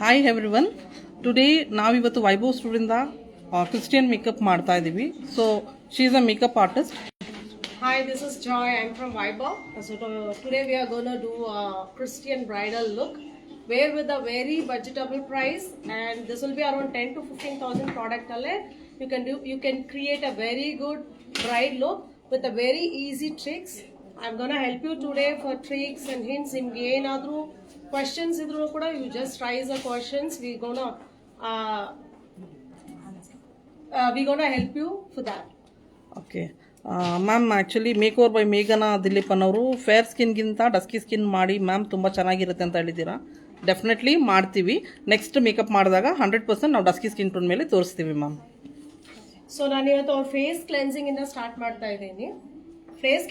Hi everyone, today ನಾವಿವತ್ತು Vaibhav ಸ್ಟುಡಿಯೋದಿಂದ Christian makeup ಮಾಡ್ತಾ ಇದ್ದೀವಿ. So she is a makeup artist. Hi, this is Joy. I'm from Viber. So today we are going to do a Christian bridal look, wear with a very budgetable price, and this will be around 10 to 15,000 product. You can create a very good bride look with a very easy tricks. I'm gonna help you today for tricks and hints. Nimge enadru questions idru kuda you just raise the questions. We're gonna help you for that. Okay ma'am, actually make over by ಮೇಘನಾ ದಿಲೀಪನ್ ಅವರು fair ಸ್ಕಿನ್ಗಿಂತ dusky skin ಮಾಡಿ ma'am ತುಂಬ ಚೆನ್ನಾಗಿರುತ್ತೆ ಅಂತ ಹೇಳಿದ್ದೀರಾ. Definitely ಮಾಡ್ತೀವಿ. Next makeup ಮಾಡಿದಾಗ 100% ನಾವು dusky skin tone ಮೇಲೆ ತೋರಿಸ್ತೀವಿ ಮ್ಯಾಮ್. ಸೊ ನಾನು ಇವತ್ತು ಅವ್ರ ಫೇಸ್ ಕ್ಲೆನ್ಸಿಂಗ್ ಇಂದ ಸ್ಟಾರ್ಟ್ ಮಾಡ್ತಾ ಇದ್ದೀನಿ. ಫೇಸ್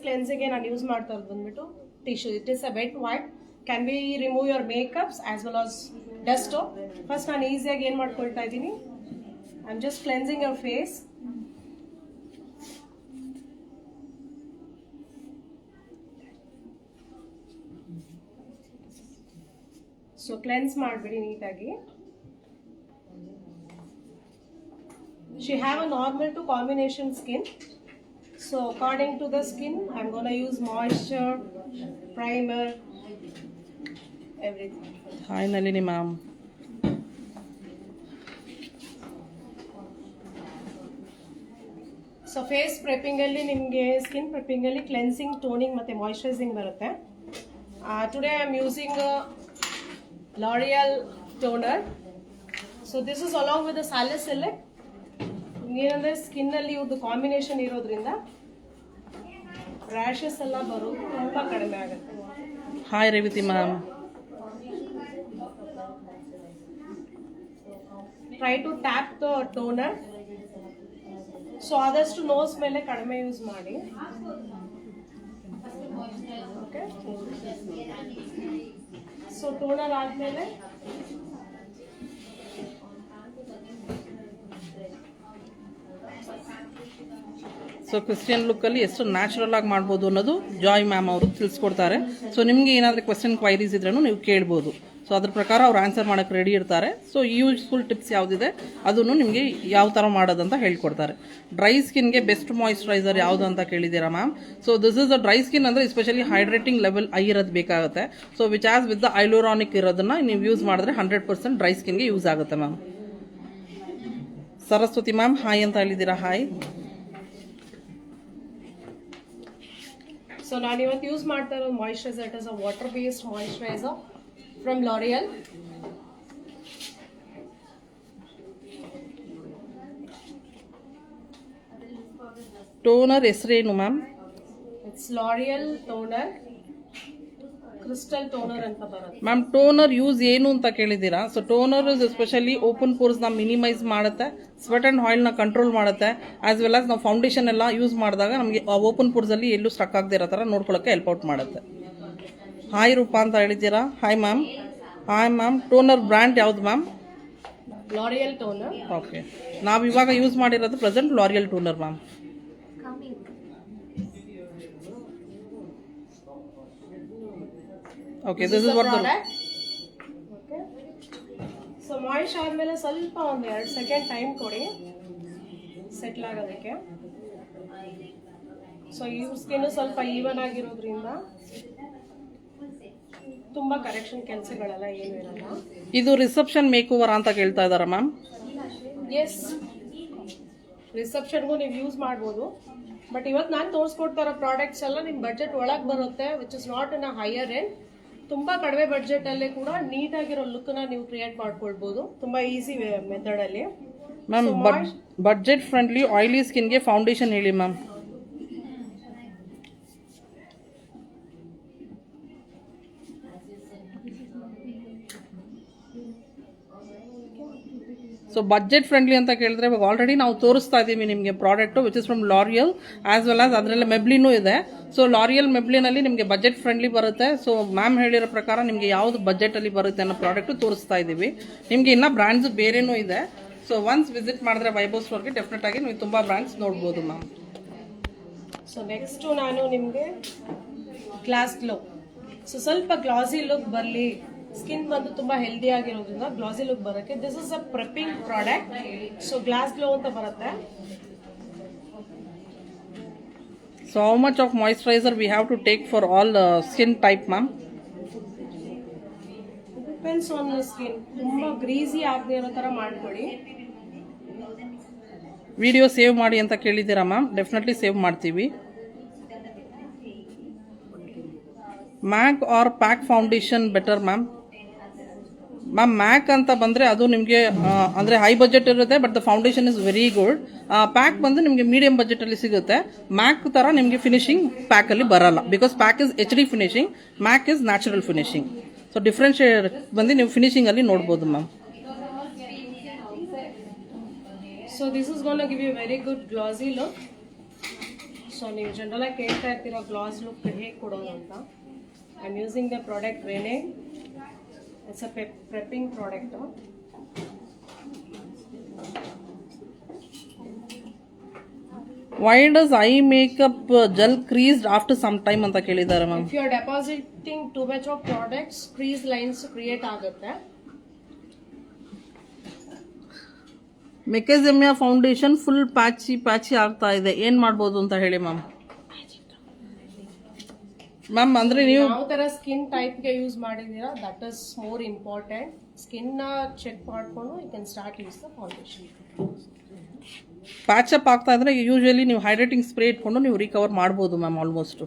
ಕ್ಲೆನ್ಸಿಂಗ್ಗೆ ನಾನು ಯೂಸ್ ಮಾಡ್ತಾ ಇರೋದು ಬಂದ್ಬಿಟ್ಟು tissue. It is a wet wipe. Can we remove your makeups as well as dust. First ನಾನು ಈಸಿಯಾಗಿ ಏನು ಮಾಡ್ಕೊಳ್ತಾ ಇದ್ದೀನಿ, I am just cleansing your face. So cleanse ಮಾಡಿಬಿಡಿ ನೀಟಾಗಿ. She have a normal to combination skin. So according to the skin, I'm going to use moisture, primer, everything. Hi Nalini ma'am. So face prepping ಅಲ್ಲಿ ನಿಮಗೆ skin prepping ಅಲ್ಲಿ cleansing, toning ಮತ್ತೆ moisturising ಬರುತ್ತೆ. Today I am using L'Oreal toner. So this is along with the salicylic. ಏನಂದ್ರೆ skin ಅಲ್ಲಿ ಇವ್ರದ್ದು combination ಇರೋದ್ರಿಂದ rashes ಎಲ್ಲ ಬರೋದು ತುಂಬಾ ಕಡಿಮೆ ಆಗುತ್ತೆ. Hi Revathi ma'am. Try to tap the toner. So ಆದಷ್ಟು ನೋಸ್ ಮೇಲೆ ಕಡಿಮೆ ಯೂಸ್ ಮಾಡಿ. ಓಕೆ, ಸೊ ಟೋನರ್ ಆದ್ಮೇಲೆ ಸೊ ಕ್ರಿಸ್ಟಿಯನ್ ಲುಕ್ಕಲ್ಲಿ ಎಷ್ಟು ನ್ಯಾಚುರಲ್ ಆಗಿ ಮಾಡ್ಬೋದು ಅನ್ನೋದು ಜಾಯ್ ಮ್ಯಾಮ್ ಅವರು ತಿಳಿಸ್ಕೊಡ್ತಾರೆ. ಸೊ ನಿಮಗೆ ಏನಾದರೂ ಕ್ವೆಶ್ಚನ್ ಕ್ವೈರೀಸ್ ಇದ್ರೂ ನೀವು ಕೇಳ್ಬೋದು. ಸೊ ಅದ್ರ ಪ್ರಕಾರ ಅವ್ರು ಆನ್ಸರ್ ಮಾಡೋಕ್ಕೆ ರೆಡಿ ಇರ್ತಾರೆ. ಸೊ ಯೂಸ್ಫುಲ್ ಟಿಪ್ಸ್ ಯಾವುದಿದೆ ಅದನ್ನು ನಿಮಗೆ ಯಾವ ಥರ ಮಾಡೋದಂತ ಹೇಳ್ಕೊಡ್ತಾರೆ. ಡ್ರೈ ಸ್ಕಿನ್ಗೆ ಬೆಸ್ಟ್ ಮಾಯಿಶ್ಚರೈಸರ್ ಯಾವುದು ಅಂತ ಕೇಳಿದ್ದೀರಾ ma'am. So this is a dry skin ಅಂದರೆ ಎಸ್ಪೆಷಲಿ ಹೈಡ್ರೇಟಿಂಗ್ ಲೆವೆಲ್ ಐ ಇರೋದು ಬೇಕಾಗುತ್ತೆ. So which has with the hyaluronic ಇರೋದನ್ನ ನೀವು ಯೂಸ್ ಮಾಡಿದ್ರೆ 100% ಡ್ರೈ ಸ್ಕಿನ್ಗೆ ಯೂಸ್ ಆಗುತ್ತೆ ಮ್ಯಾಮ್. ಸರಸ್ವತಿ ಮ್ಯಾಮ್ ಹಾಯ್ ಅಂತ ಹೇಳಿದ್ದೀರಾ. ಹಾಯ್. ಸೊ ನಾನು ಇವತ್ತು ಯೂಸ್ ಮಾಡ್ತಾ ಇರೋ moisturiser, it is a water based moisturiser from L'Oreal. Toner ಹೆಸರೇನು ma'am? It's L'Oreal toner, crystal toner ಅಂತ ಬರುತ್ತೆ ಮ್ಯಾಮ್. ಟೋನರ್ ಯೂಸ್ ಏನು ಅಂತ ಕೇಳಿದ್ದೀರಾ. ಸೊ ಟೋನರ್ ಎಸ್ಪೆಷಲಿ ಓಪನ್ ಪೋರ್ಸ್ನ ಮಿನಿಮೈಸ್ ಮಾಡುತ್ತೆ, ಸ್ವೆಟ್ ಆ್ಯಂಡ್ ಆಯಿಲ್ನ ಕಂಟ್ರೋಲ್ ಮಾಡುತ್ತೆ, ಆಸ್ ವೆಲ್ ಆಸ್ ನಾವು ಫೌಂಡೇಶನ್ ಎಲ್ಲ ಯೂಸ್ ಮಾಡಿದಾಗ ನಮಗೆ ಓಪನ್ ಪೋರ್ಸಲ್ಲಿ ಎಲ್ಲೂ ಸ್ಟಕ್ ಆಗದೆ ಇರೋ ಥರ ನೋಡ್ಕೊಳ್ಳೋಕ್ಕೆ ಹೆಲ್ಪ್ ಔಟ್ ಮಾಡುತ್ತೆ. ಹಾಯ್ ರೂಪಾ ಅಂತ ಹೇಳಿದ್ದೀರಾ. Hi ma'am. Hi ma'am. Toner brand ಯಾವುದು ಮ್ಯಾಮ್? L'Oreal toner. ಓಕೆ, ನಾವು ಇವಾಗ ಯೂಸ್ ಮಾಡಿರೋದು present L'Oreal toner ma'am. Okay, this is what the okay. So ಮಾಯಿಶ್ ಆದಮೇಲೆ ಸ್ವಲ್ಪ ಒಂದು 2 ಸೆಕೆಂಡ್ ಟೈಮ್ ಕೊಡಿ ಸೆಟ್ಲ್ ಆಗೋದಕ್ಕೆ. ಸೊ ಈ ಸ್ಕಿನ್ ಸ್ವಲ್ಪ ಈವನ್ ಆಗಿರೋದ್ರಿಂದ ತುಂಬಾ ಕರೆಕ್ಷನ್ ಕೆಲಸಗಳೆಲ್ಲ ಏನು ಇರಲ್ಲ. ಇದು ರಿಸೆಪ್ಷನ್ ಮೇಕ್ ಓವರ್ ಅಂತ ಕೇಳ್ತಾ ಇದ್ದಾರಾ ಮ್ಯಾಮ್? ಎಸ್, ರಿಸೆಪ್ಷನ್ಗೂ ನೀವು ಯೂಸ್ ಮಾಡ್ಬೋದು. ಬಟ್ ಇವತ್ತು ನಾನು ತೋರಿಸ್ಕೊಡ್ತಾ ಇರೋ ಪ್ರಾಡಕ್ಟ್ಸ್ ಎಲ್ಲ ನಿಮ್ಮ ಬಜೆಟ್ ಒಳಗೆ ಬರುತ್ತೆ, which is not in a higher end. ತುಂಬಾ ಕಡಿಮೆ ಬಡ್ಜೆಟ್ ಅಲ್ಲೇ ಕೂಡ ನೀಟಾಗಿರೋ ಲುಕ್ನ ನೀವು ಕ್ರಿಯೇಟ್ ಮಾಡ್ಕೊಳ್ಬೋದು ತುಂಬಾ ಈಸಿ ಮೆಥಡ್ ಅಲ್ಲಿ ಮ್ಯಾಮ್. ಬಡ್ಜೆಟ್ ಫ್ರೆಂಡ್ಲಿ ಆಯಿಲಿ ಸ್ಕಿನ್ಗೆ ಫೌಂಡೇಶನ್ ಹೇಳಿ ಮ್ಯಾಮ್. ಸೊ ಬಜೆಟ್ ಫ್ರೆಂಡ್ಲಿ ಅಂತ ಕೇಳಿದ್ರೆ ಇವಾಗ ಆಲ್ರೆಡಿ ನಾವು ತೋರಿಸ್ತಾ ಇದ್ದೀವಿ ನಿಮಗೆ product which is from L'Oreal, as well as ಅದರಲ್ಲಿ ಮೆಬ್ಲಿನೂ ಇದೆ. ಸೊ L'Oreal ಮೆಬ್ಲಿನಲ್ಲಿ ನಿಮಗೆ ಬಜೆಟ್ ಫ್ರೆಂಡ್ಲಿ ಬರುತ್ತೆ. ಸೊ ಮ್ಯಾಮ್ ಹೇಳಿರೋ ಪ್ರಕಾರ ನಿಮಗೆ ಯಾವುದು ಬಜೆಟಲ್ಲಿ ಬರುತ್ತೆ ಅನ್ನೋ ಪ್ರಾಡಕ್ಟು ತೋರಿಸ್ತಾ ಇದ್ದೀವಿ. ನಿಮಗೆ ಇನ್ನೂ ಬ್ರ್ಯಾಂಡ್ಸ್ ಬೇರೆನೂ ಇದೆ. ಸೊ ಒನ್ಸ್ ವಿಸಿಟ್ ಮಾಡಿದ್ರೆ ವೈಭವ್ ಸ್ಟೋರ್ಗೆ ಡೆಫಿನೆಟ್ ಆಗಿ ನೀವು ತುಂಬ ಬ್ರ್ಯಾಂಡ್ಸ್ ನೋಡ್ಬೋದು ಮ್ಯಾಮ್. ಸೊ ನೆಕ್ಸ್ಟು ನಾನು ನಿಮಗೆ ಗ್ಲಾಸ್ ಗ್ಲೋ ಸೊ ಸ್ವಲ್ಪ ಗ್ಲಾಸಿ ಲುಕ್ ಬರಲಿ, ಸ್ಕಿನ್ ಬಂದು ತುಂಬಾ ಹೆಲ್ದಿ ಆಗಿರೋದ್ರಿಂದ ಗ್ಲಾಸಿ ಲುಕ್ ಬರೋಕ್ಕೆ this is a prepping product. So glass glow ಅಂತ ಬರುತ್ತೆ. So how much of moisturizer we have to take for all skin type, ma'am? Depends on skin. ತುಂಬಾ greasy ಆಗದೆ ಇರೋ ತರ ಮಾಡ್ಕೊಳ್ಳಿ. ವಿಡಿಯೋ ಸೇವ್ ಮಾಡಿ ಅಂತ ಕೇಳಿದ್ದೀರಾ ಮ್ಯಾಮ್, ಡೆಫಿನೆಟ್ಲಿ ಸೇವ್ ಮಾಡ್ತೀವಿ. MAC or PAC foundation better ma'am? Ma'am MAC ಅಂತ ಬಂದರೆ ಅದು ನಿಮಗೆ ಅಂದರೆ ಹೈ ಬಜೆಟ್ ಇರುತ್ತೆ, but the foundation is very good. PAC ಬಂದು ನಿಮಗೆ ಮೀಡಿಯಂ ಬಜೆಟಲ್ಲಿ ಸಿಗುತ್ತೆ. ಮ್ಯಾಕ್ ಥರ ನಿಮಗೆ ಫಿನಿಶಿಂಗ್ ಪ್ಯಾಕಲ್ಲಿ ಬರಲ್ಲ, because PAC is HD finishing, MAC is natural finishing. So differentiate ಬಂದು ನೀವು ಫಿನಿಶಿಂಗಲ್ಲಿ ನೋಡ್ಬೋದು ma'am. So this is gonna give you very good glossy look. So ನೀವು ಜನರಲ್ ಆಗಿ ಕೇಳ್ತಾ ಇರ್ತೀರೋ ಗ್ಲಾಸ್ ಲುಕ್ ಹೇಗೆ ಕೊಡೋದು ಅಂತ. I am using the product Renee. It's a prepping product. Why does eye makeup ಜೆಲ್ ಕ್ರೀಸ್ಡ್ ಆಫ್ಟರ್ ಸಮ್ ಟೈಮ್ ಅಂತ ಕೇಳಿದ್ದಾರೆ ma'am. If you are depositing too much of products, crease lines create ಆಗುತ್ತೆ. ಮೆಕೆಜೆಮಿಯಾ foundation full ಪ್ಯಾಚಿ ಆಗ್ತಾ ಇದೆ, ಏನು ಮಾಡ್ಬೋದು ಅಂತ ಹೇಳಿ ಮ್ಯಾಮ್. ಮ್ಯಾಮ್ ಅಂದರೆ ನೀವು ಯಾವ ಥರ ಸ್ಕಿನ್ ಟೈಪ್ಗೆ ಯೂಸ್ ಮಾಡಿದ್ದೀರಾ ದಟ್ ಇಸ್ ಮೋರ್ ಇಂಪಾರ್ಟೆಂಟ್. ಸ್ಕಿನ್ನ ಚೆಕ್ ಮಾಡಿಕೊಂಡು you can start use the foundation. Patch up ಆಗ್ತಾ ಇದ್ರೆ ಯೂಶಲಿ ನೀವು ಹೈಡ್ರೇಟಿಂಗ್ ಸ್ಪ್ರೇ ಇಟ್ಕೊಂಡು ನೀವು ರಿಕವರ್ ಮಾಡ್ಬೋದು ma'am almost.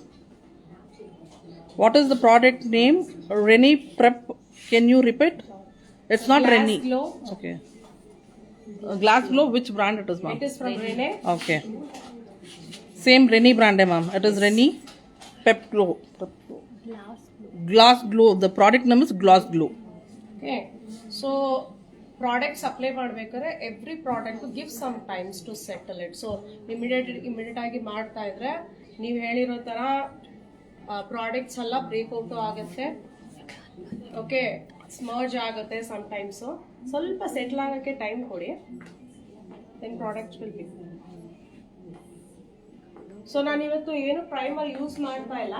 What is the product name? Renee prep. Can you repeat? It's not Renee. Glow. Okay. Glass glow, which brand it is, ma'am? It is from Rene. Okay. Same Rene brand, ma'am. It is Rene Pep Glow. Glass Glow. The product name is Glass Glow. Okay. So products apply ಮಾಡ್ಬೇಕಾದ್ರೆ every product give some times to settle it. So immediate ಆಗಿ ಮಾಡ್ತಾ ಇದ್ರೆ ನೀವು ಹೇಳಿರೋ ಥರ products ಎಲ್ಲ breakout ಆಗುತ್ತೆ. Okay, smudge ಆಗುತ್ತೆ ಸಮ್ಟೈಮ್ಸು. ಸ್ವಲ್ಪ ಸೆಟ್ಲ್ ಆಗೋಕ್ಕೆ ಟೈಮ್ ಕೊಡಿ, then products will be. So ನಾನು ಇವತ್ತು ಏನು ಪ್ರೈಮರ್ ಯೂಸ್ ಮಾಡ್ತಾ ಇಲ್ಲ.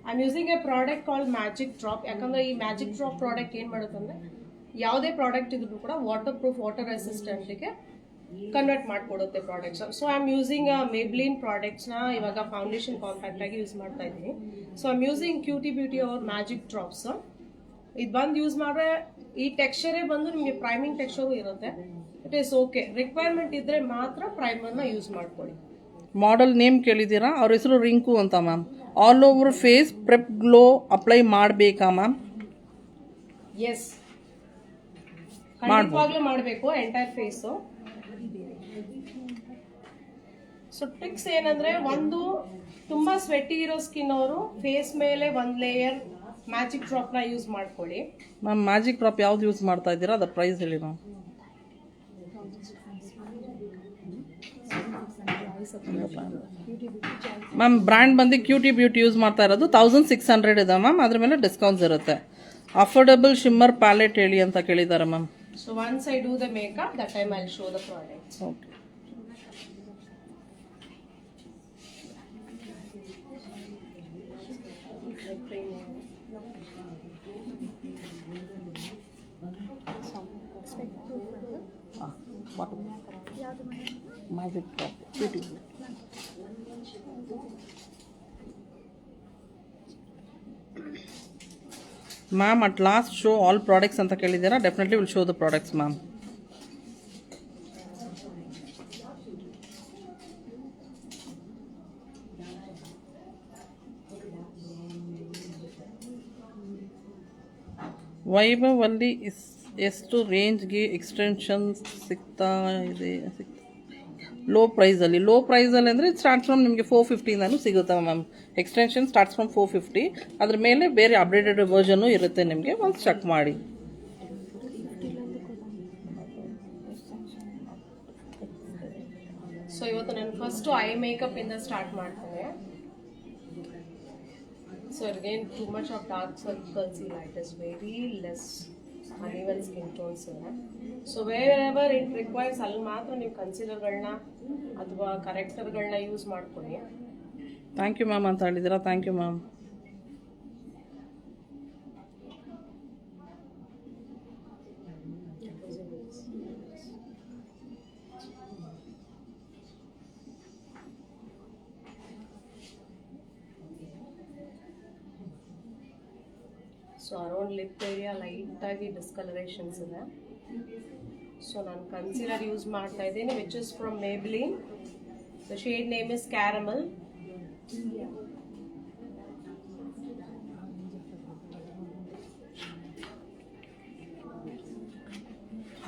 I am using a product called magic drop. ಯಾಕಂದರೆ ಈ ಮ್ಯಾಜಿಕ್ ಡ್ರಾಪ್ ಪ್ರಾಡಕ್ಟ್ ಏನು ಮಾಡುತ್ತಂದರೆ ಯಾವುದೇ ಪ್ರಾಡಕ್ಟ್ ಇದ್ರೂ ಕೂಡ ವಾಟರ್ ಪ್ರೂಫ್, ವಾಟರ್ ರೆಸಿಸ್ಟೆಂಟ್ಗೆ ಕನ್ವರ್ಟ್ ಮಾಡಿಕೊಡುತ್ತೆ products. So I am using Maybelline ಪ್ರಾಡಕ್ಟ್ಸ್ನ ಇವಾಗ ಫೌಂಡೇಶನ್ ಕಾಂಪ್ಯಾಕ್ಟ್ ಆಗಿ ಯೂಸ್ ಮಾಡ್ತಾ ಇದ್ದೀನಿ. So I am using cutie beauty ಅವ್ರ ಮ್ಯಾಜಿಕ್ ಡ್ರಾಪ್ಸ್. ಇದು ಬಂದು ಯೂಸ್ ಮಾಡಿದ್ರೆ ಈ ಟೆಕ್ಸ್ಚರೇ ಬಂದು ನಿಮಗೆ ಪ್ರೈಮಿಂಗ್ ಟೆಕ್ಸ್ಚರು ಇರುತ್ತೆ. It is okay. ರಿಕ್ವೈರ್ಮೆಂಟ್ ಇದ್ದರೆ ಮಾತ್ರ ಪ್ರೈಮರ್ನ ಯೂಸ್ ಮಾಡ್ಕೊಳ್ಳಿ. ಮಾಡೆಲ್ ನೇಮ್ ಕೇಳಿದ್ದೀರಾ? ಅವ್ರ ಹೆಸರು ರಿಂಕು ಅಂತ ma'am. All over face prep glow apply ಮಾಡಬೇಕಾ ಮ್ಯಾಮ್? ಎಸ್, ಖಂಡಿತವಾಗ್ಲೂ ಮಾಡಬೇಕು ಎಂಟೈರ್ ಫೇಸು. ಸೊ ಟ್ರಿಕ್ಸ್ ಏನಂದ್ರೆ, ಒಂದು ತುಂಬಾ ಸ್ವೆಟಿ ಇರೋ ಸ್ಕಿನ್ ಅವರು ಫೇಸ್ ಮೇಲೆ ಒಂದು ಲೇಯರ್ ಮ್ಯಾಜಿಕ್ ಡ್ರಾಪ್ನ ಯೂಸ್ ಮಾಡ್ಕೊಳ್ಳಿ. ಮ್ಯಾಮ್ ಮ್ಯಾಜಿಕ್ ಡ್ರಾಪ್ ಯಾವ್ದು ಯೂಸ್ ಮಾಡ್ತಾ ಇದ್ದೀರಾ? ಅದರ ಪ್ರೈಸ್ ಹೇಳಿ ಮ್ಯಾಮ್. ಮ್ಯಾಮ್ ಬ್ರ್ಯಾಂಡ್ ಬಂದು ಕ್ಯೂಟಿ ಬ್ಯೂಟಿ ಯೂಸ್ ಮಾಡ್ತಾ ಇರೋದು 1600 ಇದೆ ಮ್ಯಾಮ್. ಅದ್ರ ಮೇಲೆ ಡಿಸ್ಕೌಂಟ್ಸ್ ಇರುತ್ತೆ. ಅಫೋರ್ಡಬಲ್ ಶಿಮ್ಮರ್ ಪ್ಯಾಲೆಟ್ ಹೇಳಿ ಅಂತ ಕೇಳಿದ್ದಾರೆ ma'am. So once I do the makeup that time I will show the products. Okay. Magic drop cutie beauty. Ma'am at last show all products ಅಂತ ಕೇಳಿದ್ದೀರಾ? Definitely will show the products ma'am. Vaibhav ಅಲ್ಲಿ ಎಷ್ಟು ರೇಂಜ್ಗೆ extensions ಸಿಗ್ತಾ ಇದೆ? Low ಪ್ರೈಸಲ್ಲಿ ಅಂದರೆ starts from ನಿಮಗೆ 450 ಸಿಗುತ್ತೆ ಮ್ಯಾಮ್. Extension starts from 450. ಅದ್ರ ಮೇಲೆ ಬೇರೆ ಅಪ್ಡೇಟೆಡ್ ವರ್ಷನ್ನು ಇರುತ್ತೆ ನಿಮಗೆ, ಒಂದು ಚೆಕ್ ಮಾಡಿ. ಸೊ ಇವತ್ತು ನಾನು ಫಸ್ಟ್ ಐ ಮೇಕಪ್ ಇಂದ ಸ್ಟಾರ್ಟ್ ಮಾಡ್ತೇನೆ. So again too much of dark circles ಇಲ್ಲ, it is very less uneven skin tones ಇದೆ. So wherever it requires ಅಲ್ಲಿ ಮಾತ್ರ ನೀವು ಕನ್ಸಿಲರ್ಗಳನ್ನ ಅಥವಾ ಕರೆಕ್ಟರ್ಗಳನ್ನ ಯೂಸ್ ಮಾಡ್ಕೊಳ್ಳಿ. ಥ್ಯಾಂಕ್ ಯು ಮ್ಯಾಮ್ ಅಂತ ಹೇಳಿದ್ದೀರಾ? Thank you ma'am. So around lip area ಲೈಟಾಗಿ ಡಿಸ್ಕಲರೇಷನ್ಸ್ ಇದೆ. ಸೊ ನಾನು ಕನ್ಸೀಲರ್ ಯೂಸ್ ಮಾಡ್ತಾ ಇದ್ದೀನಿ which is from Maybelline. The shade name is caramel.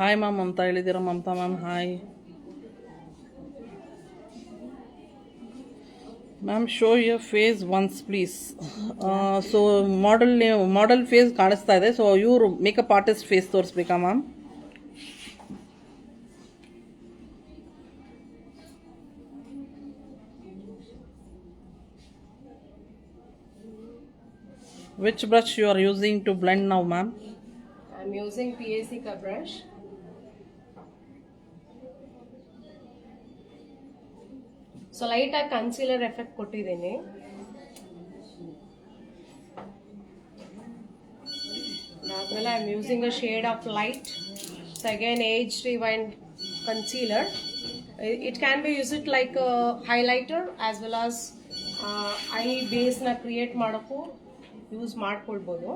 Hi ma'am Mamata ಹೇಳಿದ್ದೀರಾ. Mamata ma'am hi ma'am. Show your face once please. So model face ಕಾಣಿಸ್ತಾ ಇದೆ. So ಇವರು makeup artist face ತೋರಿಸ್ಬೇಕಾ ma'am? Which brush you are using to blend now, ma'am? I'm using PAC ka brush. So light ಆಗಿ concealer effect ಕೊಟ್ಟಿದ್ದೀನಿ. ಅದಾದ್ಮೇಲೆ I'm using a shade of light. So again age rewind concealer. It can be used like a highlighter as well as eye base na create ಮಾಡೋಕ್ಕೂ use ಮಾಡ್ಕೊಳ್ಬೋದು.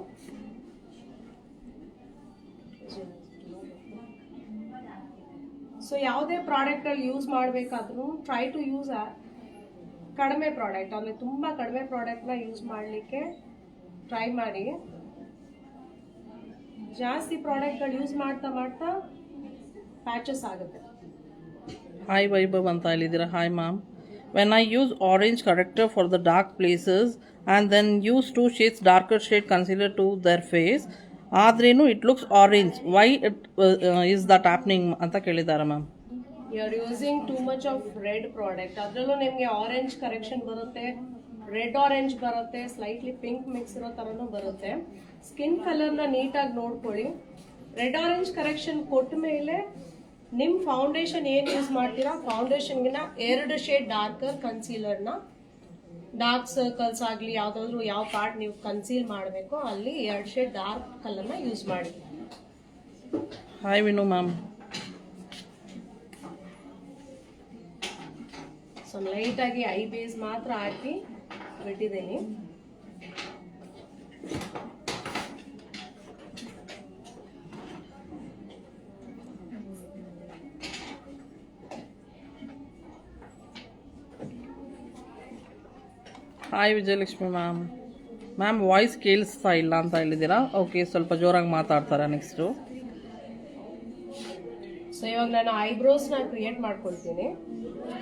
So ಯಾವುದೇ ಪ್ರಾಡಕ್ಟಲ್ಲಿ use ಮಾಡಬೇಕಾದ್ರೂ try to use ಕಡಿಮೆ product, ಅಂದರೆ ತುಂಬ ಕಡಿಮೆ ಪ್ರಾಡಕ್ಟ್ನ use ಮಾಡಲಿಕ್ಕೆ try ಮಾಡಿ. ಜಾಸ್ತಿ ಪ್ರಾಡಕ್ಟ್ಗಳು ಯೂಸ್ ಮಾಡ್ತಾ ಮಾಡ್ತಾ ಪ್ಯಾಚಸ್ ಆಗುತ್ತೆ. ಹಾಯ್ ವೈಭವ್ ಅಂತ ಹೇಳಿದ್ದೀರಾ. Hi ma'am. When I use orange corrector for the dark places and then use 2 shades darker shade concealer to their face, ಆದ್ರೇನು it looks orange, why it is that happening ಅಂತ ಕೇಳಿದ್ದಾರೆ ma'am. You are using too much of red product. ಅದರಲ್ಲೂ ನಿಮಗೆ orange correction ಬರುತ್ತೆ, red orange ಬರುತ್ತೆ, slightly pink mix ಇರೋ ಥರನೂ ಬರುತ್ತೆ. ಸ್ಕಿನ್ ಕಲರ್ನ ನೀಟಾಗಿ ನೋಡ್ಕೊಳ್ಳಿ. ರೆಡ್ ಆರೆಂಜ್ ಕರೆಕ್ಷನ್ ಕೊಟ್ಟ ಮೇಲೆ ನಿಮ್ಮ ಫೌಂಡೇಶನ್ ಏನು ಯೂಸ್ ಮಾಡ್ತೀರಾ, ಫೌಂಡೇಶನ್ಗಿನ 2 ಶೇಡ್ ಡಾರ್ಕರ್ ಕನ್ಸೀಲರ್ನ, ಡಾರ್ಕ್ ಸರ್ಕಲ್ಸ್ ಆಗಲಿ ಯಾವುದಾದ್ರೂ ಯಾವ ಪಾರ್ಟ್ ನೀವು ಕನ್ಸೀಲ್ ಮಾಡಬೇಕು ಅಲ್ಲಿ 2 ಶೇಡ್ ಡಾರ್ಕ್ ಕಲರ್ನ ಯೂಸ್ ಮಾಡಿ. Hi Vinu ma'am. ಸೊ ಲೈಟಾಗಿ ಐ ಬೇಸ್ ಮಾತ್ರ ಹಾಕಿ ಬಿಟ್ಟಿದ್ದೀನಿ. Hi Vijayalakshmi ma'am. Ma'am voice ಕೇಳಿಸ್ತಾ ಇಲ್ಲ ಅಂತ ಹೇಳಿದ್ದೀರಾ. ಓಕೆ, ಸ್ವಲ್ಪ ಜೋರಾಗಿ ಮಾತಾಡ್ತಾರೆ ನೆಕ್ಸ್ಟು. ಸೊ ಇವಾಗ ನಾನು ಐಬ್ರೋಸ್ನ ಕ್ರಿಯೇಟ್ ಮಾಡ್ಕೊಳ್ತೀನಿ.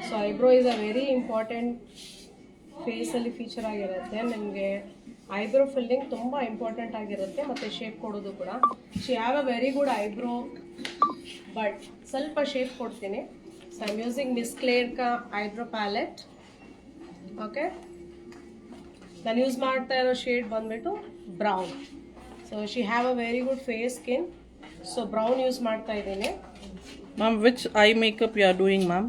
So eyebrow is a very important ಫೇಸಲ್ಲಿ ಫೀಚರ್ ಆಗಿರುತ್ತೆ. ನಿಮಗೆ ಐಬ್ರೋ ಫಿಲ್ಲಿಂಗ್ ತುಂಬ ಇಂಪಾರ್ಟೆಂಟ್ ಆಗಿರುತ್ತೆ ಮತ್ತು ಶೇಪ್ ಕೊಡೋದು ಕೂಡ. She have a very good eyebrow but ಸ್ವಲ್ಪ ಶೇಪ್ ಕೊಡ್ತೀನಿ. So I am using Miss ಕ್ಲೇರ್ಕಾ ಐಬ್ರೋ ಪ್ಯಾಲೆಟ್. ಓಕೆ, ನಾನು ಯೂಸ್ ಮಾಡ್ತಾ ಇರೋ ಶೇಡ್ ಬಂದ್ಬಿಟ್ಟು brown. So she have a very good face skin. So brown use ಮಾಡ್ತಾ ಇದ್ದೀನಿ. Ma'am which eye makeup you are doing ma'am?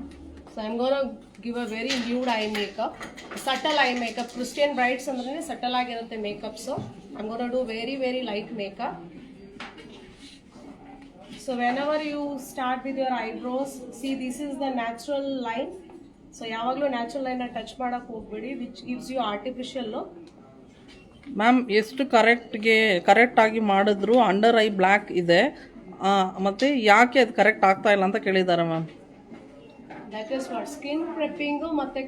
So I am gonna give a very nude eye makeup, subtle eye makeup. Christian brides ಅಂದ್ರೆ subtle ಆಗಿರುತ್ತೆ makeups. I am gonna do very very light makeup. So whenever you start with your eyebrows, see this is the natural line. So ಯಾವಾಗಲೂ natural ಲೈನ್ನ touch ಮಾಡೋಕ್ಕೆ ಹೋಗ್ಬೇಡಿ, which gives you artificial look. Ma'am ಎಷ್ಟು ಕರೆಕ್ಟಾಗಿ ಮಾಡಿದ್ರು under I black ಇದೆ, ಮತ್ತು ಯಾಕೆ ಅದು ಕರೆಕ್ಟ್ ಆಗ್ತಾ ಇಲ್ಲ ಅಂತ ಕೇಳಿದ್ದಾರೆ ma'am. That is what skin prepping ಮತ್ತು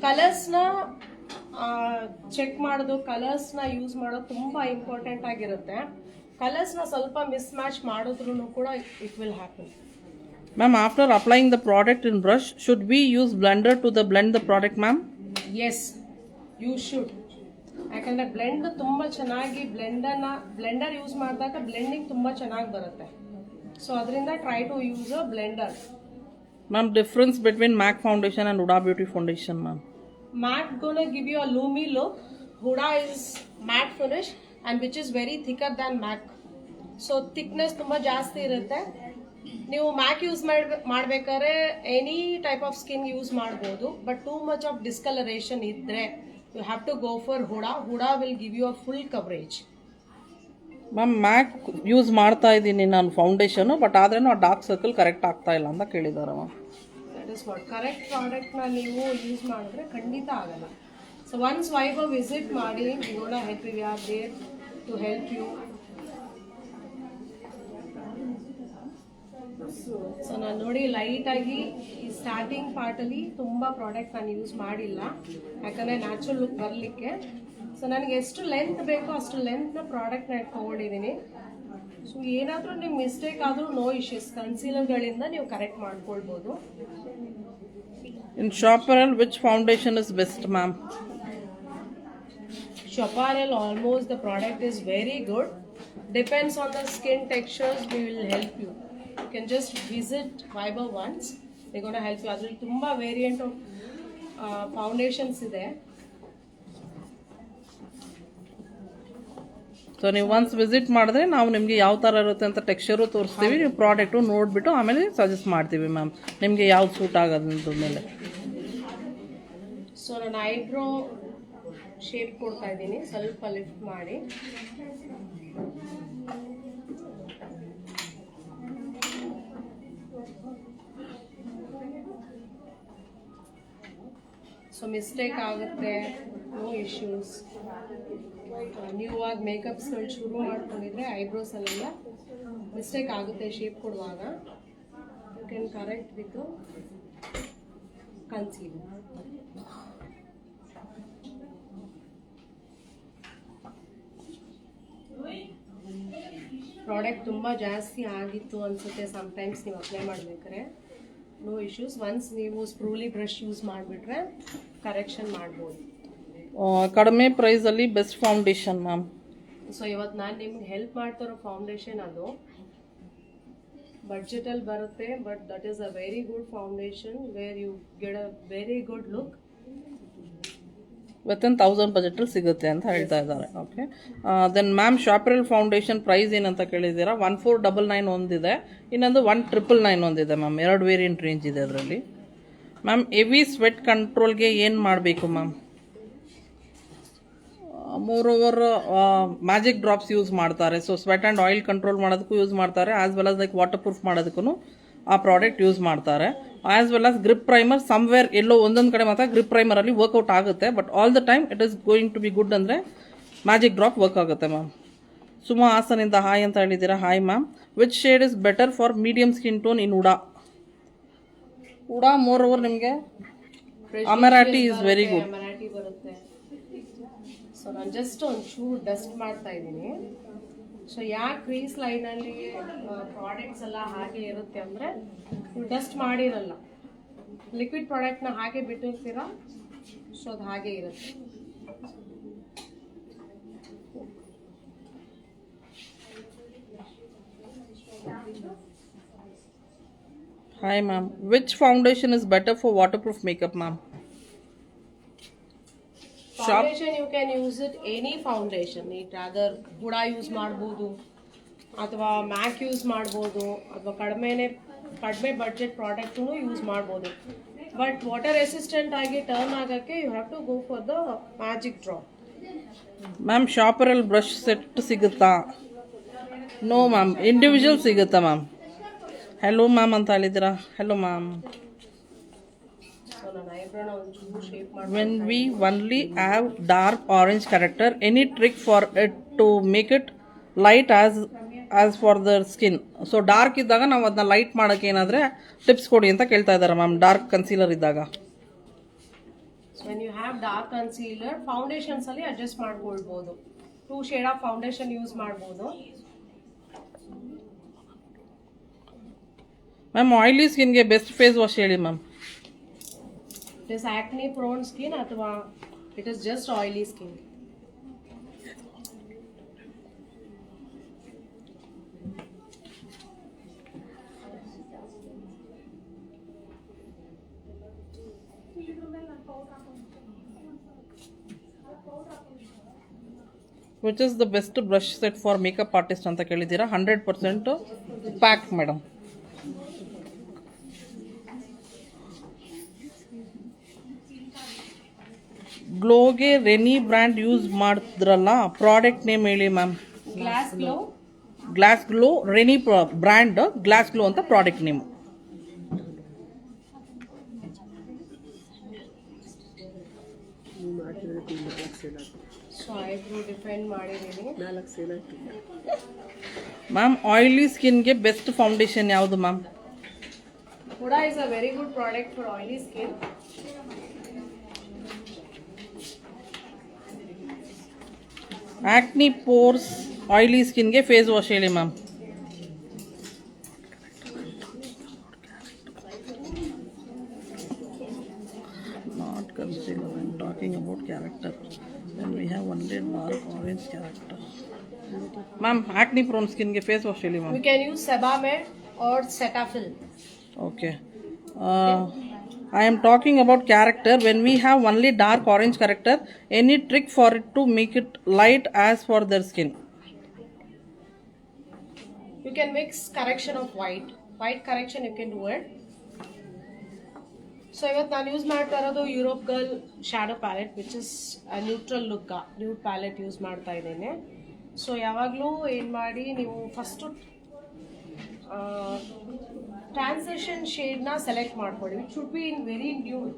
ಕಲರ್ಸ್ನ ಚೆಕ್ ಮಾಡೋದು, ಕಲರ್ಸ್ನ ಯೂಸ್ ಮಾಡೋದು ತುಂಬ ಇಂಪಾರ್ಟೆಂಟ್ ಆಗಿರುತ್ತೆ. ಕಲರ್ಸ್ನ ಸ್ವಲ್ಪ ಮಿಸ್ ಮ್ಯಾಚ್ ಮಾಡಿದ್ರೂ ಕೂಡ it will happen. Ma'am, after applying the product in brush, should we use blender to blend the product, ma'am? Yes, you should. ಯಾಕಂದರೆ ಬ್ಲೆಂಡ್ ತುಂಬ ಚೆನ್ನಾಗಿ ಬ್ಲೆಂಡರ್ ಯೂಸ್ ಮಾಡಿದಾಗ ಬ್ಲೆಂಡಿಂಗ್ ತುಂಬ ಚೆನ್ನಾಗಿ ಬರುತ್ತೆ. ಸೊ ಅದರಿಂದ try to use a blender. Ma'am, difference between MAC foundation and Huda Beauty foundation, ma'am? MAC gonna give you a loomy look. Huda is matte finish and which is very thicker than MAC. So thickness ತುಂಬ ಜಾಸ್ತಿ ಇರುತ್ತೆ. ನೀವು MAC use ಮಾಡಬೇಕಾದ್ರೆ any type of skin use ಮಾಡ್ಬೋದು, but too much of discolouration ಇದ್ದರೆ you have to go for Huda. Huda will give you a full coverage. Ma'am MAC use ಮಾಡ್ತಾ ಇದ್ದೀನಿ ನಾನು ಫೌಂಡೇಶನು, ಬಟ್ ಆದ್ರೂ ಆ ಡಾರ್ಕ್ ಸರ್ಕಲ್ ಕರೆಕ್ಟ್ ಆಗ್ತಾ ಇಲ್ಲ ಅಂತ ಕೇಳಿದ್ದಾರೆ ma'am. That is what correct ಪ್ರಾಡಕ್ಟ್ನ ನೀವು ಯೂಸ್ ಮಾಡಿದ್ರೆ ಖಂಡಿತ ಆಗಲ್ಲ. ಸೊ ಒನ್ಸ್ ವೈಭವ್ ವಿಸಿಟ್ ಮಾಡಿ, ನೋಡ help we are there. to help you. So ನಾನು ನೋಡಿ ಲೈಟಾಗಿ ಈ ಸ್ಟಾರ್ಟಿಂಗ್ ಪಾರ್ಟಲ್ಲಿ ತುಂಬ ಪ್ರಾಡಕ್ಟ್ ನಾನು ಯೂಸ್ ಮಾಡಿಲ್ಲ, ಯಾಕಂದರೆ ನ್ಯಾಚುರಲ್ ಲುಕ್ ಬರಲಿಕ್ಕೆ. ಸೊ ನನಗೆ ಎಷ್ಟು ಲೆಂತ್ ಬೇಕೋ ಅಷ್ಟು ಲೆಂತ್ನ ಪ್ರಾಡಕ್ಟ್ ನಾನು ತೊಗೊಂಡಿದ್ದೀನಿ. ಸೊ ಏನಾದರೂ ನಿಮ್ಗೆ ಮಿಸ್ಟೇಕ್ ಆದರೂ ನೋ ಇಶ್ಯೂಸ್, ಕನ್ಸೀಲರ್ಗಳಿಂದ ನೀವು ಕರೆಕ್ಟ್ ಮಾಡ್ಕೊಳ್ಬೋದು. In Chaparral, which foundation is best, ma'am? Chaparral, almost the product is very good. Depends on the skin textures, we will help you. You can just visit Viber once. They're going to help you. Adರಲ್ಲಿ ತುಂಬಾ variant of foundations ಇದೆ. So ನೀವು once visit ಮಾಡಿದ್ರೆ ನಾವು ನಿಮಗೆ ಯಾವ ಥರ ಇರುತ್ತೆ ಅಂತ ಟೆಕ್ಸ್ಚರು ತೋರಿಸ್ತೀವಿ, ನೀವು ಪ್ರಾಡಕ್ಟು ನೋಡಿಬಿಟ್ಟು ಆಮೇಲೆ ಸಜೆಸ್ಟ್ ಮಾಡ್ತೀವಿ ಮ್ಯಾಮ್ ನಿಮಗೆ ಯಾವ್ದು ಸೂಟ್ ಆಗೋದ್ರ ಮೇಲೆ. ಸೊ ನಾನು ಐಬ್ರೋ ಶೇಪ್ ಕೊಡ್ತಾ ಇದ್ದೀನಿ, ಸ್ವಲ್ಪ ಲಿಫ್ಟ್ ಮಾಡಿ. ಸೊ ಮಿಸ್ಟೇಕ್ ಆಗುತ್ತೆ, ನೋ ಇಶ್ಯೂಸ್. ನೀವಾಗಿ ಮೇಕಪ್ಸ್ಗಳು ಶುರು ಮಾಡ್ಕೊಂಡಿದ್ರೆ ಐಬ್ರೋಸಲ್ಲೆಲ್ಲ ಮಿಸ್ಟೇಕ್ ಆಗುತ್ತೆ ಶೇಪ್ ಕೊಡುವಾಗ. You can correct with concealer. Product ತುಂಬ ಜಾಸ್ತಿ ಆಗಿತ್ತು ಅನಿಸುತ್ತೆ ಸಮ್ಟೈಮ್ಸ್ ನೀವು ಅಪ್ಲೈ ಮಾಡಬೇಕಾದ್ರೆ. ನೋ ಇಶ್ಯೂಸ್, ಒನ್ಸ್ ನೀವು ಸ್ಪ್ರೂಲಿ ಬ್ರಷ್ ಯೂಸ್ ಮಾಡಿಬಿಟ್ರೆ ಕರೆಕ್ಷನ್ ಮಾಡ್ಬೋದು. ಕಡಿಮೆ ಪ್ರೈಸಲ್ಲಿ ಬೆಸ್ಟ್ ಫೌಂಡೇಶನ್ ಮ್ಯಾಮ್. ಸೊ ಇವತ್ತು ನಾನು ನಿಮ್ಗೆ ಹೆಲ್ಪ್ ಮಾಡ್ತಿರೋ ಫೌಂಡೇಶನ್ ಅದು ಬಡ್ಜೆಟಲ್ಲಿ ಬರುತ್ತೆ, but that is a very good foundation where you get a very good look. Within 1000 ಬಜೆಟಲ್ಲಿ ಸಿಗುತ್ತೆ ಅಂತ ಹೇಳ್ತಾ ಇದ್ದಾರೆ. ಓಕೆ, ದೆನ್ ಮ್ಯಾಮ್ ಶಾಪರಲ್ ಫೌಂಡೇಶನ್ ಪ್ರೈಸ್ ಏನಂತ ಕೇಳಿದ್ದೀರಾ? 1499 ಒಂದಿದೆ, ಇನ್ನೊಂದು 1999 ಒಂದಿದೆ ಮ್ಯಾಮ್. 2 ವೇರಿಯಂಟ್ ರೇಂಜ್ ಇದೆ ಅದರಲ್ಲಿ. ಮ್ಯಾಮ್ ಹೆವಿ ಸ್ವೆಟ್ ಕಂಟ್ರೋಲ್ಗೆ ಏನು ಮಾಡಬೇಕು ma'am? More magic drops use ಮಾಡ್ತಾರೆ. So sweat and oil control ಮಾಡೋದಕ್ಕೂ ಯೂಸ್ ಮಾಡ್ತಾರೆ, as well as like waterproof ಮಾಡೋದಕ್ಕೂ ಆ ಪ್ರಾಡಕ್ಟ್ ಯೂಸ್ ಮಾಡ್ತಾರೆ. As well as grip primer somewhere ಎಲ್ಲೋ ಒಂದೊಂದು ಕಡೆ ಮಾತ್ರ ಗ್ರಿಪ್ ಪ್ರೈಮರಲ್ಲಿ ವರ್ಕೌಟ್ ಆಗುತ್ತೆ, but all the time it is going to be good ಅಂದರೆ ಮ್ಯಾಜಿಕ್ ಡ್ರಾಪ್ ವರ್ಕ್ ಆಗುತ್ತೆ ಮ್ಯಾಮ್. ಸುಮಾ ಹಾಸನಿಂದ ಹಾಯ್ ಅಂತ ಹೇಳಿದ್ದೀರಾ. Hi ma'am. Which shade is better for medium skin tone in Huda? Huda moreover ನಿಮಗೆ Amaretti is very good. Amaretti ಬರುತ್ತೆ. So ನಾನು just ಒಂಚೂರು dust ಮಾಡ್ತಾ ಇದ್ದೀನಿ. ಸೊ ಯಾಕೆ ಕ್ರೀಸ್ ಲೈನಲ್ಲಿ ಪ್ರಾಡಕ್ಟ್ಸ್ ಎಲ್ಲ ಹಾಗೆ ಇರುತ್ತೆ ಅಂದರೆ, ನೀವು ಡಸ್ಟ್ ಮಾಡಿರಲ್ಲ, ಲಿಕ್ವಿಡ್ ಪ್ರಾಡಕ್ಟ್ನ ಹಾಗೆ ಬಿಟ್ಟಿರ್ತೀರ, ಸೊ ಅದು ಹಾಗೆ ಇರುತ್ತೆ. Hi ma'am. Which foundation is better for waterproof makeup, ma'am? Foundation you can use it any foundation. It other Huda use ಮಾಡ್ಬೋದು, ಅಥವಾ ಮ್ಯಾಕ್ ಯೂಸ್ ಮಾಡ್ಬೋದು, ಅಥವಾ ಕಡಿಮೆ ಬಡ್ಜೆಟ್ ಪ್ರಾಡಕ್ಟೂ ಯೂಸ್ ಮಾಡ್ಬೋದು. ಬಟ್ ವಾಟರ್ ರೆಸಿಸ್ಟೆಂಟ್ ಆಗಿ ಟರ್ನ್ ಆಗೋಕ್ಕೆ you have to go for the magic drop. Ma'am ಶಾಪರಲ್ ಬ್ರಷ್ ಸೆಟ್ ಸಿಗುತ್ತಾ? ನೋ ಮ್ಯಾಮ್, ಇಂಡಿವಿಜುವಲ್ ಸಿಗುತ್ತಾ ಮ್ಯಾಮ್? ಹೆಲೋ ಮ್ಯಾಮ್ ಅಂತ ಹೇಳಿದ್ದೀರಾ. Hello ma'am. When we only have dark orange character, any trick for it to make it light as for the skin? So dark ಇದ್ದಾಗ ನಾವು ಅದನ್ನ light ಮಾಡೋಕ್ಕೆ ಏನಾದರೆ tips ಕೊಡಿ ಅಂತ ಕೇಳ್ತಾ ಇದ್ದಾರೆ ಮ್ಯಾಮ್, ಡಾರ್ಕ್ ಕನ್ಸೀಲರ್ ಇದ್ದಾಗ. So when you have dark concealer, foundations ಅಲ್ಲಿ ಅಡ್ಜಸ್ಟ್ ಮಾಡ್ಕೊಳ್ಬೋದು. 2 ಶೇಡ್ ಆಫ್ ಫೌಂಡೇಶನ್ ಯೂಸ್ ಮಾಡ್ಬೋದು. ಮ್ಯಾಮ್ ಆಯಿಲಿ ಸ್ಕಿನ್ಗೆ ಬೆಸ್ಟ್ ಫೇಸ್ ವಾಶ್ ಹೇಳಿ ma'am. It is acne prone skin ಅಥವಾ it is just oily skin. Which is the best brush set for makeup artist ಅಂತ ಕೇಳಿದ್ದೀರಾ? 100% PAC madam. ಗ್ಲೋಗೆ Renee brand use ಮಾಡಿದ್ರಲ್ಲ, product name ಹೇಳಿ ma'am. Glass glow Renee brand, glass glow ಅಂತ product name. So eyebrow define ಮಾಡಿದ್ದೀನಿ. Ma'am oily ಸ್ಕಿನ್ಗೆ best foundation ಯಾವುದು ma'am? Huda is a very good product for oily skin. Acne pores oily ಸ್ಕಿನ್ಗೆ face wash ಹೇಳಿ ma'am. Not consider I am talking about character when we have only dark orange character. Ma'am acne prone ಸ್ಕಿನ್ಗೆ face wash ಹೇಳಿ ma'am. You can use Sebamed or Cetaphil. Okay. I am talking about character. When we have only dark orange character, any trick for it to make it light as for their skin? You can mix correction of white correction you can do it. So ಇವತ್ತು ನಾನು use ಮಾಡ್ತಾ ಇರೋದು Europe girl shadow palette which is neutral look nude palette use ಮಾಡ್ತಾ ಇದ್ದೇನೆ. So ಯಾವಾಗಲೂ ಏನು ಮಾಡಿ ನೀವು ಫಸ್ಟು ಟ್ರಾನ್ಸಿಷನ್ ಶೇಡ್ನ ಸೆಲೆಕ್ಟ್ ಮಾಡ್ಕೊಳ್ಳಿ. It should be in very nude.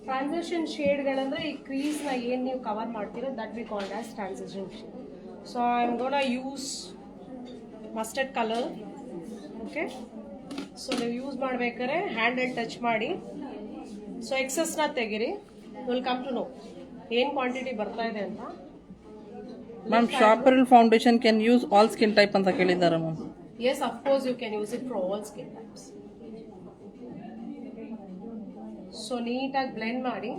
Transition ಶೇಡ್ಗಳಂದರೆ ಈ ಕ್ರೀಸ್ನ ಏನು ನೀವು ಕವರ್ ಮಾಡ್ತೀರೋ that we called as transition shade. So I am gonna use mustard colour. Okay, so ನೀವು ಯೂಸ್ ಮಾಡ್ಬೇಕಾದ್ರೆ ಹ್ಯಾಂಡಲ್ಲಿ ಟಚ್ ಮಾಡಿ. ಸೊ ಎಕ್ಸಸ್ನ ತೆಗಿರಿ. ವಿಲ್ ಕಮ್ ಟು ನೋ ಏನು ಕ್ವಾಂಟಿಟಿ ಬರ್ತಾ ಇದೆ ಅಂತ. ಮ್ಯಾಮ್ ಶಾಪರಲ್ foundation can use all skin type ಅಂತ ಕೇಳಿದ್ದಾರೆ ma'am. Yes, of course you can use it for all skin types. So neat-ಆಗಿ blend ಮಾಡಿ.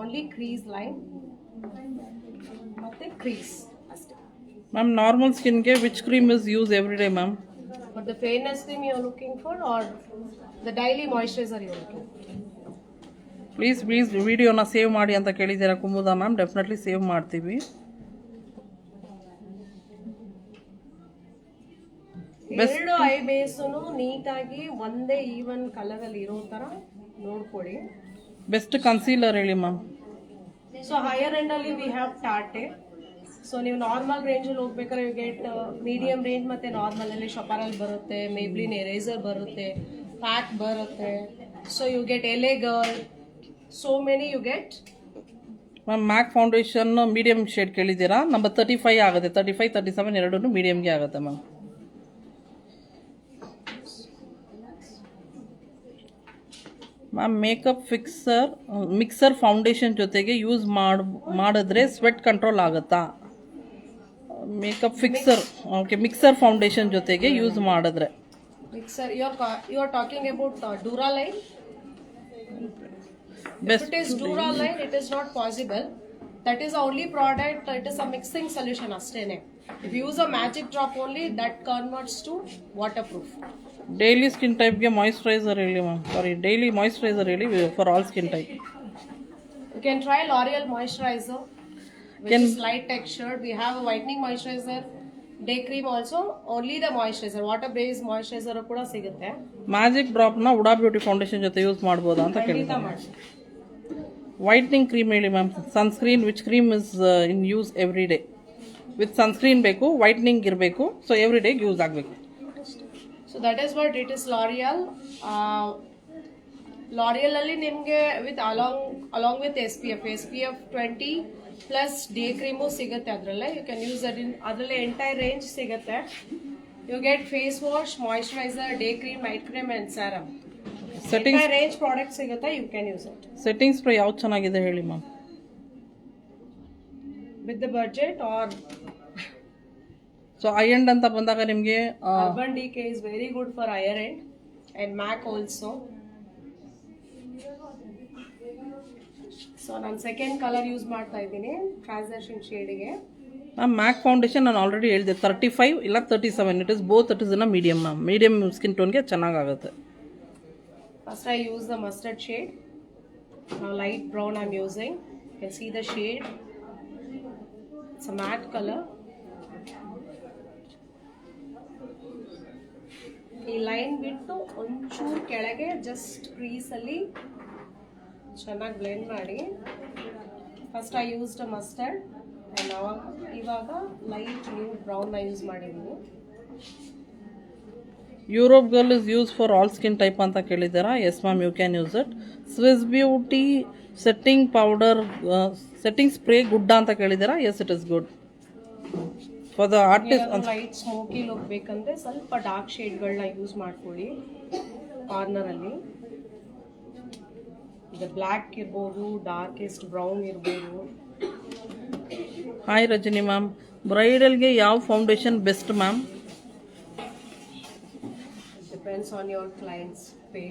Only crease line ಮತ್ತೆ crease ಅಷ್ಟೇ. ಮ್ಯಾಮ್ ನಾರ್ಮಲ್ ಸ್ಕಿನ್ಗೆ which cream is use every day ma'am? But the fairness cream you are looking for or the daily moisturizer you are looking for? Please ವಿಡಿಯೋನ save ಮಾಡಿ ಅಂತ ಕೇಳಿದ್ದೀರಾ Kumuda ma'am. Definitely save ಮಾಡ್ತೀವಿ. ಎರಡು I basin ನೀಟಾಗಿ ಒಂದೇ even ಕಲರಲ್ಲಿ ಇರೋ ಥರ ನೋಡ್ಕೊಳ್ಳಿ. ಬೆಸ್ಟ್ ಕನ್ಸೀಲರ್ ಹೇಳಿ ಮ್ಯಾಮ್. ಸೊ ಹೈಯರ್ ಎಂಡಲ್ಲಿ ವಿ ಹ್ಯಾವ್ ಟಾಟೆ. ಸೊ ನೀವು ನಾರ್ಮಲ್ ರೇಂಜಲ್ಲಿ ಹೋಗ್ಬೇಕಾದ್ರೆ ಯು ಗೆಟ್ ಮೀಡಿಯಂ ರೇಂಜ್ ಮತ್ತು ನಾರ್ಮಲಲ್ಲಿ ಶಪರಲ್ ಬರುತ್ತೆ, ಮೇಬ್ಲಿನ್ ಎರೇಸರ್ ಬರುತ್ತೆ, ಪ್ಯಾಕ್ ಬರುತ್ತೆ. So you get Elle girl, so many you get. Ma'am MAC foundation medium shade ಕೇಳಿದ್ದೀರಾ. ನಂಬರ್ 35 ಆಗುತ್ತೆ. 35, 37 ಎರಡೂ ಮೀಡಿಯಮ್ಗೆ ಆಗುತ್ತೆ ma'am. Ma'am makeup mixer foundation ಜೊತೆಗೆ ಯೂಸ್ ಮಾಡಿದ್ರೆ ಸ್ವೆಟ್ ಕಂಟ್ರೋಲ್ ಆಗುತ್ತಾ? ಮೇಕಪ್ ಓಕೆ, ಮಿಕ್ಸರ್ ಫೌಂಡೇಶನ್ ಜೊತೆಗೆ ಯೂಸ್ ಮಾಡಿದ್ರೆ. Mixer you are talking about Duraline. If it is Duraline, it is not possible. That is the only product. It is a mixing solution astene. If you use a magic drop only, that converts to waterproof. Daily skin type ge moisturizer really ma'am. Sorry, daily moisturizer really for all skin type. You can try L'Oreal moisturizer, which is light textured. We have a whitening moisturizer, day cream also. Only the moisturizer, water based moisturizer kuda sigutte. Magic drop na Huda Beauty foundation jothe use ಮಾಡಬಹುದಾ ಅಂತ ಕೇಳಿದ್ದಾರೆ. Whitening cream ಹೇಳಿ ma'am. Sunscreen which cream is in use every day? With sunscreen ಬೇಕು, whitening ಇರಬೇಕು, so every ಡೇಗೆ use ಆಗಬೇಕು. So that is what it is L'Oreal. L'Oreal ಅಲ್ಲಿ ನಿಮಗೆ with along with SPF 20 plus day cream ಸಿಗುತ್ತೆ. ಅದರಲ್ಲೇ you can use that in. ಅದರಲ್ಲೇ entire range ಸಿಗುತ್ತೆ. You get face wash, moisturiser, day cream, night cream and serum. Setting range product ಸಿಗುತ್ತೆ. You can use it. Setting spray ಯಾವ್ದು ಚೆನ್ನಾಗಿದೆ ಹೇಳಿ ma'am? With the budget or so high end ಅಂತ ಬಂದಾಗ ನಿಮಗೆ Urban Decay is very good for higher end and MAC also. So ನಾನು second colour use ಮಾಡ್ತಾ ಇದ್ದೀನಿ ಟ್ರಾನ್ಸಾಕ್ಷನ್ ಶೇಡಿಗೆ. ಮ್ಯಾಮ್ ಮ್ಯಾಕ್ ಫೌಂಡೇಶನ್ ನಾನು ಆಲ್ರೆಡಿ ಹೇಳಿದೆ 35 ಇಲ್ಲ 37. It is both. It is in medium ma'am. Medium skin ಟೋನ್ಗೆ ಚೆನ್ನಾಗಾಗುತ್ತೆ. First I use the mustard shade. Now light brown I'm using. You can see the shade. It's a matte color. ಈ line ಬಿಟ್ಟು ಒಂಚೂರು ಕೆಳಗೆ just ಕ್ರೀಸಲ್ಲಿ ಚೆನ್ನಾಗಿ blend ಮಾಡಿ. First I used mustard and ಇವಾಗ ಲೈಟ್ ನ್ಯೂ ಬ್ರೌನ್ನ ಯೂಸ್ ಮಾಡಿದ್ದೀನಿ. Europe girl is use for all skin type ಅಂತ ಕೇಳಿದ್ದೀರಾ. Yes ma'am, you can use it. Swiss Beauty setting powder setting spray good ಅಂತ ಕೇಳಿದ್ದೀರಾ. Yes, it is good for the artist. Light smoky look ಬೇಕಂದ್ರೆ ಸ್ವಲ್ಪ dark ಶೇಡ್ಗಳನ್ನ use ಮಾಡ್ಕೊಳ್ಳಿ. ಕಾರ್ನರಲ್ಲಿ ಇದು black ಇರ್ಬೋದು, darkest brown ಇರ್ಬೋದು. ಹಾಯ್ ರಜನಿ ಮ್ಯಾಮ್, ಬ್ರೈಡಲ್ಗೆ ಯಾವ foundation best ma'am? Depends on your clients pay.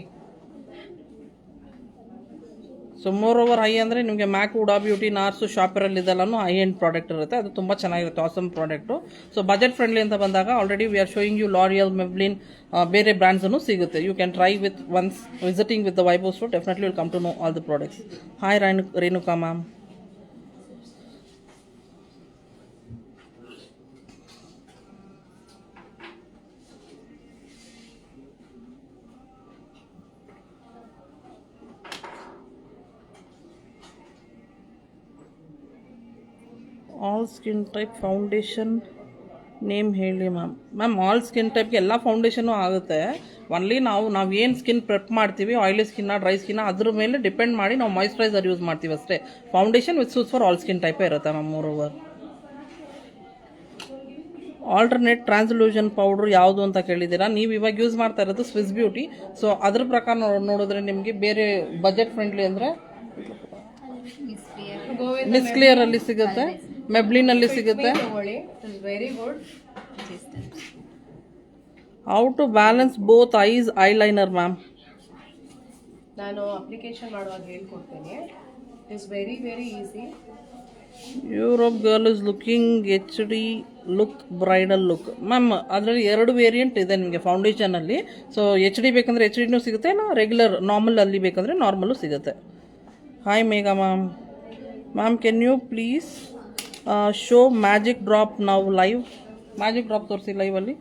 So more over high ಅಂದರೆ ನಿಮಗೆ ಮ್ಯಾಕ್, ಉಡಾ ಬ್ಯೂಟಿ, ನಾರ್ಸು, ಶಾಪರಲ್ಲಿ ಇದೆಲ್ಲನೂ ಹೈ ಎಂಡ್ ಪ್ರಾಡಕ್ಟ್ ಇರುತ್ತೆ. ಅದು ತುಂಬ ಚೆನ್ನಾಗಿರುತ್ತೆ, awesome product. So budget friendly ಅಂತ ಬಂದಾಗ already we are showing you L'Oreal, Maybelline, ಬೇರೆ ಬ್ರ್ಯಾಂಡ್ಸನ್ನು ಸಿಗುತ್ತೆ. You can try with once visiting with the Vaibhav store. Definitely will come to know all the products. Hi Renuka ma'am. All skin type foundation name ಹೇಳಿ ma'am. Ma'am, all skin ಟೈಪ್ಗೆ ಎಲ್ಲ foundation ಆಗುತ್ತೆ. Only ನಾವು ಏನು skin prep ಮಾಡ್ತೀವಿ, oily ಸ್ಕಿನ್ನ, dry ಸ್ಕಿನ್ನ, ಅದ್ರ ಮೇಲೆ ಡಿಪೆಂಡ್ ಮಾಡಿ ನಾವು ಮಾಯಿಶ್ಚರೈಸರ್ ಯೂಸ್ ಮಾಡ್ತೀವಿ ಅಷ್ಟೇ. ಫೌಂಡೇಶನ್ ವಿತ್ ಸೂಸ್ ಫಾರ್ ಆಲ್ ಸ್ಕಿನ್ ಟೈಪೇ ಇರುತ್ತೆ ma'am. Moreover alternate translucent powder ಯಾವುದು ಅಂತ ಕೇಳಿದ್ದೀರಾ. ನೀವು ಇವಾಗ ಯೂಸ್ ಮಾಡ್ತಾ ಇರೋದು ಸ್ವಿಸ್ ಬ್ಯೂಟಿ. ಸೊ ಅದ್ರ ಪ್ರಕಾರ ನೋಡಿದ್ರೆ ನಿಮಗೆ ಬೇರೆ ಬಜೆಟ್ ಫ್ರೆಂಡ್ಲಿ ಅಂದರೆ ಮಿಸ್ ಕ್ಲಿಯರ್ ಅಲ್ಲಿ ಸಿಗುತ್ತೆ, ಮೆಬ್ಲಿನ್ ಅಲ್ಲಿ ಸಿಗುತ್ತೆ. Very good. How to balance both eyes eyeliner ma'am? ನಾನು ಅಪ್ಲಿಕೇಶನ್ ಮಾಡುವಾಗ ಹೇಳ್ಕೊಡ್ತೇನೆ. It is very very easy. Europe girl is looking HD look, bridal look. Ma'am, ಅದರಲ್ಲಿ 2 ವೇರಿಯಂಟ್ ಇದೆ ನಿಮಗೆ ಫೌಂಡೇಶನಲ್ಲಿ. ಸೊ HD ಬೇಕಂದರೆ HDನೂ ಸಿಗುತ್ತೆ, ರೆಗ್ಯುಲರ್ ನಾರ್ಮಲ್ ಅಲ್ಲಿ ಬೇಕಂದರೆ ನಾರ್ಮಲ್ಲು ಸಿಗುತ್ತೆ. Hi Megha ma'am. Ma'am, can you please show magic drop ನಾವು ಲೈವ್? ಮ್ಯಾಜಿಕ್ ಡ್ರಾಪ್ ತೋರಿಸಿ ಲೈವಲ್ಲಿ.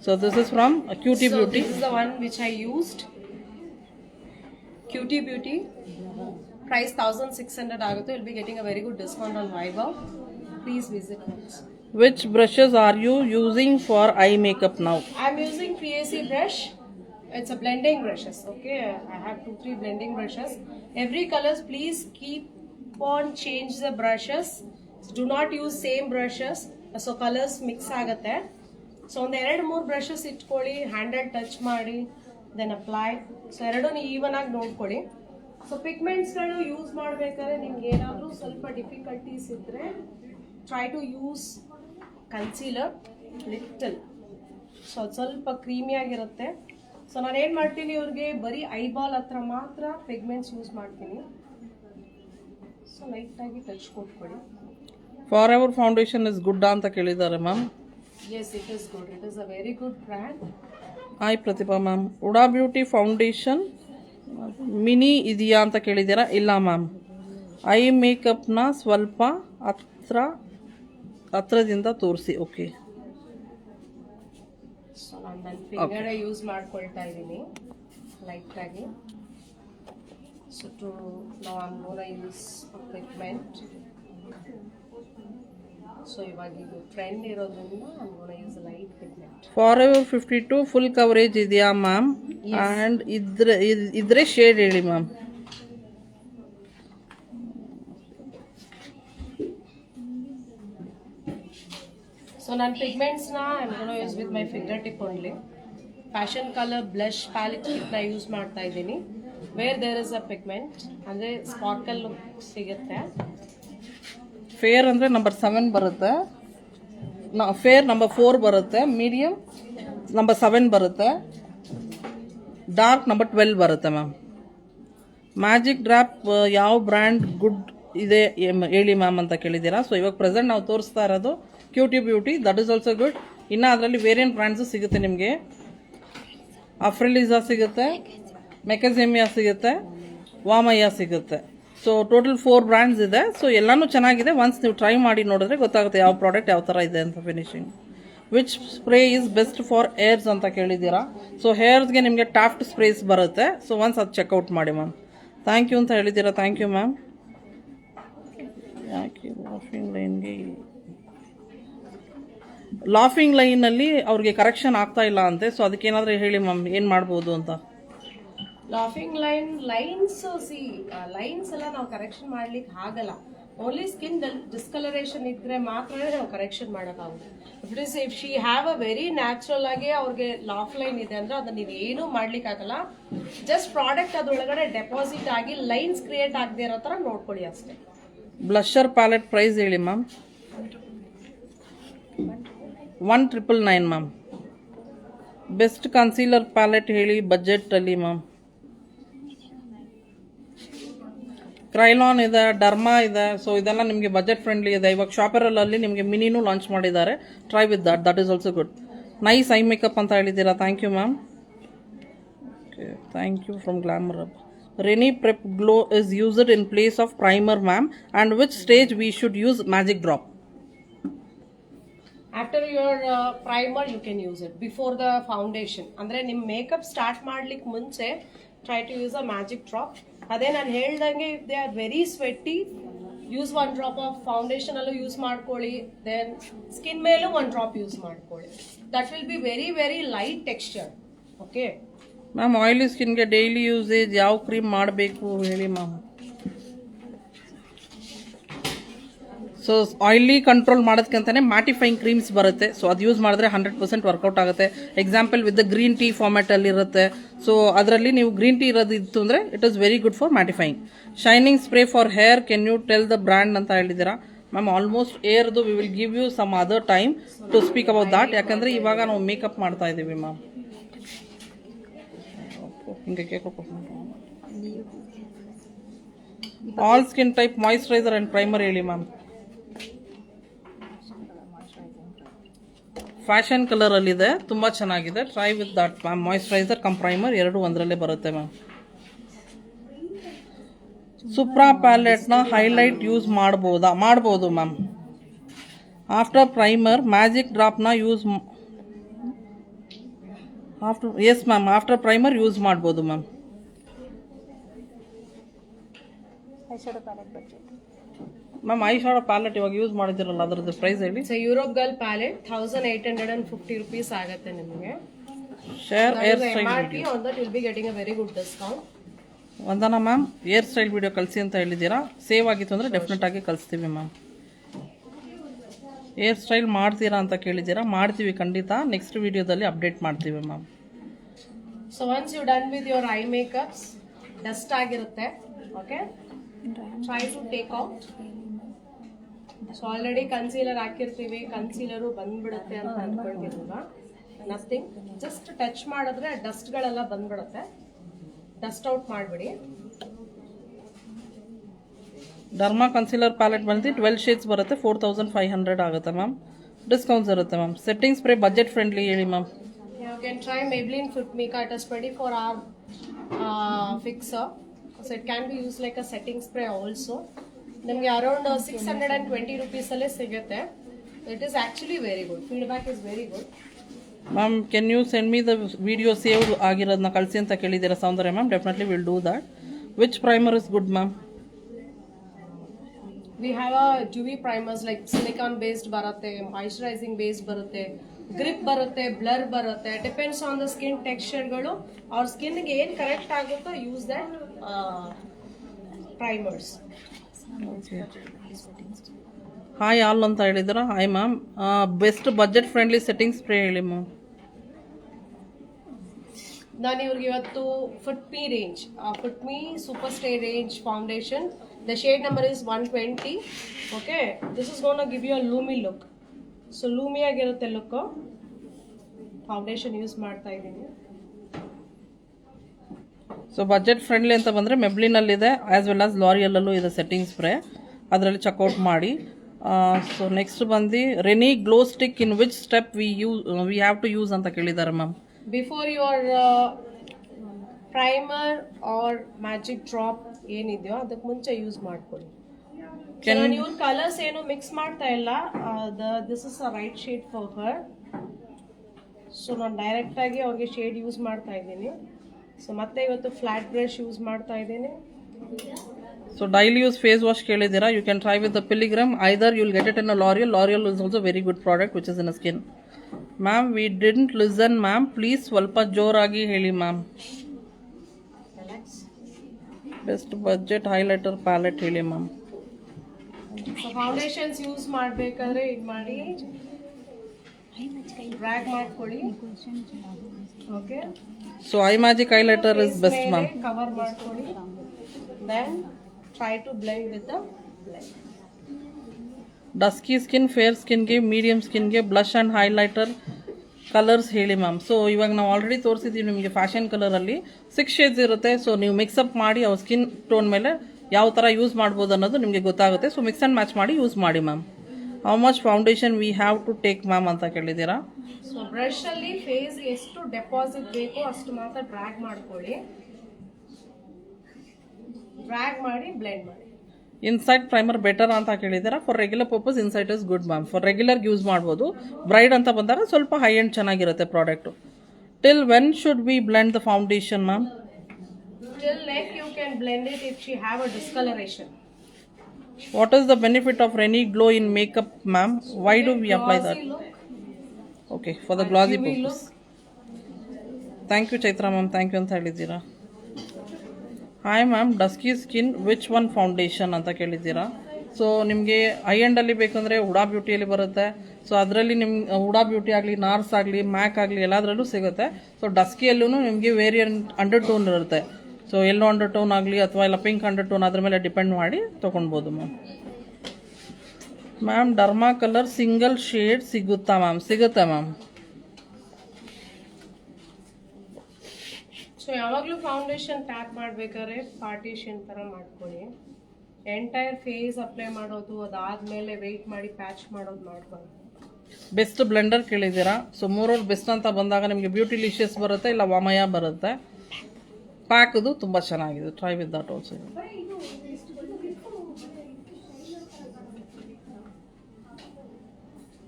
So this is from cutie beauty. This is the one which I used. Cutie Beauty. Price 1600 ಆಗುತ್ತೆ. You'll be getting a very good discount on Viber. Please visit us. Which brushes are you using for eye makeup now? I'm using PAC brush. It's a blending brushes. Okay, I have 2-3 blending brushes. Every colors, please keep on change the brushes. Do not use same brushes. So colors mix ಆಗುತ್ತೆ. So ಒಂದು 2-3 brushes ಇಟ್ಕೊಳ್ಳಿ, handle touch ಮಾಡಿ, then apply. So ಎರಡೂ even ಆಗಿ ನೋಡ್ಕೊಳ್ಳಿ. So ಪಿಗ್ಮೆಂಟ್ಸ್ಗಳು use ಮಾಡಬೇಕಾದ್ರೆ ನಿಮ್ಗೆ ಏನಾದರೂ ಸ್ವಲ್ಪ ಡಿಫಿಕಲ್ಟೀಸ್ ಇದ್ದರೆ try to use concealer little. So ಅದು ಸ್ವಲ್ಪ ಕ್ರೀಮಿಯಾಗಿರುತ್ತೆ. ಸೊ ನಾನು ಏನು ಮಾಡ್ತೀನಿ, ಇವ್ರಿಗೆ ಬರೀ ಐಬಾಲ್ ಹತ್ರ ಮಾತ್ರ ಪಿಗ್ಮೆಂಟ್ಸ್ ಯೂಸ್ ಮಾಡ್ತೀನಿ. ಸೊ ಲೈಟಾಗಿ ಟಚ್ ಕೊಟ್ಕೊಳ್ಳಿ. For ever foundation is good ಅಂತ ಕೇಳಿದ್ದಾರೆ ma'am. Yes, it is good. It is a very good brand. Hi Pratibha ma'am. Huda Beauty foundation mini ಇದೆಯಾ ಅಂತ ಕೇಳಿದ್ದೀರಾ. ಇಲ್ಲ ಮ್ಯಾಮ್, ಐ ಮೇಕಪ್ನ ಸ್ವಲ್ಪ ಹತ್ರದಿಂದ ತೋರಿಸಿ. ಓಕೆ. ಸೊ ನಾನು ನನ್ನ ಫಿಂಗರ್ ಯೂಸ್ ಮಾಡ್ಕೊಳ್ತಾ ಇದ್ದೀನಿ ಲೈಟಾಗಿ. ಸೊ ಟು ನಾವು I am gonna use pigment. So ಇವಾಗ ಇದು ಟ್ರೆಂಡ್ ಇರೋದ್ರಿಂದ I am gonna use light pigment. For ever 52 full coverage ಇದೆಯಾ ಮ್ಯಾಮ್? ಆ್ಯಂಡ್ ಇದ್ರೆ ಶೇಡ್ ಹೇಳಿ ಮ್ಯಾಮ್. ಸೊ ನಾನು ಪಿಗ್ಮೆಂಟ್ಸ್ನ I am gonna use with my fingertip only. Fashion colour blush palette ಕಿಟ್ನ use ಮಾಡ್ತಾ ಇದ್ದೀನಿ. Where there is a pigment ಅಂದರೆ sparkle look ಸಿಗುತ್ತೆ. ಫೇರ್ ಅಂದರೆ ನಂಬರ್ 7 ಬರುತ್ತೆ, ಫೇರ್ ನಂಬರ್ 4 ಬರುತ್ತೆ, ಮೀಡಿಯಮ್ ನಂಬರ್ 7 ಬರುತ್ತೆ, ಡಾರ್ಕ್ ನಂಬರ್ 12 ಬರುತ್ತೆ ಮ್ಯಾಮ್. ಮ್ಯಾಜಿಕ್ ಡ್ರಾಪ್ ಯಾವ ಬ್ರ್ಯಾಂಡ್ ಗುಡ್ ಇದೆ ಹೇಳಿ ಮ್ಯಾಮ್ ಅಂತ ಕೇಳಿದ್ದೀರಾ. ಸೊ ಇವಾಗ ಪ್ರೆಸೆಂಟ್ ನಾವು ತೋರಿಸ್ತಾ ಇರೋದು cutie beauty, that is also good. ಇನ್ನು ಅದರಲ್ಲಿ ವೇರಿಯಂಟ್ ಬ್ರ್ಯಾಂಡ್ಸು ಸಿಗುತ್ತೆ ನಿಮಗೆ. ಅಫ್ರಿಲಿಸಾ ಸಿಗುತ್ತೆ, ಮೆಕಝೆಮಿಯಾ ಸಿಗುತ್ತೆ, ವಾಮಯ್ಯ ಸಿಗುತ್ತೆ. ಸೊ ಟೋಟಲ್ 4 ಬ್ರ್ಯಾಂಡ್ಸ್ ಇದೆ. ಸೊ ಎಲ್ಲನೂ ಚೆನ್ನಾಗಿದೆ. ಒನ್ಸ್ ನೀವು ಟ್ರೈ ಮಾಡಿ ನೋಡಿದ್ರೆ ಗೊತ್ತಾಗುತ್ತೆ ಯಾವ ಪ್ರಾಡಕ್ಟ್ ಯಾವ ಥರ ಇದೆ ಅಂತ. Finishing which spray is best for hairs ಅಂತ ಕೇಳಿದ್ದೀರಾ. ಸೊ ಹೇರ್ಸ್ಗೆ ನಿಮಗೆ ಟಾಫ್ಟ್ ಸ್ಪ್ರೇಸ್ ಬರುತ್ತೆ. ಸೊ ಒನ್ಸ್ ಅದು ಚೆಕ್ಔಟ್ ಮಾಡಿ ಮ್ಯಾಮ್. ಥ್ಯಾಂಕ್ ಯು ಅಂತ ಹೇಳಿದ್ದೀರಾ. Thank you ma'am. ಯಾಕೆ ವಾಷಿಂಗ್ ಲೈನ್ಗೆ ಲಾಫಿಂಗ್ ಲೈನಲ್ಲಿ ಅವ್ರಿಗೆ ಕರೆಕ್ಷನ್ ಆಗ್ತಾ ಇಲ್ಲ ಅಂತೆ, ಸೊ ಅದಕ್ಕೇನಾದರೂ ಹೇಳಿ ಮ್ಯಾಮ್ ಏನು ಮಾಡ್ಬೋದು ಅಂತ. ಲಾಫಿಂಗ್ ಲೈನ್ಸ್ ಲೈನ್ಸ್ ಎಲ್ಲ ನಾವು ಕರೆಕ್ಷನ್ ಮಾಡ್ಲಿಕ್ಕೆ ಆಗಲ್ಲ. ಓನ್ಲಿ ಸ್ಕಿನ್ ಡಿಸ್ಕಲರೇಷನ್ ಇದ್ರೆ ಮಾತ್ರ ನಾವು ಕರೆಕ್ಷನ್ ಮಾಡೋಕ್ಕಾಗುತ್ತೆ. If she have a very natural ಆಗಿ ಅವ್ರಿಗೆ ಲಾಫ್ ಲೈನ್ ಇದೆ ಅಂದ್ರೆ ಅದನ್ನ ನೀವು ಏನೂ ಮಾಡ್ಲಿಕ್ಕೆ ಆಗಲ್ಲ. ಜಸ್ಟ್ ಪ್ರಾಡಕ್ಟ್ ಅದ್ರೊಳಗಡೆ ಡೆಪಾಸಿಟ್ ಆಗಿ ಲೈನ್ಸ್ ಕ್ರಿಯೇಟ್ ಆಗದೆ ಇರೋ ಥರ ನೋಡ್ಕೊಳ್ಳಿ ಅಷ್ಟೇ. ಬ್ಲಷರ್ ಪ್ಯಾಲೆಟ್ ಪ್ರೈಸ್ ಹೇಳಿ ma'am. 1999 ma'am. Best concealer palette ಹೇಳಿ ಬಜೆಟಲ್ಲಿ ಮ್ಯಾಮ್. ಕ್ರೈಲಾನ್ ಇದೆ, ಡರ್ಮಾ ಇದೆ, ಸೊ ಇದೆಲ್ಲ ನಿಮಗೆ ಬಜೆಟ್ ಫ್ರೆಂಡ್ಲಿ ಇದೆ. ಇವಾಗ ಶಾಪರಲ್ಲಿ ನಿಮಗೆ ಮಿನಿನೂ ಲಾಂಚ್ ಮಾಡಿದ್ದಾರೆ. Try with that is also good. Nice eye makeup ಅಂತ ಹೇಳಿದ್ದೀರಾ, thank you ma'am. Okay, thank you from Glamour. Renee prep glow is used in place of primer ma'am, and which stage we should use magic drop? After your primer you can use it before the foundation. ಅಂದರೆ ನಿಮ್ಮ makeup start ಮಾಡ್ಲಿಕ್ಕೆ ಮುಂಚೆ try to use a magic drop. ಅದೇ ನಾನು ಹೇಳ್ದಂಗೆ if they are very sweaty, use 1 drop of foundation ಅಲ್ಲೂ use ಮಾಡ್ಕೊಳ್ಳಿ. Then skin ಮೇಲೂ 1 ಡ್ರಾಪ್ ಯೂಸ್ ಮಾಡ್ಕೊಳ್ಳಿ. That will be very very light texture. Okay ma'am, oily ಸ್ಕಿನ್ಗೆ ಡೈಲಿ ಯೂಸೇಜ್ ಯಾವ cream ಮಾಡಬೇಕು ಹೇಳಿ ಮ್ಯಾಮ್. ಸೊ ಆಯಿಲಿ ಕಂಟ್ರೋಲ್ ಮಾಡೋದಕ್ಕಂತಾನೆ mattifying creams ಬರುತ್ತೆ. ಸೊ ಅದು ಯೂಸ್ ಮಾಡಿದ್ರೆ 100% ವರ್ಕೌಟ್ ಆಗುತ್ತೆ. Example with the green tea ಫಾರ್ಮ್ಯಾಟಲ್ಲಿ ಇರುತ್ತೆ. ಸೊ ಅದರಲ್ಲಿ ನೀವು ಗ್ರೀನ್ ಟೀ ಇರೋದಿತ್ತು ಅಂದರೆ it is very good for mattifying. Shining spray for hair, can you tell the brand ಅಂತ ಹೇಳಿದ್ದೀರಾ ಮ್ಯಾಮ್. ಆಲ್ಮೋಸ್ಟ್ ಏರ್ದು we will give you some other time to speak about that. ಯಾಕಂದರೆ ಇವಾಗ ನಾವು ಮೇಕಪ್ ಮಾಡ್ತಾ ಇದ್ದೀವಿ ಮ್ಯಾಮ್. ಹಿಂಗೆ ಕೇಕ್ all skin type moisturiser and primer ಹೇಳಿ ಮ್ಯಾಮ್. ಫ್ಯಾಷನ್ ಕಲರಲ್ಲಿದೆ, ತುಂಬ ಚೆನ್ನಾಗಿದೆ. Try with that ma'am. Moisturiser come primer ಎರಡು ಒಂದರಲ್ಲೇ ಬರುತ್ತೆ ಮ್ಯಾಮ್. ಸುಪ್ರಾ ಪ್ಯಾಲೆಟ್ನ ಹೈಲೈಟ್ ಯೂಸ್ ಮಾಡ್ಬೋದು ಮ್ಯಾಮ್. ಆಫ್ಟರ್ ಪ್ರೈಮರ್ ಮ್ಯಾಜಿಕ್ ಡ್ರಾಪ್ನ use yes ma'am, after primer use ಮಾಡ್ಬೋದು ma'am. Ma'am, eye shadow palette ಇವಾಗ ಯೂಸ್ ಮಾಡಿದಿರಲ್ಲ, ಅದರದ್ದು ಪ್ರೈಸ್ ಹೇಳಿ. So Europe girl palette 1850 rupees ಆಗುತ್ತೆ ನಿಮಗೆ. Share air style MRP on that you'll be getting a very good discount. Vandana ma'am, air style video ಕಳಿಸಿ ಅಂತ ಹೇಳಿದ್ದೀರಾ. Save ಆಗಿತ್ತು ಅಂದರೆ definite ಆಗಿ ಕಳಿಸ್ತೀವಿ ಮ್ಯಾಮ್. ಏರ್ ಸ್ಟೈಲ್ ಮಾಡ್ತೀರಾ ಅಂತ ಕೇಳಿದ್ದೀರಾ, ಮಾಡ್ತೀವಿ ಖಂಡಿತ. ನೆಕ್ಸ್ಟ್ ವಿಡಿಯೋದಲ್ಲಿ ಅಪ್ಡೇಟ್ ಮಾಡ್ತೀವಿ ma'am. So once you done with your eye makeups, dust ಆಗಿರುತ್ತೆ. Okay, try to take out. So already concealer ಹಾಕಿರ್ತೀವಿ, ಕನ್ಸೀಲರು ಬಂದ್ಬಿಡುತ್ತೆ ಅಂತ ಅಂದ್ಕೊಳ್ತಿರಲ್ವಾ? ನಥಿಂಗ್, ಜಸ್ಟ್ ಟಚ್ ಮಾಡಿದ್ರೆ ಡಸ್ಟ್ಗಳೆಲ್ಲ ಬಂದ್ಬಿಡುತ್ತೆ. ಡಸ್ಟ್ ಔಟ್ ಮಾಡಿಬಿಡಿ. ಡರ್ಮಾ ಕನ್ಸೀಲರ್ ಪ್ಯಾಲೆಟ್ ಬಂದು 12 ಶೇಡ್ಸ್ ಬರುತ್ತೆ, 4500 ಆಗುತ್ತೆ ಮ್ಯಾಮ್. ಡಿಸ್ಕೌಂಟ್ಸ್ ಇರುತ್ತೆ ma'am. Setting spray budget friendly ಹೇಳಿ ma'am. You can try Maybelline Fit Mika. It is 24-hour fixer. So it can be used like a setting spray also. ನಿಮಗೆ around 620 rupees ಅಲ್ಲೇ ಸಿಗುತ್ತೆ. It is actually very good. Feedback is very good. Ma'am, can you send me the video save ಆಗಿರೋದನ್ನ ಕಳಿಸಿ ಅಂತ ಕೇಳಿದ್ದೀರಾ Soundarya ma'am. Definitely will do that. Which primer is good ma'am? We have a dewy primers like silicone based ಬರುತ್ತೆ, moisturizing based ಬರುತ್ತೆ, grip ಬರುತ್ತೆ, blur ಬರುತ್ತೆ. Depends on the skin ಟೆಕ್ಸ್ಚರ್ಗಳು. ಅವ್ರ ಸ್ಕಿನ್ಗೆ ಏನು ಕರೆಕ್ಟ್ ಆಗುತ್ತೋ use that primers. Hi all ಅಂತ ಹೇಳಿದ್ರ. Hi ma'am. Best budget friendly setting spray ಹೇಳಿ ಮ್ಯಾಮ್. ನಾನು ಇವ್ರಿಗೆ ಇವತ್ತು Fit Me range, Fit Me super stay range foundation. The shade number is 120. Okay, this is gonna give you a lumi look. So lumi ಆಗಿರುತ್ತೆ look. Foundation use ಮಾಡ್ತಾ ಇದ್ದೀನಿ. So budget friendly ಅಂತ ಬಂದರೆ ಮೆಬ್ಲಿನಲ್ಲಿದೆ, as well as ಲಾರಿಯಲ್ಲೂ ಇದೆ setting spray. ಅದರಲ್ಲಿ check out ಮಾಡಿ. ಸೊ ನೆಕ್ಸ್ಟ್ ಬಂದು Renee glow stick in which step we have to use ಅಂತ ಕೇಳಿದ್ದಾರೆ ma'am. Before your primer or magic drop ಏನಿದೆಯೋ ಅದಕ್ಕೆ ಮುಂಚೆ ಯೂಸ್ ಮಾಡ್ಕೊಳ್ಳಿ. ನಾನು ಇವ್ರ ಕಲರ್ಸ್ ಏನು ಮಿಕ್ಸ್ ಮಾಡ್ತಾ ಇಲ್ಲ. This is a right shade for her. So ನಾನು ಡೈರೆಕ್ಟಾಗಿ ಅವ್ರಿಗೆ ಶೇಡ್ ಯೂಸ್ ಮಾಡ್ತಾ ಇದ್ದೀನಿ. ಸೊ ಮತ್ತೆ ಇವತ್ತು ಫ್ಲಾಟ್ ಬ್ರಷ್ ಯೂಸ್ ಮಾಡ್ತಾ ಇದ್ದೀನಿ. So daily use face wash ಕೇಳಿದ್ದೀರಾ, you can try with the Pilgrim, either you'll get it in a L'Oreal. L'Oreal is also very good product which is in a skin. Ma'am we didn't listen ma'am, please ಸ್ವಲ್ಪ ಜೋರಾಗಿ ಹೇಳಿ ಮ್ಯಾಮ್. Best budget highlighter palette ಹೇಳಿ ma'am. So foundations use ಮಾಡಬೇಕಾದ್ರೆ ಇದು ಮಾಡಿ drag ಮಾಡ್ಕೊಳ್ಳಿ. Okay, so eye magic highlighter is best ma'am. Cover ಮಾಡ್ಕೊಳ್ಳಿ, then try to blend with the dusky skin, fair ಸ್ಕಿನ್ಗೆ, ಮೀಡಿಯಮ್ ಸ್ಕಿನ್ಗೆ ಬ್ಲಷ್ ಆ್ಯಂಡ್ ಹೈಲೈಟರ್ ಕಲರ್ಸ್ ಹೇಳಿ ma'am. So ಇವಾಗ ನಾವು ಆಲ್ರೆಡಿ ತೋರಿಸಿದ್ದೀವಿ ನಿಮಗೆ ಫ್ಯಾಷನ್ ಕಲರಲ್ಲಿ 6 ಶೇಡ್ಸ್ ಇರುತ್ತೆ. ಸೊ ನೀವು ಮಿಕ್ಸಪ್ ಮಾಡಿ ಅವ್ರ ಸ್ಕಿನ್ ಟೋನ್ ಮೇಲೆ ಯಾವ ಥರ ಯೂಸ್ ಮಾಡ್ಬೋದು ಅನ್ನೋದು ನಿಮಗೆ ಗೊತ್ತಾಗುತ್ತೆ. ಸೊ ಮಿಕ್ಸ್ ಆ್ಯಂಡ್ ಮ್ಯಾಚ್ ಮಾಡಿ ಯೂಸ್ ಮಾಡಿ ma'am. How much foundation we have to take ma'am ಅಂತ ಕೇಳಿದ್ದೀರಾ. ಸೊ ಬ್ರಷ್ ಅಲ್ಲಿ ಫೇಸ್ ಎಷ್ಟು ಡೆಪಾಸಿಟ್ ಬೇಕೋ ಅಷ್ಟು ಮಾತ್ರ ಡ್ರ್ಯಾಗ್ ಮಾಡ್ಕೊಳ್ಳಿ. ಡ್ರ್ಯಾಗ್ ಮಾಡಿ ಬ್ಲೆಂಡ್ ಮಾಡಿ. ಇನ್ಸೈಟ್ ಪ್ರೈಮರ್ ಬೆಟರ್ ಅಂತ ಕೇಳಿದ್ದೀರಾ. For regular purpose insight is good ma'am. For regular use ಮಾಡ್ಬೋದು. ಬ್ರೈಡ್ ಅಂತ ಬಂದಾಗ ಸ್ವಲ್ಪ ಹೈ ಎಂಡ್ ಚೆನ್ನಾಗಿರುತ್ತೆ product. Till when should we blend the foundation ma'am? Till neck you can blend it if she have a discoloration. What is the benefit of Reni Glow in makeup ma'am? Why do we apply that? Look. Okay, for the glossy UV purpose. Thank you Chaitra ma'am, thank you ಅಂತ ಹೇಳಿದ್ದೀರಾ. Hi ma'am, dusky skin which one foundation ಅಂತ ಕೇಳಿದ್ದೀರಾ. So ನಿಮಗೆ I ಎಂಡಲ್ಲಿ ಬೇಕಂದರೆ HUDA ಬ್ಯೂಟಿಯಲ್ಲಿ ಬರುತ್ತೆ. So ಅದರಲ್ಲಿ ನಿಮ್ಗೆ HUDA beauty ಆಗಲಿ, ನಾರ್ಸ್ ಆಗಲಿ, ಮ್ಯಾಕ್ ಆಗಲಿ ಎಲ್ಲದರಲ್ಲೂ ಸಿಗುತ್ತೆ. ಸೊ ಡಸ್ಕಿಯಲ್ಲೂ ನಿಮಗೆ ವೇರಿಯಂಟ್ ಅಂಡರ್ ಟೋನ್ ಇರುತ್ತೆ. ಸೊ ಎಲ್ಲೋ ಅಂಡರ್ ಟೋನ್ ಆಗಲಿ ಅಥವಾ ಇಲ್ಲ ಪಿಂಕ್ ಅಂಡರ್ ಟೋನ್ ಅದ್ರ ಮೇಲೆ ಡಿಪೆಂಡ್ ಮಾಡಿ ತೊಗೊಳ್ಬೋದು ma'am. Ma'am Derma colour single shade ಸಿಗುತ್ತಾ ಮ್ಯಾಮ್? ಸಿಗುತ್ತೆ ಮ್ಯಾಮ್. ಸೊ ಯಾವಾಗಲೂ ಫೌಂಡೇಶನ್ ಟ್ಯಾಪ್ ಮಾಡಬೇಕಾದ್ರೆ ಪಾರ್ಟಿಷನ್ ಥರ ಮಾಡ್ಕೊಳ್ಳಿ. ಎಂಟೈರ್ ಫೇಸ್ ಅಪ್ಲೈ ಮಾಡೋದು, ಅದಾದಮೇಲೆ ವೆಯ್ಟ್ ಮಾಡಿ ಪ್ಯಾಚ್ ಮಾಡೋದು ಮಾಡ್ಕೊಳ್ಳಿ. ಬೆಸ್ಟ್ ಬ್ಲೆಂಡರ್ ಕೇಳಿದ್ದೀರಾ. ಸೊ ಮೂರವ್ರು ಬೆಸ್ಟ್ ಅಂತ ಬಂದಾಗ ನಿಮಗೆ ಬ್ಯೂಟಿಲಿಷಿಯಸ್ ಬರುತ್ತೆ, ಇಲ್ಲ ವಾಮಯ ಬರುತ್ತೆ. ಪ್ಯಾಕದು ತುಂಬ ಚೆನ್ನಾಗಿದೆ. Try with that also.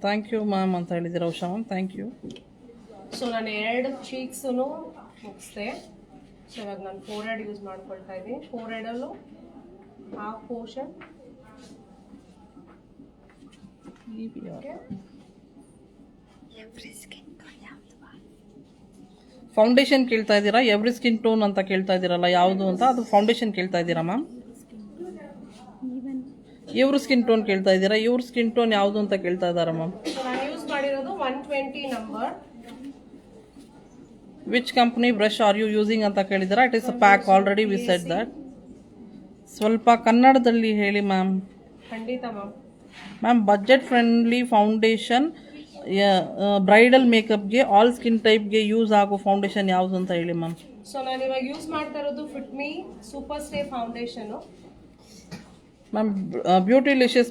Thank you ma'am ಅಂತ ಹೇಳಿದ್ದೀರಾ Usha ma'am, thank you. So ನಾನು 2 ಚೀಕ್ಸೂ ಮುಗಿಸ್ದೆ. ಸೊ ಇವಾಗ ನಾನು ಫೋರ್ಹೆಡ್ ಯೂಸ್ ಮಾಡ್ಕೊಳ್ತಾ ಇದ್ದೀನಿ. ಫೋರ್ಹೆಡಲ್ಲೂ ಹಾಫ್ ಪೋರ್ಷನ್ ಫೌಂಡೇಶನ್ ಕೇಳ್ತಾ ಇದ್ದೀರಾ. ಎವ್ರಿ ಸ್ಕಿನ್ ಟೋನ್ ಅಂತ ಕೇಳ್ತಾ ಇದ್ದೀರಲ್ಲ, ಯಾವುದು ಅಂತ ಅದು ಫೌಂಡೇಶನ್ ಕೇಳ್ತಾ ಇದ್ದೀರಾ ಮ್ಯಾಮ್? ಇವ್ರ ಸ್ಕಿನ್ ಟೋನ್ ಕೇಳ್ತಾ ಇದ್ದೀರಾ. ಇವ್ರ ಸ್ಕಿನ್ ಟೋನ್ ಯಾವುದು ಅಂತ ಕೇಳ್ತಾ ಇದ್ದಾರಾ ಮ್ಯಾಮ್? ನಾನು ಯೂಸ್ ಮಾಡಿರೋದು 120 number. Which company brush are you using ಅಂತ ಕೇಳಿದ್ದೀರಾ. It is a pack, already we said that. ಸ್ವಲ್ಪ ಕನ್ನಡದಲ್ಲಿ ಹೇಳಿ ಮ್ಯಾಮ್. ಖಂಡಿತ ma'am. Ma'am budget friendly foundation bridal ಮೇಕಪ್ಗೆ, ಆಲ್ ಸ್ಕಿನ್ ಟೈಪ್ಗೆ ಯೂಸ್ ಆಗೋ ಫೌಂಡೇಶನ್ ಯಾವುದು ಅಂತ ಹೇಳಿ ಮ್ಯಾಮ್. ಸೊ ನಾನು ಇವಾಗ ಯೂಸ್ ಮಾಡ್ತಾ ಇರೋದು Fit Me super stay foundation. Ma'am Beautilicious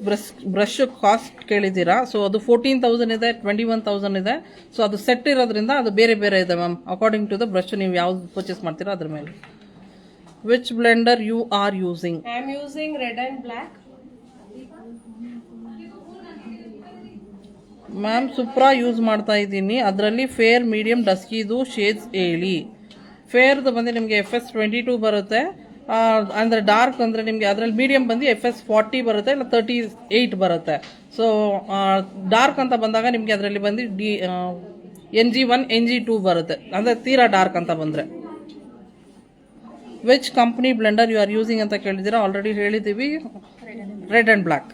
brush cost ಕೇಳಿದ್ದೀರಾ. ಸೊ ಅದು 14,000 ಇದೆ, 21,000 ಇದೆ. ಸೊ ಅದು ಸೆಟ್ ಇರೋದ್ರಿಂದ ಅದು ಬೇರೆ ಬೇರೆ ಇದೆ ma'am. According to the brush ನೀವು ಯಾವ್ದು ಪರ್ಚೇಸ್ ಮಾಡ್ತೀರಾ ಅದ್ರ ಮೇಲೆ. Which blender you are using? I am using red and black. Ma'am ಸುಪ್ರಾ ಯೂಸ್ ಮಾಡ್ತಾ ಇದ್ದೀನಿ. ಅದರಲ್ಲಿ ಫೇರ್, ಮೀಡಿಯಮ್, ಡಸ್ಕಿದು ಶೇಡ್ಸ್ ಹೇಳಿ. ಫೇರ್ದು ಬಂದು ನಿಮಗೆ FS 22 ಬರುತ್ತೆ. ಅಂದರೆ ಡಾರ್ಕ್ ಅಂದರೆ ನಿಮಗೆ ಅದರಲ್ಲಿ ಮೀಡಿಯಮ್ ಬಂದು FS 40 ಬರುತ್ತೆ, ಇಲ್ಲ 38 ಬರುತ್ತೆ. ಸೊ ಡಾರ್ಕ್ ಅಂತ ಬಂದಾಗ ನಿಮಗೆ ಅದರಲ್ಲಿ ಬಂದು NG1 NG2 ಬರುತ್ತೆ, ಅಂದರೆ ತೀರಾ ಡಾರ್ಕ್ ಅಂತ ಬಂದರೆ. Which company blender you are using ಅಂತ ಕೇಳಿದ್ದೀರಾ. ಆಲ್ರೆಡಿ ಹೇಳಿದ್ದೀವಿ, red and black.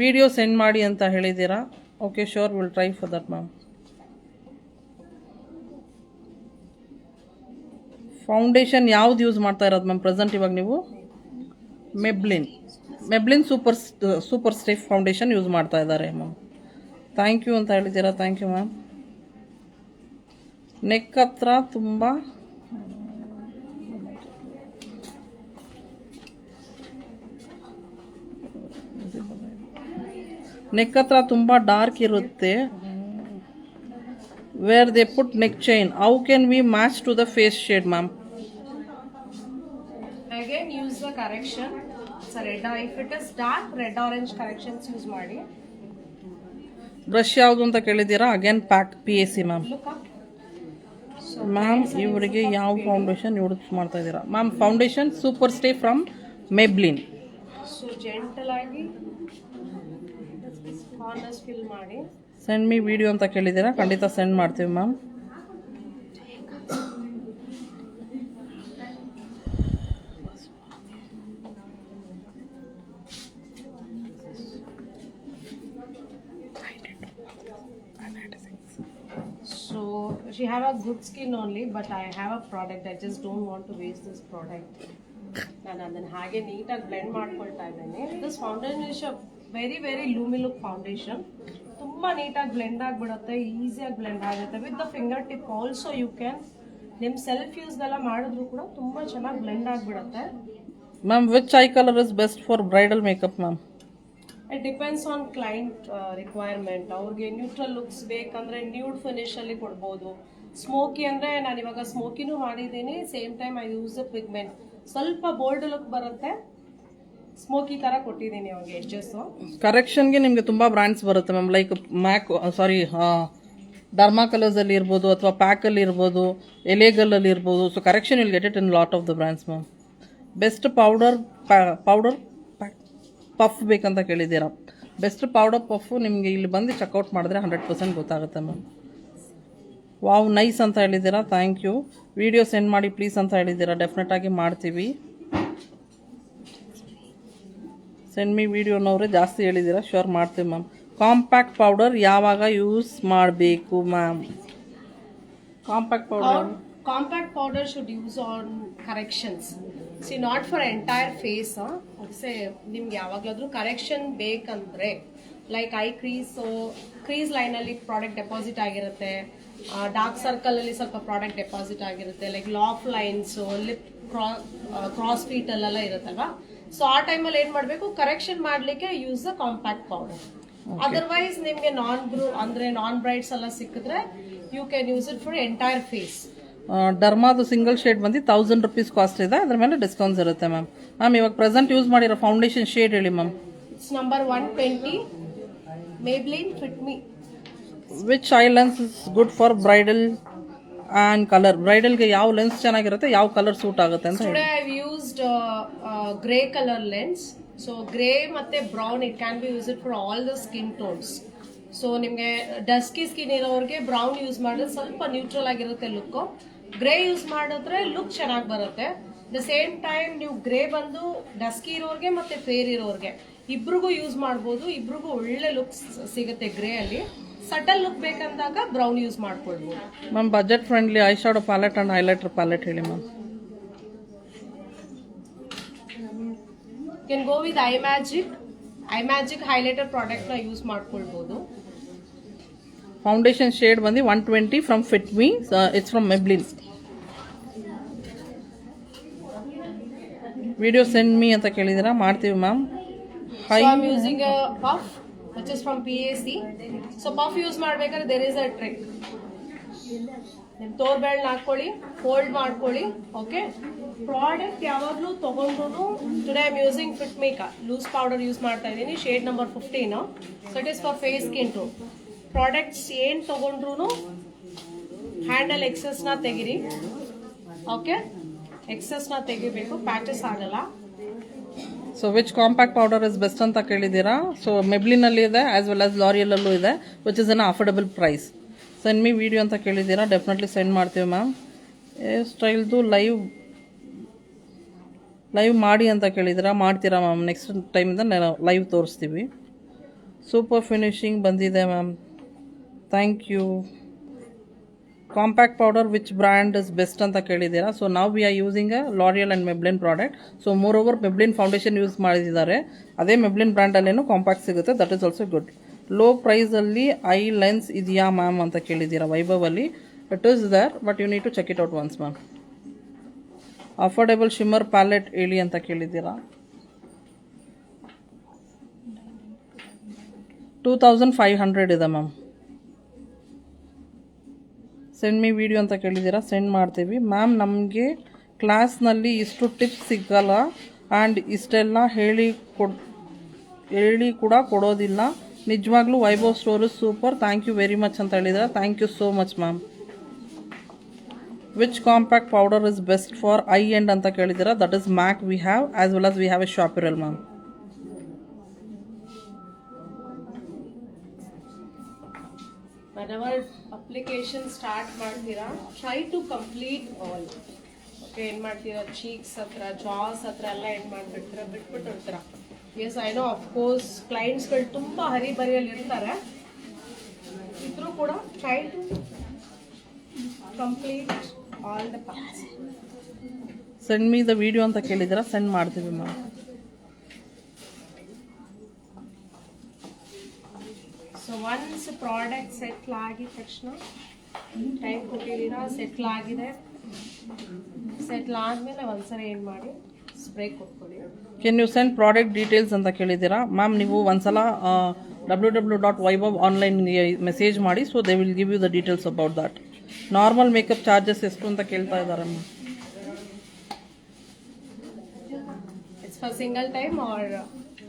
Video send ಮಾಡಿ ಅಂತ ಹೇಳಿದ್ದೀರಾ. Okay sure, will try for that ma'am. Foundation ಯಾವ್ದು ಯೂಸ್ ಮಾಡ್ತಾ ಇರೋದು ಮ್ಯಾಮ್ ಪ್ರೆಸೆಂಟ್ ಇವಾಗ ನೀವು? Maybelline super stay foundation use ಮಾಡ್ತಾ ಇದ್ದಾರೆ ಮ್ಯಾಮ್. ಥ್ಯಾಂಕ್ ಯು ಅಂತ ಹೇಳಿದ್ದೀರಾ. Thank you ma'am. ನೆಕ್ ಹತ್ರ ತುಂಬ ಡಾರ್ಕ್ ಇರುತ್ತೆ. Where they put neck chain, how can we match to the face shade ma'am? Again use the correction. So red, if it is dark, red orange corrections use ಮಾಡಿ. Brush ಯಾವುದು ಅಂತ ಕೇಳಿದ್ದೀರಾ. Again pack PAC ma'am. Look up. Ma'am ಇವರಿಗೆ ಯಾವ foundation use ಮಾಡ್ತಾ ಇದ್ದೀರಾ ma'am? Foundation super stay from Maybelline. So gentle ಆಗಿ corners fill ಮಾಡಿ. ಸೆಂಡ್ ಮೀ ವಿಡಿಯೋ ಅಂತ ಕೇಳಿದ್ದೀರಾ, ಖಂಡಿತ ಸೆಂಡ್ ಮಾಡ್ತೀವಿ ma'am. So she have a good skin only, but I have a product. I just don't want to waste this product. ನಾನು ಅದನ್ನು ಹಾಗೆ ನೀಟಾಗಿ ಬ್ಲೆಂಡ್ ಮಾಡ್ಕೊಳ್ತಾ ಇದ್ದೇನೆ. This foundation very very lumi look foundation. ತುಂಬ ನೀಟಾಗಿ ಬ್ಲೆಂಡ್ ಆಗಿಬಿಡುತ್ತೆ, ಈಸಿಯಾಗಿ ಬ್ಲೆಂಡ್ ಆಗುತ್ತೆ. With the fingertip also you can ನಿಮ್ಮ ಸೆಲ್ಫ್ ಯೂಸ್ದೆಲ್ಲ ಮಾಡಿದ್ರು ಕೂಡ ತುಂಬ ಚೆನ್ನಾಗಿ ಬ್ಲೆಂಡ್ ಆಗಿಬಿಡುತ್ತೆ. Ma'am which eye colour is best for bridal makeup ma'am? It depends on client requirement. ಅವ್ರಿಗೆ ನ್ಯೂಟ್ರಲ್ ಲುಕ್ಸ್ ಬೇಕಂದ್ರೆ ನ್ಯೂಡ್ ಫಿನಿಶಲ್ಲಿ ಕೊಡ್ಬೋದು. ಸ್ಮೋಕಿ ಅಂದರೆ ನಾನು ಇವಾಗ ಸ್ಮೋಕಿನೂ ಮಾಡಿದ್ದೀನಿ. Same time I use the pigment. ಸ್ವಲ್ಪ ಬೋಲ್ಡ್ ಲುಕ್ ಬರುತ್ತೆ, ಸ್ಮೋಕಿ ಥರ ಕೊಟ್ಟಿದ್ದೀನಿ ಅವ್ರಿಗೆ ಎಡ್ಜಸ್ಸು. ಕರೆಕ್ಷನ್ಗೆ ನಿಮಗೆ ತುಂಬ ಬ್ರ್ಯಾಂಡ್ಸ್ ಬರುತ್ತೆ ಮ್ಯಾಮ್, ಲೈಕ್ ಡರ್ಮಾ ಕಲರ್ಸಲ್ಲಿ ಇರ್ಬೋದು, ಅಥವಾ ಪ್ಯಾಕಲ್ಲಿ ಇರ್ಬೋದು, ಎಲೆಗಲ್ಲಲ್ಲಿ ಇರ್ಬೋದು. So correction will get it in lot of the brands ma'am. Best powder puff ಬೇಕಂತ ಕೇಳಿದ್ದೀರಾ. ಬೆಸ್ಟ್ ಪೌಡರ್ ಪಫು ನಿಮಗೆ ಇಲ್ಲಿ ಬಂದು ಚೆಕ್ಔಟ್ ಮಾಡಿದ್ರೆ 100% ಗೊತ್ತಾಗುತ್ತೆ ಮ್ಯಾಮ್. ವಾವ್ ನೈಸ್ ಅಂತ ಹೇಳಿದ್ದೀರಾ, ಥ್ಯಾಂಕ್ ಯು. ವಿಡಿಯೋ ಸೆಂಡ್ ಮಾಡಿ ಪ್ಲೀಸ್ ಅಂತ ಹೇಳಿದ್ದೀರಾ, ಡೆಫಿನೆಟಾಗಿ ಮಾಡ್ತೀವಿ. ಸೆಂಡ್ ಮೀ ವಿಡಿಯೋನವ್ರೆ ಜಾಸ್ತಿ ಹೇಳಿದ್ದೀರಾ, ಶೋರ್ ಮಾಡ್ತೀವಿ ಮ್ಯಾಮ್. ಕಾಂಪ್ಯಾಕ್ಟ್ ಪೌಡರ್ ಯಾವಾಗ ಯೂಸ್ ಮಾಡಬೇಕು ma'am? Compact powder should use on corrections. See not for entire face. Say ನಿಮ್ಗೆ ಯಾವಾಗಲಾದ್ರೂ ಕರೆಕ್ಷನ್ ಬೇಕಂದ್ರೆ ಲೈಕ್ ಐ ಕ್ರೀಸ್ ಲೈನಲ್ಲಿ ಪ್ರಾಡಕ್ಟ್ ಡೆಪಾಸಿಟ್ ಆಗಿರುತ್ತೆ, ಡಾರ್ಕ್ ಸರ್ಕಲಲ್ಲಿ ಸ್ವಲ್ಪ ಪ್ರಾಡಕ್ಟ್ ಡೆಪಾಸಿಟ್ ಆಗಿರುತ್ತೆ, like laugh lines, lip crow's ಫೀಟಲ್ಲೆಲ್ಲ ಇರುತ್ತಲ್ವಾ. ಸೊ ಆ ಟೈಮಲ್ಲಿ ಏನು ಮಾಡಬೇಕು, ಕರೆಕ್ಷನ್ ಮಾಡಲಿಕ್ಕೆ use the compact powder. Otherwise ನಿಮಗೆ ನಾನ್ ಬ್ರೈಟ್ಸ್ ಎಲ್ಲ ಸಿಕ್ಕಿದ್ರೆ you can use it for entire face. ಡರ್ಮಾದು ಸಿಂಗಲ್ ಶೇಡ್ ಬಂದು 1000 rupees ಕಾಸ್ಟ್ ಇದೆ, ಅದ್ರ ಮೇಲೆ ಡಿಸ್ಕೌಂಟ್ಸ್ ಇರುತ್ತೆ ಮ್ಯಾಮ್. ಮ್ಯಾಮ್ ಇವಾಗ ಪ್ರೆಸೆಂಟ್ ಯೂಸ್ ಮಾಡಿರೋ ಫೌಂಡೇಶನ್ ಶೇಡ್ ಹೇಳಿ ma'am. It's number 120 Maybelline Fit Me. Which eye lens is good for bridal and colour? ಬ್ರೈಡಲ್ಗೆ ಯಾವ ಲೆನ್ಸ್ ಚೆನ್ನಾಗಿರುತ್ತೆ, ಯಾವ ಕಲರ್ ಸೂಟ್ ಆಗುತ್ತೆ ಅಂತ ಹೇಳಿ. Today I have used grey colour lens. So grey ಮತ್ತೆ brown it can be used for all the skin tones. So ನಿಮಗೆ dusky skin ಇರೋರಿಗೆ ಬ್ರೌನ್ ಯೂಸ್ ಮಾಡಿದ್ರೆ ಸ್ವಲ್ಪ ನ್ಯೂಟ್ರಲ್ ಆಗಿರುತ್ತೆ ಲುಕ್ಕು. ಗ್ರೇ ಯೂಸ್ ಮಾಡಿದ್ರೆ ಲುಕ್ ಚೆನ್ನಾಗಿ ಬರುತ್ತೆ. ದ ಸೇಮ್ ಟೈಮ್ ನೀವು ಗ್ರೇ ಬಂದು ಡಸ್ಕಿ ಇರೋರಿಗೆ ಮತ್ತೆ ಫೇರ್ ಇರೋರಿಗೆ ಇಬ್ರಿಗೂ ಯೂಸ್ ಮಾಡ್ಬೋದು, ಇಬ್ರಿಗೂ ಒಳ್ಳೆ ಲುಕ್ ಸಿಗುತ್ತೆ ಗ್ರೇ ಅಲ್ಲಿ. ಸಟಲ್ ಲುಕ್ ಬೇಕಂದಾಗ ಬ್ರೌನ್ ಯೂಸ್ ಮಾಡ್ಕೊಳ್ಬೋದು ma'am. Budget friendly I shadow palette and highlighter palette ಹೇಳಿ ma'am. Can go with eye magic highlighter ಪ್ರಾಡಕ್ಟ್ನ ಯೂಸ್ ಮಾಡ್ಕೊಳ್ಬೋದು. ಫೌಂಡೇಶನ್ ಶೇಡ್ ಬಂದು 120 from Fit Me, it's from Maybelline. Video send me ಅಂತ ಕೇಳಿದ್ದೀರಾ, ಮಾಡ್ತೀವಿ ma'am. So I'm using a puff which is from PAC. So puff use ಮಾಡ್ಬೇಕಾದ್ರೆ there is a trick. ನಿಮ್ಮ ತೋರ್ಬೆಳ್ಳ ಹಾಕೊಳ್ಳಿ, fold ಮಾಡ್ಕೊಳ್ಳಿ. ಓಕೆ, ಪ್ರಾಡಕ್ಟ್ ಯಾವಾಗಲೂ ತೊಗೊಂಡ್ರು today I'm using Fit Me loose powder use ಮಾಡ್ತಾ ಇದ್ದೀನಿ, shade number 15. So it is for face skin tone. Products ಏನು ತೊಗೊಂಡ್ರು ಹ್ಯಾಂಡಲ್ ಎಕ್ಸಸ್ನ ತೆಗಿರಿ. ಓಕೆ, ಎಕ್ಸಸ್ನ ತೆಗಿಬೇಕು, ಪ್ಯಾಚಸ್ ಆಗಲ್ಲ. So which compact powder is best ಅಂತ ಕೇಳಿದ್ದೀರಾ. ಸೊ ಮೆಬ್ಲಿನಲ್ಲಿ ಇದೆ ಆಸ್ ವೆಲ್ ಆಸ್ ಲಾರಿಯಲಲ್ಲೂ ಇದೆ, which is an affordable price. Send me video ಅಂತ ಕೇಳಿದ್ದೀರಾ, ಡೆಫಿನೆಟ್ಲಿ ಸೆಂಡ್ ಮಾಡ್ತೀವಿ ಮ್ಯಾಮ್. ಹೇರ್ ಸ್ಟೈಲ್ದು ಲೈವ್ ಮಾಡಿ ಅಂತ ಕೇಳಿದ್ದೀರಾ, ಮಾಡ್ತೀರಾ ಮ್ಯಾಮ್. ನೆಕ್ಸ್ಟ್ ಟೈಮಿಂದ ಲೈವ್ ತೋರಿಸ್ತೀವಿ. ಸೂಪರ್ ಫಿನಿಶಿಂಗ್ ಬಂದಿದೆ ma'am, thank you. Compact powder which brand is best ಅಂತ ಕೇಳಿದ್ದೀರಾ. ಸೊ ನಾವು we are using a L'Oreal and Maybelline product. So more over Maybelline foundation use ಮಾಡಿದ್ದಾರೆ, ಅದೇ ಮೆಬ್ಲಿನ್ ಬ್ರ್ಯಾಂಡಲ್ಲೇನು ಕಾಂಪ್ಯಾಕ್ಟ್ ಸಿಗುತ್ತೆ, that is also good. Low ಪ್ರೈಸಲ್ಲಿ eye lens ಇದೆಯಾ ma'am ಅಂತ ಕೇಳಿದ್ದೀರಾ ವೈಭವಲ್ಲಿ. It is there, but you need to check it out once ma'am. Affordable shimmer palette ಹೇಳಿ ಅಂತ ಕೇಳಿದ್ದೀರಾ. 2500 ಇದೆ ಮ್ಯಾಮ್. ಸೆಂಡ್ ಮೀ ವಿಡಿಯೋ ಅಂತ ಕೇಳಿದ್ದೀರಾ, ಸೆಂಡ್ ಮಾಡ್ತೀವಿ ಮ್ಯಾಮ್. ನಮಗೆ ಕ್ಲಾಸ್ನಲ್ಲಿ ಇಷ್ಟು ಟಿಪ್ಸ್ ಸಿಗಲ್ಲ ಆ್ಯಂಡ್ ಇಷ್ಟೆಲ್ಲ ಹೇಳಿ ಕೂಡ ಕೊಡೋದಿಲ್ಲ. ನಿಜವಾಗ್ಲೂ Vaibhav store super, thank you very much ಅಂತ ಹೇಳಿದ್ರೆ, thank you so much ma'am. Which compact powder is best for eye end ಅಂತ ಕೇಳಿದ್ದೀರಾ. That is MAC we have as well as we have a ಶಾಪಿರಲ್ ಮ್ಯಾಮ್. whenever application start ಮಾಡ್ತೀರಾ try to complete all. Okay ಏನು ಮಾಡ್ತೀರಾ cheeks ಹತ್ರ jaws ಹತ್ರ ಎಲ್ಲ ಏನು ಮಾಡಿಬಿಡ್ತೀರಾ ಬಿಟ್ಬಿಟ್ಟಿರ್ತೀರ. ಎಸ್ ಐ ನೋ ಅಫ್ಕೋರ್ಸ್ ಕ್ಲೈಂಟ್ಸ್ಗಳು ತುಂಬ ಹರಿಬರಿಯಲ್ಲಿ ಇರ್ತಾರೆ, ಇದ್ರೂ ಕೂಡ try to complete all the parts. Send me the video ಅಂತ ಕೇಳಿದ್ದೀರಾ, ಸೆಂಡ್ ಮಾಡ್ತೀವಿ ma'am. So once product settle ಆಗಿದ ತಕ್ಷಣ ಟೈಮ್ ಕೊಟ್ಟಿದ್ದೀರಾ, ಸೆಟ್ಲ್ ಆಗಿದೆ, ಸೆಟ್ಲ್ ಆದಮೇಲೆ ಒಂದ್ಸರಿ ಏನು ಮಾಡಿ ಸ್ಪ್ರೇ ಕೊಟ್ಕೊಳ್ಳಿ. Can you send product details ಅಂತ ಕೇಳಿದ್ದೀರಾ ಮ್ಯಾಮ್. ನೀವು ಒಂದ್ಸಲ www.vaibhav ಆನ್ಲೈನ್ಗೆ ಮೆಸೇಜ್ ಮಾಡಿ, so they will give you the details about that. Normal makeup charges ಎಷ್ಟು ಅಂತ ಕೇಳ್ತಾ ಇದ್ದಾರೆ ma'am. It's for single time or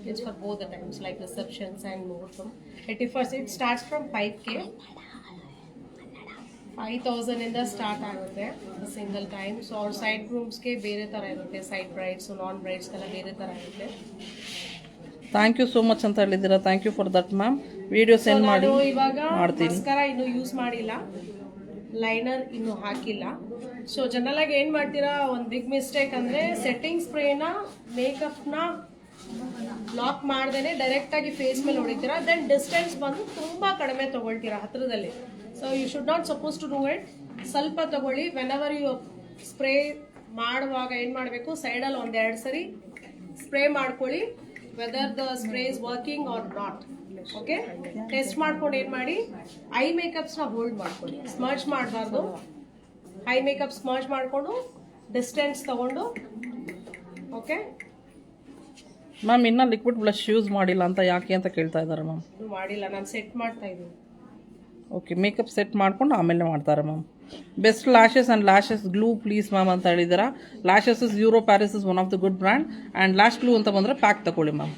it's for both the times like receptions and more from 81st. It starts from 5K. 5,000 ಇಂದ start ಆಗುತ್ತೆ single time. So ಅವ್ರ side ಗ್ರೂಮ್ಸ್ಗೆ ಬೇರೆ ಥರ ಇರುತ್ತೆ, ಸೈಡ್ ಬ್ರೈಡ್ಸ್ ನಾನ್ ಬ್ರೈಡ್ಸ್ಗೆಲ್ಲ ಬೇರೆ ಥರ ಇರುತ್ತೆ. ಥ್ಯಾಂಕ್ ಯು ಸೋ ಮಚ್ ಅಂತ ಹೇಳಿದ್ದೀರಾ, thank you for that ma'am. Video send ಮಾಡಿ ಇವಾಗ ಮಾಡ್ತೀನಿ. ಮಸ್ಕರ ಇನ್ನೂ ಯೂಸ್ ಮಾಡಿಲ್ಲ, ಲೈನರ್ ಇನ್ನೂ ಹಾಕಿಲ್ಲ. ಸೊ ಜನರಲ್ ಆಗಿ ಏನು ಮಾಡ್ತೀರಾ, ಒಂದು ಬಿಗ್ ಮಿಸ್ಟೇಕ್ ಅಂದರೆ ಸೆಟ್ಟಿಂಗ್ ಸ್ಪ್ರೇನ ಮೇಕಪ್ನ ಲಾಕ್ ಮಾಡ್ದೇನೆ ಡೈರೆಕ್ಟಾಗಿ ಫೇಸ್ ಮೇಲೆ ಹೊಡಿತೀರಾ, ದೆನ್ ಡಿಸ್ಟೆನ್ಸ್ ಬಂದು ತುಂಬ ಕಡಿಮೆ ತೊಗೊಳ್ತೀರಾ ಹತ್ರದಲ್ಲಿ. So you should not suppose to do it. ಸ್ವಲ್ಪ ತಗೊಳ್ಳಿ. ವೆನ್ ಎವರ್ ಯು ಸ್ಪ್ರೇ ಮಾಡುವಾಗ ಏನು ಮಾಡಬೇಕು, ಸೈಡಲ್ಲಿ ಒಂದೆರಡು ಸರಿ ಸ್ಪ್ರೇ ಮಾಡ್ಕೊಳ್ಳಿ, whether the spray is working or not. Okay, test ಮಾಡ್ಕೊಂಡು ಏನು ಮಾಡಿ, ಐ ಮೇಕಪ್ಸ್ನ ಹೋಲ್ಡ್ ಮಾಡ್ಕೊಳ್ಳಿ, ಸ್ಮರ್ಜ್ ಮಾಡಬಾರ್ದು. ಐ ಮೇಕಪ್ ಸ್ಮರ್ಜ್ ಮಾಡಿಕೊಂಡು ಡಿಸ್ಟೆನ್ಸ್ ತಗೊಂಡು. ಓಕೆ ಮ್ಯಾಮ್, ಇನ್ನೂ ಲಿಕ್ವಿಡ್ ಬ್ಲಷ್ ಯೂಸ್ ಮಾಡಿಲ್ಲ ಅಂತ ಯಾಕೆ ಅಂತ ಕೇಳ್ತಾ ಇದ್ದಾರೆ ಮ್ಯಾಮ್. ಮಾಡಿಲ್ಲ, ನಾನು ಸೆಟ್ ಮಾಡ್ತಾ ಇದ್ದೀನಿ. ಓಕೆ, ಮೇಕಪ್ ಸೆಟ್ ಮಾಡ್ಕೊಂಡು ಆಮೇಲೆ ಮಾಡ್ತಾರೆ ma'am. Best lashes and lashes glue please ma'am ಅಂತ ಹೇಳಿದ್ದೀರಾ. Lashes is euro Paris is one of the good brand. And lash glue ಅಂತ ಬಂದರೆ ಪ್ಯಾಕ್ ತಗೊಳ್ಳಿ ಮ್ಯಾಮ್.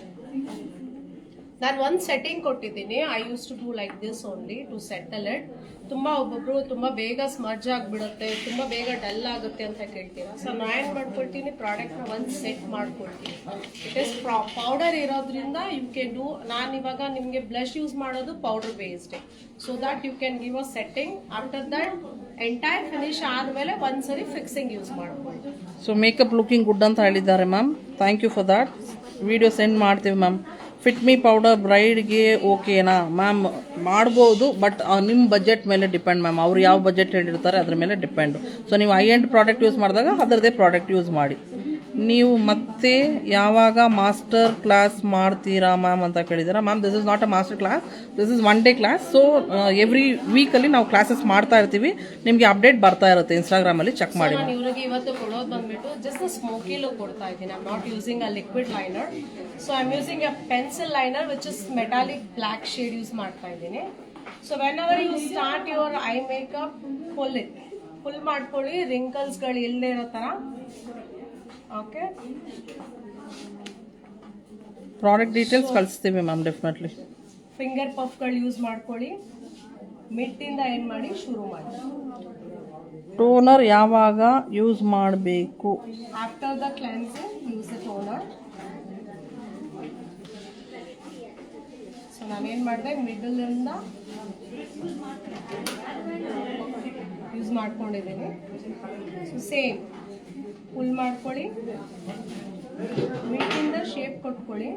ನಾನು ಒಂದು ಸೆಟ್ಟಿಂಗ್ ಕೊಟ್ಟಿದ್ದೀನಿ. I use to do like this only to settle it. ಒಬ್ಬೊಬ್ರು ತುಂಬ ಬೇಗ ಸ್ಮರ್ಜ್ ಆಗಿಬಿಡುತ್ತೆ, ತುಂಬ ಬೇಗ ಡಲ್ ಆಗುತ್ತೆ ಅಂತ ಕೇಳ್ತೀರಾ. ಸೊ ನಾನು ಏನು ಮಾಡ್ಕೊಳ್ತೀನಿ, ಪ್ರಾಡಕ್ಟ್ನ ಒಂದು ಸೆಟ್ ಮಾಡ್ಕೊಳ್ತೀನಿ. ಇಟ್ ಇಸ್ ಪೌಡರ್ ಇರೋದ್ರಿಂದ ಯು ಕ್ಯಾನ್ ಡೂ. ನಾನು ಇವಾಗ ನಿಮಗೆ ಬ್ಲಷ್ ಯೂಸ್ ಮಾಡೋದು powder based, so that you can give a setting. After that entire finish ಆದಮೇಲೆ ಒಂದ್ಸರಿ ಫಿಕ್ಸಿಂಗ್ ಯೂಸ್ ಮಾಡ್ಕೊಳ್ಳಿ. ಸೊ ಮೇಕಪ್ ಲುಕಿಂಗ್ ಗುಡ್ ಅಂತ ಹೇಳಿದ್ದಾರೆ ma'am. Thank you for that. Video send ಮಾಡ್ತೀವಿ ಮ್ಯಾಮ್. ಫಿಟ್ ಮೀ ಪೌಡರ್ ಬ್ರೈಡ್ಗೆ ಓಕೆನಾ ma'am? ಮಾಡ್ಬೋದು, but ನಿಮ್ಮ ಬಜೆಟ್ ಮೇಲೆ ಡಿಪೆಂಡ್ ಮ್ಯಾಮ್. ಅವ್ರು ಯಾವ ಬಜೆಟ್ ಹೇಳಿರ್ತಾರೆ ಅದ್ರ ಮೇಲೆ ಡಿಪೆಂಡು. ಸೊ ನೀವು ಹೈ ಎಂಡ್ ಪ್ರಾಡಕ್ಟ್ ಯೂಸ್ ಮಾಡಿದಾಗ ಅದರದ್ದೇ ಪ್ರಾಡಕ್ಟ್ ಯೂಸ್ ಮಾಡಿ. ನೀವು ಮತ್ತೆ ಯಾವಾಗ ಮಾಸ್ಟರ್ ಕ್ಲಾಸ್ ಮಾಡ್ತೀರಾ ಮ್ಯಾಮ್ ಅಂತ ಕೇಳಿದ್ದೀರಾ. Ma'am, this is not a master class, this is one day class. So every ವೀಕಲ್ಲಿ ನಾವು ಕ್ಲಾಸಸ್ ಮಾಡ್ತಾ ಇರ್ತೀವಿ. ನಿಮಗೆ ಅಪ್ಡೇಟ್ ಬರ್ತಾ ಇರುತ್ತೆ ಇನ್ಸ್ಟಾಗ್ರಾಮಲ್ಲಿ, ಚೆಕ್ ಮಾಡಿ. ನಾನು ಇವರಿಗೆ ಇವತ್ತು ಕೊಡೋದು ಬಂದ್ಬಿಟ್ಟು ಜಸ್ಟ್ ಸ್ಮೋಕಿ ಲುಕ್ ಕೊಡ್ತಾ ಇದ್ದೀನಿ. I am not using a liquid liner, so I am using a pencil liner which is metallic black shade use ಮಾಡ್ತಾ ಇದ್ದೀನಿ. So whenever you start your eye makeup, full ಮಾಡ್ಕೊಳ್ಳಿ, ರಿಂಕಲ್ಸ್ಗಳು ಇಲ್ಲದೆ ಇರೋ ಥರ. Okay, product details ಕಳಿಸ್ತೀವಿ ma'am, definitely. Finger ಪಫ್ಗಳು use ಮಾಡ್ಕೊಳ್ಳಿ. ಮಿಟ್ಟಿಂದ ಏನು ಮಾಡಿ ಶುರು ಮಾಡಿ. ಟೋನರ್ ಯಾವಾಗ ಯೂಸ್ ಮಾಡಬೇಕು? After the cleansing use the toner. So ನಾನೇನು ಮಾಡಿದೆ, ಮಿಡಲಿಂದ ಯೂಸ್ ಮಾಡ್ಕೊಂಡಿದ್ದೀನಿ. ಸೊ ಸೇಮ್ ಫುಲ್ ಮಾಡ್ಕೊಳ್ಳಿ, ಮಿಡ್ಡಿಂದ ಶೇಪ್ ಕೊಟ್ಕೊಳ್ಳಿ.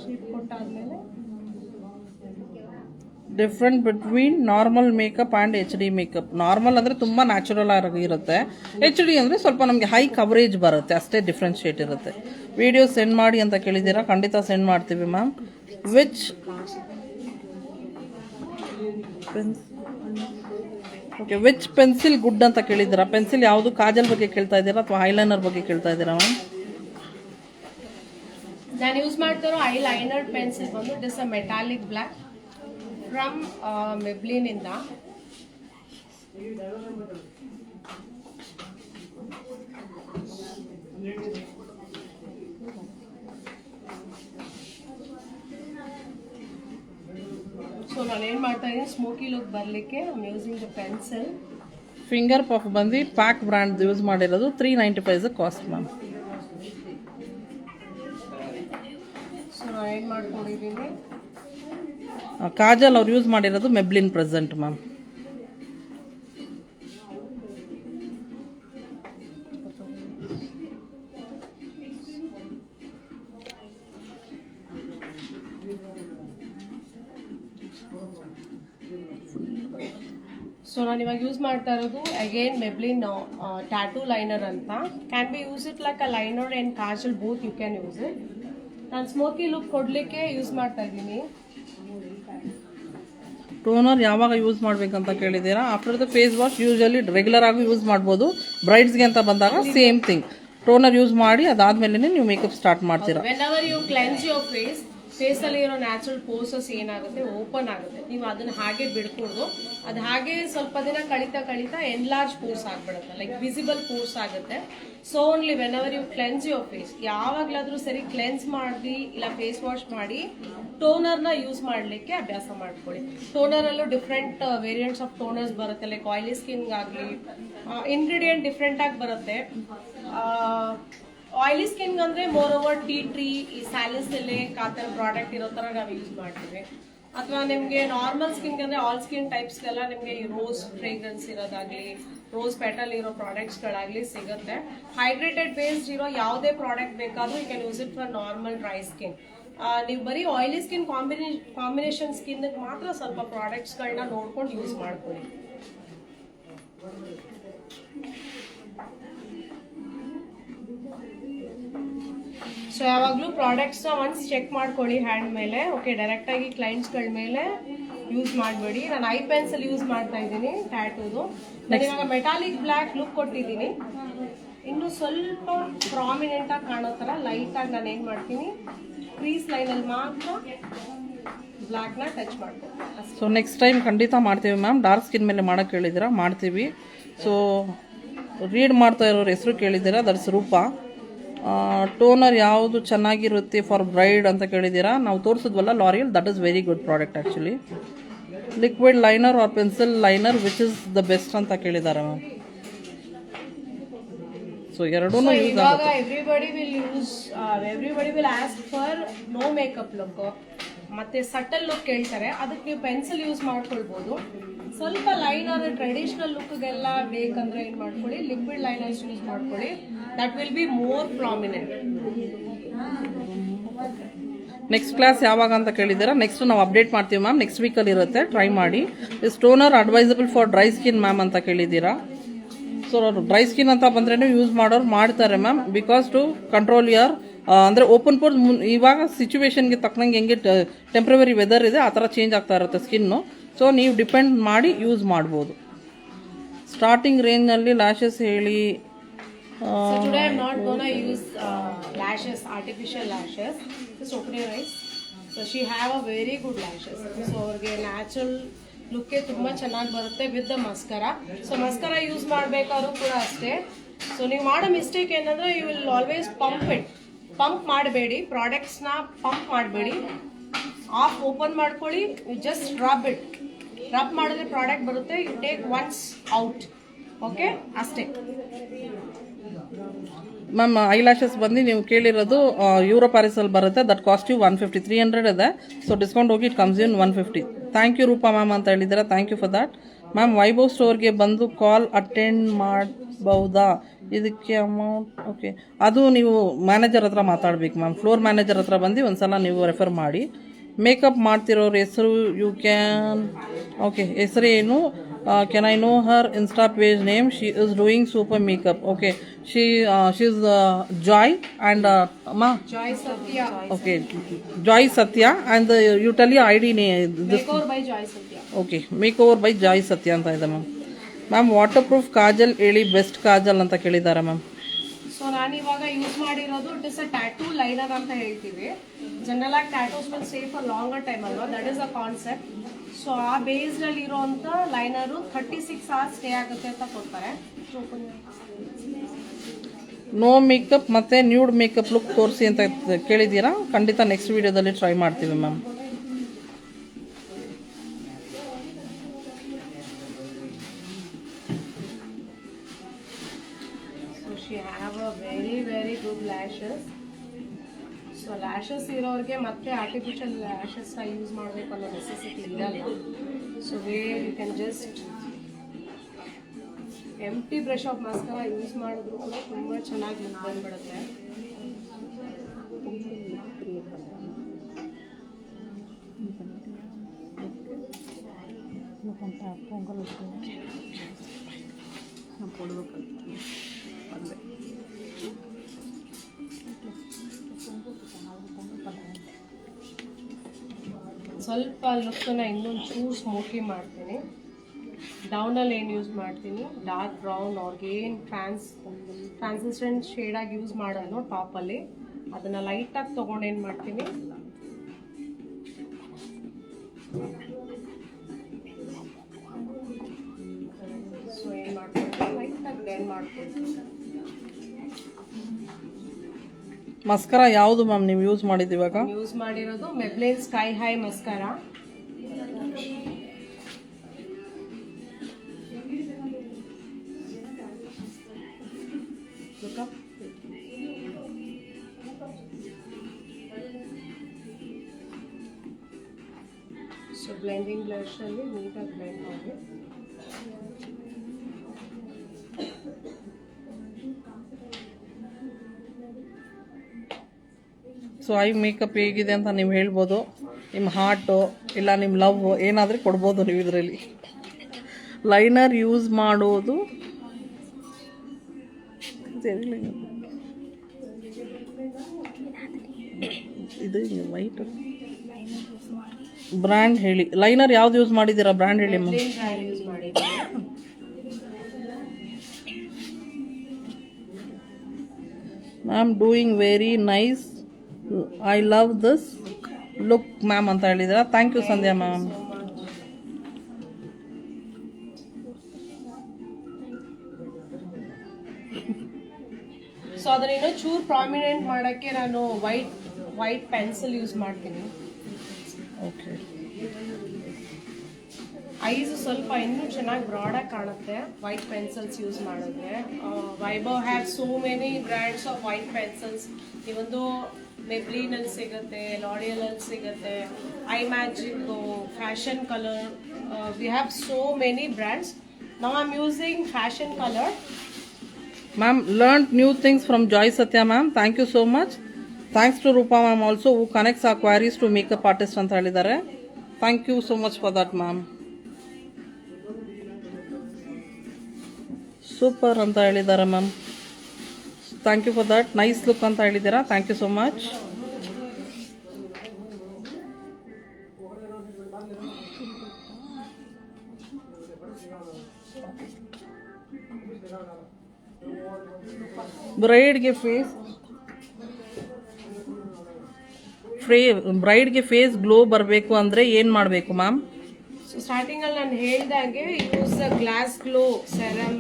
ಶೇಪ್ ಕೊಟ್ಟಾದ್ಮೇಲೆ different between normal makeup and H D makeup. Normal ಅಂದರೆ ತುಂಬ ನ್ಯಾಚುರಲ್ ಆಗಿ ಇರುತ್ತೆ, ಎಚ್ ಡಿ ಅಂದರೆ ಸ್ವಲ್ಪ ನಮಗೆ ಹೈ ಕವರೇಜ್ ಬರುತ್ತೆ, ಅಷ್ಟೇ ಡಿಫ್ರೆನ್ಶಿಯೇಟ್ ಇರುತ್ತೆ. ವಿಡಿಯೋ ಸೆಂಡ್ ಮಾಡಿ ಅಂತ ಕೇಳಿದ್ದೀರಾ, ಖಂಡಿತ ಸೆಂಡ್ ಮಾಡ್ತೀವಿ ಮ್ಯಾಮ್. ವಿಚ್ ಪೆನ್ಸಿಲ್ ಗುಡ್ ಅಂತ ಕೇಳಿದ್ದೀರಾ. ಪೆನ್ಸಿಲ್ ಯಾವುದು? ಕಾಜಲ್ ಬಗ್ಗೆ ಕೇಳ್ತಾ ಇದ್ದೀರಾ ಅಥವಾ ಐಲೈನರ್ ಬಗ್ಗೆ ಕೇಳ್ತಾ ಇದ್ದೀರಾ ಮ್ಯಾಮ್? ನಾನು ಯೂಸ್ ಮಾಡ್ತಿರೋ ಐ ಲೈನರ್ ಪೆನ್ಸಿಲ್ ಬಂದು it is a metallic black from ಮೆಬ್ಲಿನ್ ಇಂದ. ಸೊ ನಾನೇನು ಮಾಡ್ತಾ ಇದ್ದೀನಿ, ಸ್ಮೋಕಿ ಲುಕ್ ಬರಲಿಕ್ಕೆ I am using the pencil. Finger puff ಬಂದು ಪ್ಯಾಕ್ ಬ್ರ್ಯಾಂಡ್ ಯೂಸ್ ಮಾಡಿರೋದು, 395 ಕಾಸ್ಟ್ ಮ್ಯಾಮ್. ಸೊ ನಾನು ಏನು ಮಾಡ್ಕೊಂಡಿದ್ದೀನಿ, ಕಾಜಲ್ ಅವ್ರು ಯೂಸ್ ಮಾಡಿರೋದು ಮೆಬ್ಲಿನ್ ಪ್ರೆಸೆಂಟ್ ಮ್ಯಾಮ್. ಸೊ ನಾನು ಇವಾಗ ಯೂಸ್ ಮಾಡ್ತಾ ಇರೋದು ಅಗೇನ್ ಮೆಬ್ಲಿನ್ ಟ್ಯಾಟೂ ಲೈನರ್ ಅಂತ. Can be use it like a liner and kajal both you can use it. ನಾನು ಸ್ಮೋಕಿ ಲುಕ್ ಕೊಡಲಿಕ್ಕೆ ಯೂಸ್ ಮಾಡ್ತಾ ಇದ್ದೀನಿ. ಟೋನರ್ ಯಾವಾಗ ಯೂಸ್ ಮಾಡಬೇಕಂತ ಕೇಳಿದ್ದೀರಾ? After the face wash usually regular ಆಗಿ ಯೂಸ್ ಮಾಡ್ಬೋದು. ಬ್ರೈಡ್ಸ್ಗೆ ಅಂತ ಬಂದಾಗ ಸೇಮ್ ಥಿಂಗ್, ಟೋನರ್ ಯೂಸ್ ಮಾಡಿ ಅದಾದಮೇಲೆ ನೀವು ಮೇಕಪ್ ಸ್ಟಾರ್ಟ್ ಮಾಡ್ತೀರಾ. Whenever you cleanse your ಫೇಸಲ್ಲಿ ಇರೋ ನ್ಯಾಚುರಲ್ ಪೋರ್ಸಸ್ ಏನಾಗುತ್ತೆ ಓಪನ್ ಆಗುತ್ತೆ, ನೀವು ಅದನ್ನ ಹಾಗೆ ಬಿಡ್ಕೊಡ್ದು. ಅದು ಹಾಗೆ ಸ್ವಲ್ಪ ದಿನ ಕಳೀತಾ ಕಳೀತಾ ಎನ್ಲಾರ್ಜ್ ಪೋರ್ಸ್ ಆಗ್ಬಿಡುತ್ತೆ, ಲೈಕ್ ವಿಸಿಬಲ್ ಪೋರ್ಸ್ ಆಗುತ್ತೆ. So only whenever you cleanse your face, ಯಾವಾಗಲಾದ್ರೂ ಸರಿ ಕ್ಲೆನ್ಸ್ ಮಾಡಿ ಇಲ್ಲ ಫೇಸ್ ವಾಶ್ ಮಾಡಿ ಟೋನರ್ನ ಯೂಸ್ ಮಾಡಲಿಕ್ಕೆ ಅಭ್ಯಾಸ ಮಾಡ್ಕೊಳ್ಳಿ. ಟೋನರಲ್ಲೂ ಡಿಫ್ರೆಂಟ್ ವೇರಿಯಂಟ್ಸ್ ಆಫ್ ಟೋನರ್ಸ್ ಬರುತ್ತೆ, ಲೈಕ್ ಆಯಿಲಿ ಸ್ಕಿನ್ಗಾಗಲಿ ಇಂಗ್ರೀಡಿಯೆಂಟ್ ಡಿಫ್ರೆಂಟ್ ಆಗಿ ಬರುತ್ತೆ. ಆಯಿಲಿ ಸ್ಕಿನ್ ಅಂದರೆ ಮೋರ್ ಓವರ್ ಟೀ ಟ್ರೀ, ಈ ಸ್ಯಾಲಿಸಿಲಿಕ್ ಆ ಥರ ಪ್ರಾಡಕ್ಟ್ ಇರೋ ಥರ ನಾವು ಯೂಸ್ ಮಾಡ್ತೀವಿ. ಅಥವಾ ನಿಮಗೆ ನಾರ್ಮಲ್ ಸ್ಕಿನ್ಗೆ ಅಂದರೆ ಆಲ್ ಸ್ಕಿನ್ ಟೈಪ್ಸ್ಗೆಲ್ಲ ನಿಮಗೆ ಈ ರೋಸ್ ಫ್ರೇಗ್ರೆನ್ಸ್ ಇರೋದಾಗಲಿ ರೋಸ್ ಪೆಟಲ್ ಇರೋ ಪ್ರಾಡಕ್ಟ್ಸ್ಗಳಾಗಲಿ ಸಿಗುತ್ತೆ. ಹೈಡ್ರೇಟೆಡ್ ಬೇಸ್ಡ್ ಇರೋ ಯಾವುದೇ ಪ್ರಾಡಕ್ಟ್ ಬೇಕಾದರೂ you can use it for normal dry skin. ನೀವು ಬರೀ ಆಯಿಲಿ ಸ್ಕಿನ್ ಕಾಂಬಿನೇಷನ್ ಸ್ಕಿನ್ಗೆ ಮಾತ್ರ ಸ್ವಲ್ಪ ಪ್ರಾಡಕ್ಟ್ಸ್ಗಳನ್ನ ನೋಡ್ಕೊಂಡು ಯೂಸ್ ಮಾಡ್ಕೊಳ್ಳಿ. ಸೊ ಯಾವಾಗಲೂ ಪ್ರಾಡಕ್ಟ್ಸ್ನ ಒನ್ಸ್ ಚೆಕ್ ಮಾಡ್ಕೊಳ್ಳಿ ಹ್ಯಾಂಡ್ ಮೇಲೆ. ಓಕೆ, ಡೈರೆಕ್ಟಾಗಿ ಕ್ಲೈಂಟ್ಸ್ಗಳ ಮೇಲೆ ಯೂಸ್ ಮಾಡಬೇಡಿ. ನಾನು ಐ ಪೆನ್ಸಿಲ್ ಯೂಸ್ ಮಾಡ್ತಾ ಇದ್ದೀನಿ ಟ್ಯಾಟೂದು. ನಾನು ಇವಾಗ ಮೆಟಾಲಿಕ್ ಬ್ಲ್ಯಾಕ್ ಲುಕ್ ಕೊಟ್ಟಿದ್ದೀನಿ. ಇನ್ನು ಸ್ವಲ್ಪ ಪ್ರಾಮಿನೆಂಟಾಗಿ ಕಾಣೋ ಥರ ಲೈಟಾಗಿ ನಾನು ಏನು ಮಾಡ್ತೀನಿ, ಕ್ರೀಸ್ ಲೈನಲ್ಲಿ ಮಾತ್ರ ಬ್ಲ್ಯಾಕ್ನ ಟಚ್ ಮಾಡ್ತೀನಿ. ಸೊ ನೆಕ್ಸ್ಟ್ ಟೈಮ್ ಖಂಡಿತ ಮಾಡ್ತೀವಿ ಮ್ಯಾಮ್. ಡಾರ್ಕ್ ಸ್ಕಿನ್ ಮೇಲೆ ಮಾಡೋಕ್ಕೆ ಹೇಳಿದ್ದೀರಾ, ಮಾಡ್ತೀವಿ. ಸೊ ರೀಡ್ ಮಾಡ್ತಾ ಇರೋರ ಹೆಸರು ಕೇಳಿದ್ದೀರಾ, ದಟ್ಸ್ ರೂಪಾ. ಟೋನರ್ ಯಾವುದು ಚೆನ್ನಾಗಿರುತ್ತೆ ಫಾರ್ ಬ್ರೈಡ್ ಅಂತ ಕೇಳಿದ್ದೀರಾ. ನಾವು ತೋರಿಸಿದ್ವಲ್ಲ L'Oréal, that is very good product actually. Liquid liner or pencil liner which is the best ಅಂತ ಕೇಳಿದ್ದಾರೆ ಮ್ಯಾಮ್. ಸೊ ಎರಡೂ ಯೂಸ್ ಆಗುತ್ತೆ. Everybody will ask for no makeup look ಮತ್ತೆ ಸಟಲ್ ಲುಕ್ ಕೇಳ್ತಾರೆ. ಅದಕ್ಕೆ ನೀವು ಪೆನ್ಸಿಲ್ ಯೂಸ್ ಮಾಡ್ಕೊಳ್ಬೋದು. ಸ್ವಲ್ಪ ಲೈನರ್ ಟ್ರೆಡಿಷನಲ್ ಲುಕ್ಗೆಲ್ಲ ಬೇಕಂದ್ರೆ ಏನು ಮಾಡ್ಕೊಳ್ಳಿ, ಲಿಕ್ವಿಡ್ ಲೈನರ್ಸ್ ಯೂಸ್ ಮಾಡ್ಕೊಳ್ಳಿ. That will be more prominent. Next class ಯಾವಾಗ ಅಂತ ಕೇಳಿದ್ದೀರಾ. ನೆಕ್ಸ್ಟ್ ನಾವು ಅಪ್ಡೇಟ್ ಮಾಡ್ತೀವಿ ಮ್ಯಾಮ್, ನೆಕ್ಸ್ಟ್ ವೀಕಲ್ಲಿ ಇರುತ್ತೆ, ಟ್ರೈ ಮಾಡಿ. Is toner advisable for dry skin ma'am ಅಂತ ಕೇಳಿದ್ದೀರಾ. ಸೊ ಡ್ರೈ ಸ್ಕಿನ್ ಅಂತ ಬಂದ್ರೇ ಯೂಸ್ ಮಾಡೋರು ಮಾಡ್ತಾರೆ ಮ್ಯಾಮ್, ಬಿಕಾಸ್ ಟು ಕಂಟ್ರೋಲ್ ಯರ್ ಅಂದರೆ ಓಪನ್ ಪೋರ್ಸ್. ಇವಾಗ ಸಿಚುವೇಶನ್ಗೆ ತಕ್ಕನಂಗೆ ಹೆಂಗೆ ಟೆಂಪ್ರವರಿ ವೆದರ್ ಇದೆ ಆ ಥರ ಚೇಂಜ್ ಆಗ್ತಾ ಇರುತ್ತೆ ಸ್ಕಿನ್ನು. ಸೊ ನೀವು ಡಿಪೆಂಡ್ ಮಾಡಿ ಯೂಸ್ ಮಾಡ್ಬೋದು. ಸ್ಟಾರ್ಟಿಂಗ್ ರೇಂಜ್ನಲ್ಲಿ ಲ್ಯಾಶಸ್ ಹೇಳಿ. So today I'm not gonna use lashes, artificial lashes. Just open your eyes. So she have a very good lashes. So ಅವ್ರಿಗೆ ನ್ಯಾಚುರಲ್ ಲುಕ್ಕೆ ತುಂಬ ಚೆನ್ನಾಗಿ ಬರುತ್ತೆ with the mascara. So mascara use ಮಾಡಬೇಕಾದ್ರೂ ಕೂಡ ಅಷ್ಟೇ. So ನೀವು ಮಾಡೋ mistake ಏನಂದರೆ ಯು ವಿಲ್ ಆಲ್ವೇಸ್ ಪಂಪ್ ಮಾಡಬೇಡಿ, ಪ್ರಾಡಕ್ಟ್ಸ್ನ ಪಂಪ್ ಮಾಡಬೇಡಿ. ಆಫ್ ಓಪನ್ ಮಾಡ್ಕೊಳ್ಳಿ, ಯು ಜಸ್ಟ್ ರಬ್ ಮಾಡಿದ್ರೆ ಪ್ರಾಡಕ್ಟ್ ಬರುತ್ತೆ. You take once out, okay, ಅಷ್ಟೇ ಮ್ಯಾಮ್. ಐ ಲ್ಯಾಶಸ್ ಬಂದು ನೀವು ಕೇಳಿರೋದು ಯೂರೋ ಪ್ಯಾರಿಸಲ್ಲಿ ಬರುತ್ತೆ, ದಟ್ ಕಾಸ್ಟ್ ಯು 150, 300 ಇದೆ. ಸೊ ಡಿಸ್ಕೌಂಟ್ ಹೋಗಿ it comes in 150. Thank you Rupa ma'am ಅಂತ ಹೇಳಿದ್ದೀರಾ, thank you for that ma'am. Vaibhav ಸ್ಟೋರ್ಗೆ ಬಂದು ಕಾಲ್ ಅಟೆಂಡ್ ಮಾಡಬಹುದಾ? ಇದಕ್ಕೆ ಅಮೌಂಟ್ ಓಕೆ, ಅದು ನೀವು ಮ್ಯಾನೇಜರ್ ಹತ್ರ ಮಾತಾಡ್ಬೇಕು ಮ್ಯಾಮ್. ಫ್ಲೋರ್ ಮ್ಯಾನೇಜರ್ ಹತ್ರ ಬಂದು ಒಂದ್ಸಲ ನೀವು ರೆಫರ್ ಮಾಡಿ. ಮೇಕಪ್ ಮಾಡ್ತಿರೋರ ಹೆಸರು ಯು ಕ್ಯಾನ್ ಓಕೆ, ಹೆಸರೇನು? Can I know her insta page name? She is doing super makeup. Okay, she is Joy and ಅಮ್ಮ Joy Satya. Okay, Joy Satya and you tell you I D makeover by Joy Satya. Okay, makeover by Joy Satya ಅಂತ ಇದೆ ma'am. Ma'am waterproof kajal ಹೇಳಿ, best Kajal ಅಂತ ಕೇಳಿದ್ದಾರೆ ma'am. So ನಾನು ಇವಾಗ use ಮಾಡಿರೋದು it is a tattoo liner ಅಂತ ಹೇಳ್ತೀವಿ. ಜನರಲ್ ಆಗಿ tattoos will stay for longer time ಅಲ್ವಾ, that is a concept. So ಆ ಬೇಸ್ಡಲ್ಲಿ ಇರೋವಂಥ ಲೈನರು 36 hours ಸ್ಟೇ ಆಗುತ್ತೆ ಅಂತ ಕೊಡ್ತಾರೆ. ನೋ ಮೇಕಪ್ ಮತ್ತು ನ್ಯೂಡ್ ಮೇಕಪ್ ಲುಕ್ ತೋರಿಸಿ ಅಂತ ಕೇಳಿದ್ದೀರಾ. ಖಂಡಿತ ನೆಕ್ಸ್ಟ್ ವೀಡಿಯೋದಲ್ಲಿ ಟ್ರೈ ಮಾಡ್ತೀವಿ ma'am. She have a very good lashes. So lashes ಇರೋರಿಗೆ ಮತ್ತೆ ಆರ್ಟಿಫಿಷಿಯಲ್ ಲ್ಯಾಶಸ್ನ ಯೂಸ್ ಮಾಡಬೇಕು ಅನ್ನೋ ನೆಸೆಸಿಟಿ ಇರಲ್ಲ. So where you can just empty brush of mascara use ಮಾಡಿದ್ರು ಕೂಡ ತುಂಬ ಚೆನ್ನಾಗಿ ಲುಕ್ ಬಂದ್ಬಿಡುತ್ತೆ. ಸ್ವಲ್ಪ ಲುಕ್ಕನ್ನ ಇನ್ನೊಂದು ಚೂರು ಸ್ಮೋಕಿ ಮಾಡ್ತೀನಿ. ಡೌನಲ್ಲಿ ಏನು ಯೂಸ್ ಮಾಡ್ತೀನಿ, ಡಾರ್ಕ್ ಬ್ರೌನ್ ಅವ್ರಿಗೇನು ಟ್ರಾನ್ಸಿಸ್ಟೆಂಟ್ ಶೇಡಾಗಿ ಯೂಸ್ ಮಾಡೋದು ಟಾಪಲ್ಲಿ, ಅದನ್ನು ಲೈಟಾಗಿ ತೊಗೊಂಡು ಏನು ಮಾಡ್ತೀನಿ, ಸೊ ಏನು ಮಾಡ್ತೀನಿ ಲೈಟಾಗಿ ಬ್ಲೆಂಡ್ ಮಾಡ್ತೀನಿ. ಮಸ್ಕರ ಯಾವುದು ಮ್ಯಾಮ್ ನೀವು ಯೂಸ್ ಮಾಡಿದ್ದು ಇವಾಗ? ಯೂಸ್ ಮಾಡಿರೋದು Maybelline sky high mascara. So blending ಬ್ರಷಲ್ಲಿ ನೀಟಾಗಿ ಬ್ಲೆಂಡ್ ಮಾಡಿ. ಸೊ ಐ ಮೇಕಪ್ ಹೇಗಿದೆ ಅಂತ ನೀವು ಹೇಳ್ಬೋದು. ನಿಮ್ಮ ಹಾರ್ಟು ಇಲ್ಲ ನಿಮ್ಮ ಲವ್ ಏನಾದರೂ ಕೊಡ್ಬೋದು ನೀವು ಇದರಲ್ಲಿ. ಲೈನರ್ ಯೂಸ್ ಮಾಡೋದು ಇದು ವೈಟ್ ಬ್ರ್ಯಾಂಡ್ ಹೇಳಿ. ಲೈನರ್ ಯಾವ್ದು ಯೂಸ್ ಮಾಡಿದ್ದೀರಾ ಬ್ರ್ಯಾಂಡ್ ಹೇಳಿ ಮ್ಯಾಮ್. ಯೂಸ್ ಮಾಡಿದ್ದೀನಿ. Ma'am doing very nice, I love this look ma'am ಅಂತ ಹೇಳಿದ್ದೀರಾ. Thank you Sandhya ma'am. So ಅದನ್ನ ಇನ್ನೂ ಚೂರು ಪ್ರಾಮಿನೆಂಟ್ ಮಾಡೋಕ್ಕೆ ನಾನು ವೈಟ್ ಪೆನ್ಸಿಲ್ ಯೂಸ್ ಮಾಡ್ತೀನಿ. ಓಕೆ. ಐಸ್ ಸ್ವಲ್ಪ ಇನ್ನೂ ಚೆನ್ನಾಗಿ ಬ್ರಾಡಾಗಿ ಕಾಣುತ್ತೆ ವೈಟ್ ಪೆನ್ಸಿಲ್ಸ್ ಯೂಸ್ ಮಾಡಿದ್ರೆ. Vaibhav have so many brands of white pencils. ಇವೊಂದು ಮೆಬ್ಲಿನಲ್ಲಿ ಸಿಗುತ್ತೆ, ಲಾರಿಯಲಲ್ಲಿ ಸಿಗುತ್ತೆ, eye magic, fashion colour. We have so many brands. Now I am using fashion colour. Ma'am, learned new things from Joy Satya ma'am. Thank you so much. Thanks to Rupa ma'am also who connects our queries to makeup artist ಅಂತ ಹೇಳಿದ್ದಾರೆ. Thank you so much for that ma'am. Super ಅಂತ ಹೇಳಿದ್ದಾರೆ ma'am. Thank you for that. Nice look ಅಂತ ಹೇಳಿದ್ದೀರಾ. Thank you so much. ಬ್ರೈಡ್ಗೆ face glow ಬರಬೇಕು ಅಂದರೆ ಏನು ಮಾಡಬೇಕು ಮ್ಯಾಮ್? ಸೊ ಸ್ಟಾರ್ಟಿಂಗಲ್ಲಿ ನಾನು ಹೇಳ್ದಾಗೆ use glass glow serum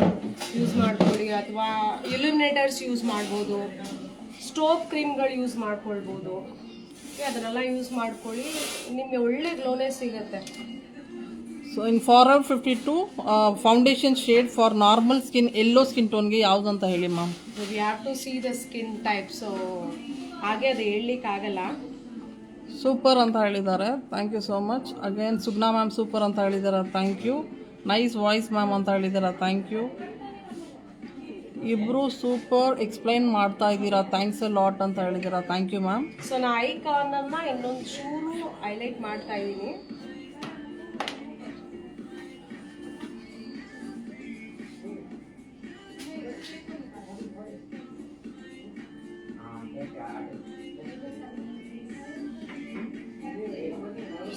use ಮಾಡ್ಕೊಳ್ಳಿ, ಅಥವಾ ಇಲ್ಯುಮಿನೇಟರ್ಸ್ ಯೂಸ್ ಮಾಡ್ಬೋದು, ಸ್ಟೋವ್ ಕ್ರೀಮ್ಗಳು ಯೂಸ್ ಮಾಡ್ಕೊಳ್ಬೋದು. ಅದನ್ನೆಲ್ಲ ಯೂಸ್ ಮಾಡ್ಕೊಳ್ಳಿ, ನಿಮಗೆ ಒಳ್ಳೆ ಗ್ಲೋನೇ ಸಿಗುತ್ತೆ. So in forward 52 foundation shade for normal skin, yellow skin ಟೋನ್ಗೆ ಯಾವುದು ಅಂತ ಹೇಳಿ ma'am. V have to see the skin type. So ಹಾಗೆ ಅದು ಹೇಳಲಿಕ್ಕಾಗಲ್ಲ. ಸೂಪರ್ ಅಂತ ಹೇಳಿದ್ದಾರೆ. Thank you so much. Again Sugna ma'am super ಅಂತ ಹೇಳಿದ್ದಾರೆ. Thank you. Nice voice ma'am ಅಂತ ಹೇಳಿದ್ದಾರೆ. Thank you. ಇಬ್ಬರು ಸೂಪರ್ ಎಕ್ಸ್ಪ್ಲೈನ್ ಮಾಡ್ತಾ ಇದ್ದೀರಾ. ಥ್ಯಾಂಕ್ಸ್ ಎ ಲಾಟ್ ಅಂತ ಹೇಳಿದ್ದೀರಾ. Thank you ma'am. ಸೊ ನಾ ಐಕಾನನ್ನು ಇನ್ನೊಂದು ಚೂರು ಹೈಲೈಟ್ ಮಾಡ್ತಾ ಇದ್ದೀನಿ.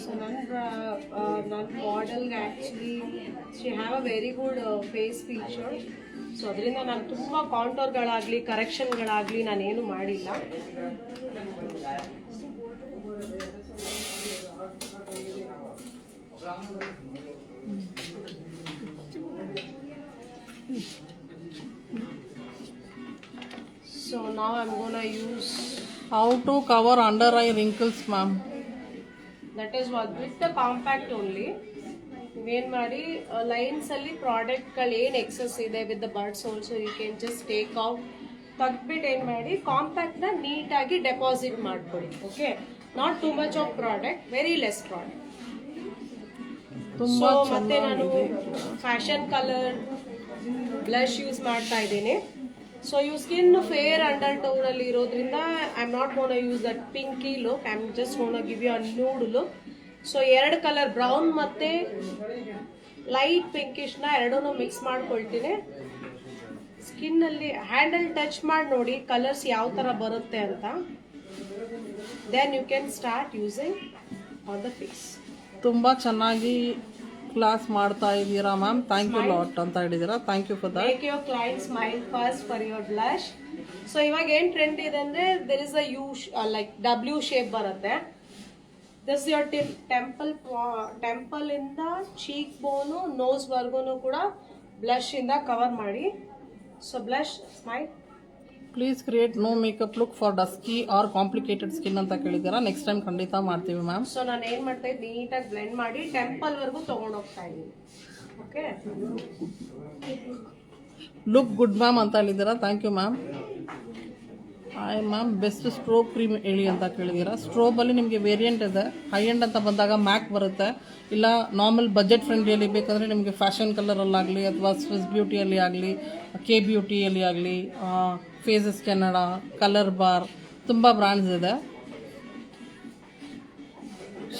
ಸೊ ನನ್ನ ಮಾಡೆಲ್ಗೆ actually she have a very good face feature. So ಅದರಿಂದ ನಾನು ತುಂಬ ಕಾಂಟೋರ್ಗಳಾಗಲಿ ಕರೆಕ್ಷನ್ಗಳಾಗಲಿ ನಾನೇನು ಮಾಡಿಲ್ಲ. So now I'm gonna use how to cover under eye wrinkles ma'am. That is what with the compact only. Even mari lines alli product gal ಏನು excess ಇದೆ with the buds also you can just take out ತೆಗ್ದ್ಬಿಟ್ಟು ಏನು ಮಾಡಿ ಕಾಂಪ್ಯಾಕ್ಟ್ನ ನೀಟಾಗಿ deposit ಮಾಡ್ಕೊಳ್ಳಿ. Okay, not too much of product, very less product. So ಮತ್ತೆ ನಾನು ಫ್ಯಾಷನ್ ಕಲರ್ ಬ್ಲಷ್ ಯೂಸ್ ಮಾಡ್ತಾ ಇದ್ದೀನಿ. So you skin fair under tone ಅಲ್ಲಿ ಇರೋದ್ರಿಂದ I am not gonna use that pinky look, I am just gonna give you a nude look. So 2 colour brown ಮತ್ತೆ light ಪಿಂಕಿಶ್ನ ಎರಡೂ mix ಮಾಡ್ಕೊಳ್ತೀನಿ. Skin ಅಲ್ಲಿ handle touch ಮಾಡಿ ನೋಡಿ colours ಯಾವ ತರ ಬರುತ್ತೆ ಅಂತ. Then you can start using on the face. ತುಂಬ ಚೆನ್ನಾಗಿ ಕ್ಲಾಸ್ ಮಾಡ್ತಾ ಇದ್ದೀರಾ ಮ್ಯಾಮ್, ಥ್ಯಾಂಕ್ ಯು ಲಾಟ್ ಅಂತ ಹೇಳಿದ್ದೀರಾ. Thank you for that. Make your client smile first for your blush. So ಇವಾಗ ಏನ್ ಟ್ರೆಂಡ್ ಇದೆ ಅಂದ್ರೆ there is a you like W shape ಬರುತ್ತೆ. ದಿಸ್ ಯುವರ್ ಟೆಂಪಲ್ ಇಂದ ಚೀಕ್ ಬೋನು ನೋಸ್ ವರ್ಗೂನು ಕೂಡ ಬ್ಲಶ್ ಇಂದ ಕವರ್ ಮಾಡಿ. So blush smile. Please create no makeup look for dusky or complicated skin ಅಂತ ಕೇಳಿದ್ದೀರಾ. ನೆಕ್ಸ್ಟ್ ಟೈಮ್ ಖಂಡಿತ ಮಾಡ್ತೀವಿ ಮ್ಯಾಮ್. ಸೊ ನಾನು ಏನ್ ಮಾಡ್ತಾ ಇದ್ದೀನಿ, ನೀಟಾಗಿ ಬ್ಲೆಂಡ್ ಮಾಡಿ ಟೆಂಪಲ್ ವರ್ಗೂ ತಗೊಂಡೋಗ್ತಾ ಇದ್ದೀನಿ. ಓಕೆ, ಲುಕ್ ಗುಡ್ ಮ್ಯಾಮ್ ಅಂತ ಹೇಳಿದ್ದೀರಾ. Thank you ma'am. Hi ma'am, best strobe cream ಹೇಳಿ ಅಂತ ಕೇಳಿದ್ದೀರಾ. ಸ್ಟ್ರೋಬಲ್ಲಿ ನಿಮಗೆ ವೇರಿಯಂಟ್ ಇದೆ. ಹೈ ಎಂಡ್ ಅಂತ ಬಂದಾಗ ಮ್ಯಾಕ್ ಬರುತ್ತೆ, ಇಲ್ಲ ನಾರ್ಮಲ್ ಬಜೆಟ್ ಫ್ರೆಂಡ್ಲಿಯಲ್ಲಿ ಬೇಕಂದರೆ ನಿಮಗೆ ಫ್ಯಾಷನ್ ಕಲರಲ್ಲಾಗಲಿ ಅಥವಾ ಸ್ವಿಸ್ ಬ್ಯೂಟಿಯಲ್ಲಿ ಆಗಲಿ, ಕೆ ಬ್ಯೂಟಿಯಲ್ಲಿ ಆಗಲಿ, ಫೇಸಸ್ ಕೆನಡಾ, ಕಲರ್ ಬಾರ್, ತುಂಬ ಬ್ರ್ಯಾಂಡ್ಸ್ ಇದೆ.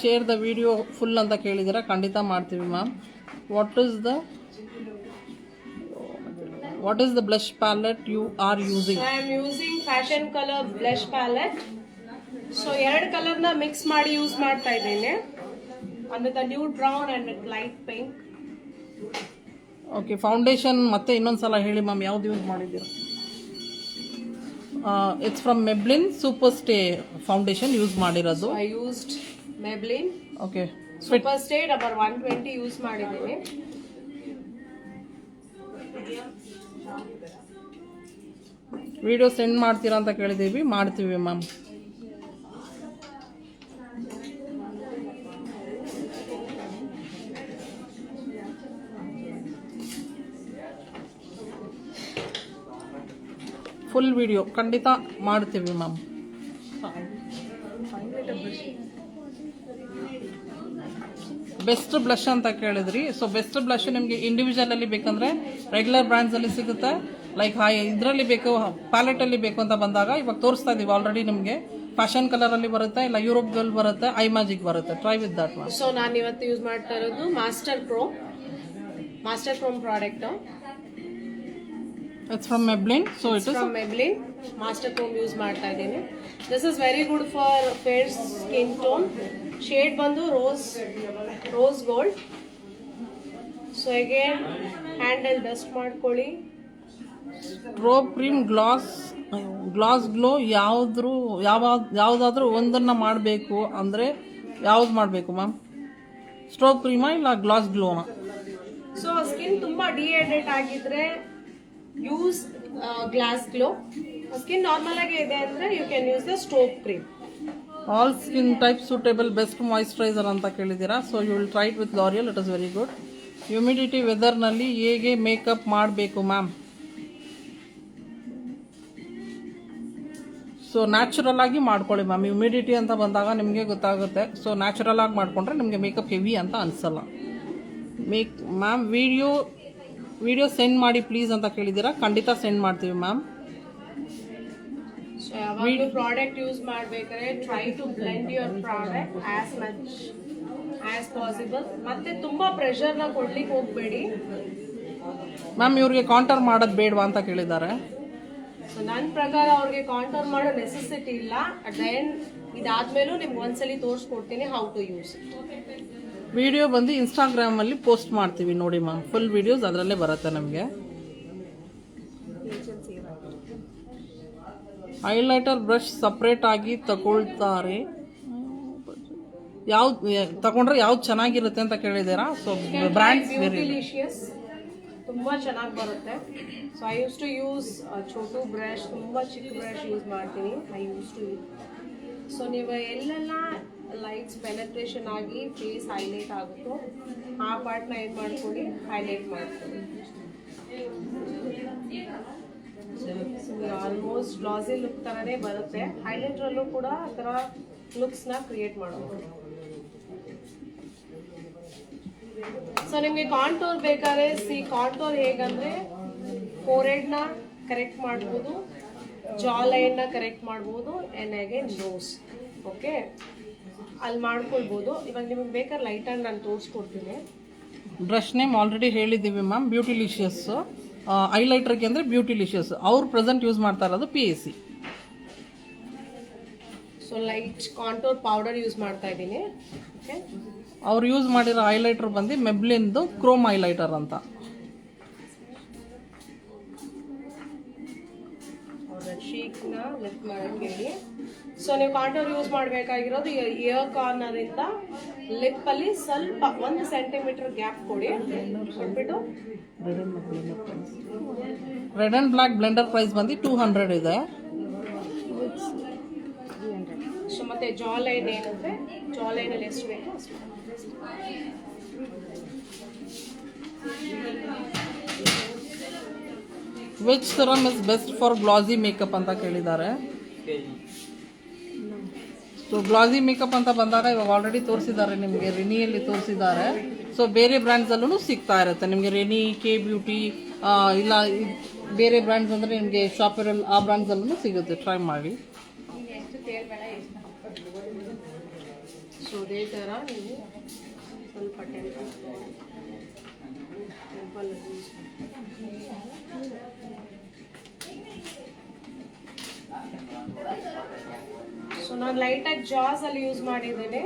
ಶೇರ್ ದ ವಿಡಿಯೋ ಫುಲ್ ಅಂತ ಕೇಳಿದ್ದೀರಾ. ಖಂಡಿತ ಮಾಡ್ತೀವಿ ma'am. What is the blush palette you are using? So I am using fashion color blush palette. So 2 ಕಲರ್ನ ಮಿಕ್ಸ್ ಮಾಡಿ ಯೂಸ್ ಮಾಡ್ತಾ ಇದ್ದೀನಿ. ಅಂದ್ರೆ the nude brown and light pink. Okay, foundation ಮತ್ತೆ ಇನ್ನೊಂದ್ಸಲ ಹೇಳಿ ಮ್ಯಾಮ್, ಯಾವ್ದು ಯೂಸ್ ಮಾಡಿದ್ದೀರಾ? It's from Maybelline super stay foundation use ಮಾಡಿರೋದು. I used Maybelline okay super stay number 120 use ಮಾಡಿದ್ದೀನಿ. ವಿಡಿಯೋ ಸೆಂಡ್ ಮಾಡ್ತೀರಾ ಅಂತ ಕೇಳಿದ್ದೀವಿ, ಮಾಡ್ತೀವಿ ಮ್ಯಾಮ್. ಫುಲ್ ವಿಡಿಯೋ ಖಂಡಿತ ಮಾಡ್ತೀವಿ ಮ್ಯಾಮ್. ಬೆಸ್ಟ್ ಬ್ಲಷ್ ಅಂತ ಕೇಳಿದ್ರಿ. ಸೊ ಬೆಸ್ಟ್ ಬ್ಲಷ್ ನಿಮಗೆ ಇಂಡಿವಿಜುವಲ್ ಅಲ್ಲಿ ಬೇಕಂದ್ರೆ ರೆಗ್ಯುಲರ್ ಬ್ರ್ಯಾಂಡ್ಸ್ ಅಲ್ಲಿ ಸಿಗುತ್ತೆ. ಲೈಕ್ ಇದರಲ್ಲಿ ಬೇಕು, ಪ್ಯಾಲೆಟಲ್ಲಿ ಬೇಕು ಅಂತ ಬಂದಾಗ ಇವಾಗ ತೋರಿಸ್ತಾ ಇದೀವಿ ಆಲ್ರೆಡಿ. ನಿಮಗೆ ಫ್ಯಾಷನ್ ಕಲರ್ ಅಲ್ಲಿ ಬರುತ್ತೆ, ಇಲ್ಲ ಯುರೋಪ್ ಗರ್ಲ್ ಬರುತ್ತೆ, ಐ ಮ್ಯಾಜಿಕ್ ಬರುತ್ತೆ. Try with that ma'am. So ನಾನು ಇವತ್ತು ಯೂಸ್ ಮಾಡ್ತಾ ಇರೋದು master chrome product. It's from Maybelline. So it is from Maybelline master chrome use ಮಾಡ್ತಾ ಇದ್ದೀನಿ. This is very good for fair skin tone. Shade ಬಂದು rose gold. So again handle dust ಮಾಡ್ಕೊಳ್ಳಿ. Strobe cream, glass glow ಯಾವುದಾದ್ರೂ ಒಂದನ್ನು ಮಾಡಬೇಕು ಅಂದರೆ ಯಾವ್ದು ಮಾಡಬೇಕು ಮ್ಯಾಮ್? ಸ್ಟ್ರೋಬ್ ಕ್ರೀಮಾ ಇಲ್ಲ ಗ್ಲಾಸ್ ಗ್ಲೋನಾ? ಸೊ ಸ್ಕಿನ್ ತುಂಬಾ ಡಿಹೈಡ್ರೇಟ್ ಆಗಿದ್ರೆ use glass glow. Skin normal ಆಗಿ ಇದೆ ಅಂದ್ರೆ you can use the strobe cream. All skin type suitable best moisturiser ಅಂತ ಕೇಳಿದ್ದೀರಾ. So you will try it with L'Oréal, it is very good. Humidity ವೆದರ್ನಲ್ಲಿ ಹೇಗೆ makeup ಮಾಡಬೇಕು ma'am? So natural ಆಗಿ ಮಾಡ್ಕೊಳ್ಳಿ ಮ್ಯಾಮ್. ಹ್ಯೂಮಿಡಿಟಿ ಅಂತ ಬಂದಾಗ ನಿಮಗೆ ಗೊತ್ತಾಗುತ್ತೆ. ಸೊ ನ್ಯಾಚುರಲ್ ಆಗಿ ಮಾಡಿಕೊಂಡ್ರೆ ನಿಮಗೆ ಮೇಕಪ್ ಹೆವಿ ಅಂತ ಅನಿಸಲ್ಲ. ಮ್ಯಾಮ್ ವಿಡಿಯೋ ಸೆಂಡ್ ಮಾಡಿ ಪ್ಲೀಸ್ ಅಂತ ಕೇಳಿದ್ದೀರಾ. ಖಂಡಿತ ಸೆಂಡ್ ಮಾಡ್ತೀವಿ ಮ್ಯಾಮ್. ಸೊ ಯಾವಾಗಲೂ ಪ್ರಾಡಕ್ಟ್ ಯೂಸ್ ಮಾಡಬೇಕಾದ್ರೆ try to blend your product as much as possible. ಮತ್ತೆ ತುಂಬಾ ಪ್ರೆಷರ್ನ ಕೊಡ್ಲಿಕ್ಕೆ ಹೋಗಬೇಡಿ ಮ್ಯಾಮ್. ಇವ್ರಿಗೆ ಕಾಂಟರ್ ಮಾಡೋದು ಬೇಡವಾ ಅಂತ ಕೇಳಿದ್ದಾರೆ. ಸೊ ನನ್ನ ಪ್ರಕಾರ ಅವ್ರಿಗೆ ಕಾಂಟರ್ ಮಾಡೋ ನೆಸೆಸಿಟಿ ಇಲ್ಲ. ಅಟ್ ದ ಎಂಡ್ ಇದಾದ್ಮೇಲೂ ನಿಮ್ಗೆ ಒಂದ್ಸಲಿ ತೋರಿಸ್ಕೊಡ್ತೀನಿ how to use it. Video ಬಂದು ಇನ್ಸ್ಟಾಗ್ರಾಮಲ್ಲಿ ಪೋಸ್ಟ್ ಮಾಡ್ತೀವಿ ನೋಡಿ ಮ್ಯಾಮ್. ಫುಲ್ ವಿಡಿಯೋಸ್ ಅದರಲ್ಲೇ ಬರುತ್ತೆ ನಮಗೆ. ಹೈಲೈಟರ್ ಬ್ರಷ್ ಸಪ್ರೇಟ್ ಆಗಿ ತಗೊಳ್ತಾರೆ, ಯಾವ್ದು ತಗೊಂಡ್ರೆ ಯಾವ್ದು ಚೆನ್ನಾಗಿರುತ್ತೆ ಅಂತ ಕೇಳಿದ್ದೀರಾ. ಸೊ ಬ್ರ್ಯಾಂಡ್ಸ್ ಬ್ಯೂಟಿಲಿಷಿಯಸ್ ತುಂಬಾ ಚೆನ್ನಾಗಿ ಬರುತ್ತೆ. So I use to use ಛೋಟು ಬ್ರಷ್, ತುಂಬಾ ಚಿಕ್ಕ ಬ್ರಷ್ ಯೂಸ್ ಮಾಡ್ತೀನಿ. I use to use. So ನೀವು ಎಲ್ಲೆಲ್ಲ ಲೈಟ್ಸ್ ಪೆನೆಟ್ರೇಷನ್ ಆಗಿ ಫೇಸ್ ಹೈಲೈಟ್ ಆಗುತ್ತೋ ಆ ಪಾರ್ಟ್ನ ಏನು ಮಾಡ್ಕೊಳ್ಳಿ, ಹೈಲೈಟ್ ಮಾಡ್ಕೊಳ್ಳಿ. ಆಲ್ಮೋಸ್ಟ್ ಗ್ಲಾಸಿ ಲುಕ್ ಥರನೇ ಬರುತ್ತೆ. ಹೈಲೈಟ್ರಲ್ಲೂ ಕೂಡ ಆ ಥರ ಲುಕ್ಸ್ನ ಕ್ರಿಯೇಟ್ ಮಾಡಬಹುದು. ಸೊ ನಿಮಗೆ ಕಾಂಟೋರ್ ಬೇಕಾದ್ರೆ ಕಾಂಟೋರ್ ಹೇಗಂದ್ರೆ ಫೋರೆಡ್ನ ಕರೆಕ್ಟ್ ಮಾಡ್ಬೋದು, ಜಾ ಲೈನ್ನ ಕರೆಕ್ಟ್ ಮಾಡ್ಬೋದು, ಎಣ್ಣೆಗೆ ನೋಸ್. ಓಕೆ, ಅಲ್ಲಿ ಮಾಡ್ಕೊಳ್ಬೋದು. ಇವಾಗ ನಿಮಗೆ ಬೇಕಾದ್ರೆ ಲೈಟ್ ಆ್ಯಂಡ್ ನಾನು ತೋರಿಸ್ಕೊಡ್ತೀನಿ. ಬ್ರಷ್ ನೇಮ್ ಆಲ್ರೆಡಿ ಹೇಳಿದ್ದೀವಿ ಮ್ಯಾಮ್, ಬ್ಯೂಟಿಲಿಷಿಯಸ್. ಐಲೈಟ್ರಿಗೆ ಅಂದರೆ ಬ್ಯೂಟಿಲಿಷಿಯಸ್. ಅವ್ರು ಪ್ರೆಸೆಂಟ್ ಯೂಸ್ ಮಾಡ್ತಾ ಇರೋದು PAC. So light contour powder use ಮಾಡ್ತಾ ಇದ್ದೀನಿ. ಓಕೆ, ಅವ್ರು ಯೂಸ್ ಮಾಡಿರೋ ಹೈಲೈಟರ್ ಬಂದು ಮೆಬ್ಲಿನ್ದು ಕ್ರೋಮ್ ಹೈಲೈಟರ್ ಅಂತ. ಶೀಕ್ನ ಲಿಫ್ಟ್ ಮಾಡೋಕ್ಕೆ ಹೇಳಿ. ಸೊ ನೀವು ಕಾಂಟೋರ್ ಯೂಸ್ ಮಾಡಬೇಕಾಗಿರೋದು ಇಯರ್ ಕಾರ್ನರಿಂದ ಲಿಪ್ಪಲ್ಲಿ ಸ್ವಲ್ಪ 1 ಸೆಂಟಿಮೀಟರ್ ಗ್ಯಾಪ್ ಕೊಡಿ. ಕೊಟ್ಬಿಟ್ಟು red and black blender price ಬಂದು 200 ಇದೆ. ಸೊ ಮತ್ತೆ ಜಾ ಲೈನ್ ಏನಂದ್ರೆ ಜಾ ಲೈನಲ್ಲಿ ಎಷ್ಟು ಬೇಕೋ ಅಷ್ಟು. Which serum is best for glossy makeup ಅಂತ ಕೇಳಿದ್ದಾರೆ. ಸೊ ಗ್ಲಾಸಿ ಮೇಕಪ್ ಅಂತ ಬಂದಾಗ ಇವಾಗ ಆಲ್ರೆಡಿ ತೋರಿಸಿದ್ದಾರೆ ನಿಮಗೆ, ರೆನಿಯಲ್ಲಿ ತೋರಿಸಿದ್ದಾರೆ. ಸೊ ಬೇರೆ ಬ್ರ್ಯಾಂಡ್ಸಲ್ಲೂ ಸಿಗ್ತಾ ಇರುತ್ತೆ ನಿಮಗೆ. ರೆನಿ, ಕೆ ಬ್ಯೂಟಿ, ಇಲ್ಲ ಬೇರೆ ಬ್ರ್ಯಾಂಡ್ಸ್ ಅಂದರೆ ನಿಮಗೆ ಶಾಪರಲ್ ಆ ಬ್ರ್ಯಾಂಡ್ಸಲ್ಲೂ ಸಿಗುತ್ತೆ. ಟ್ರೈ ಮಾಡಿ. ಸೊ ಅದೇ ಥರ ನೀವು ಸ್ವಲ್ಪ ಟೆಂಪಲ್ ಸೊ ನಾನು ಲೈಟಾಗಿ ಜಾಸ್ ಅಲ್ಲಿ ಯೂಸ್ ಮಾಡಿದ್ದೇನೆ.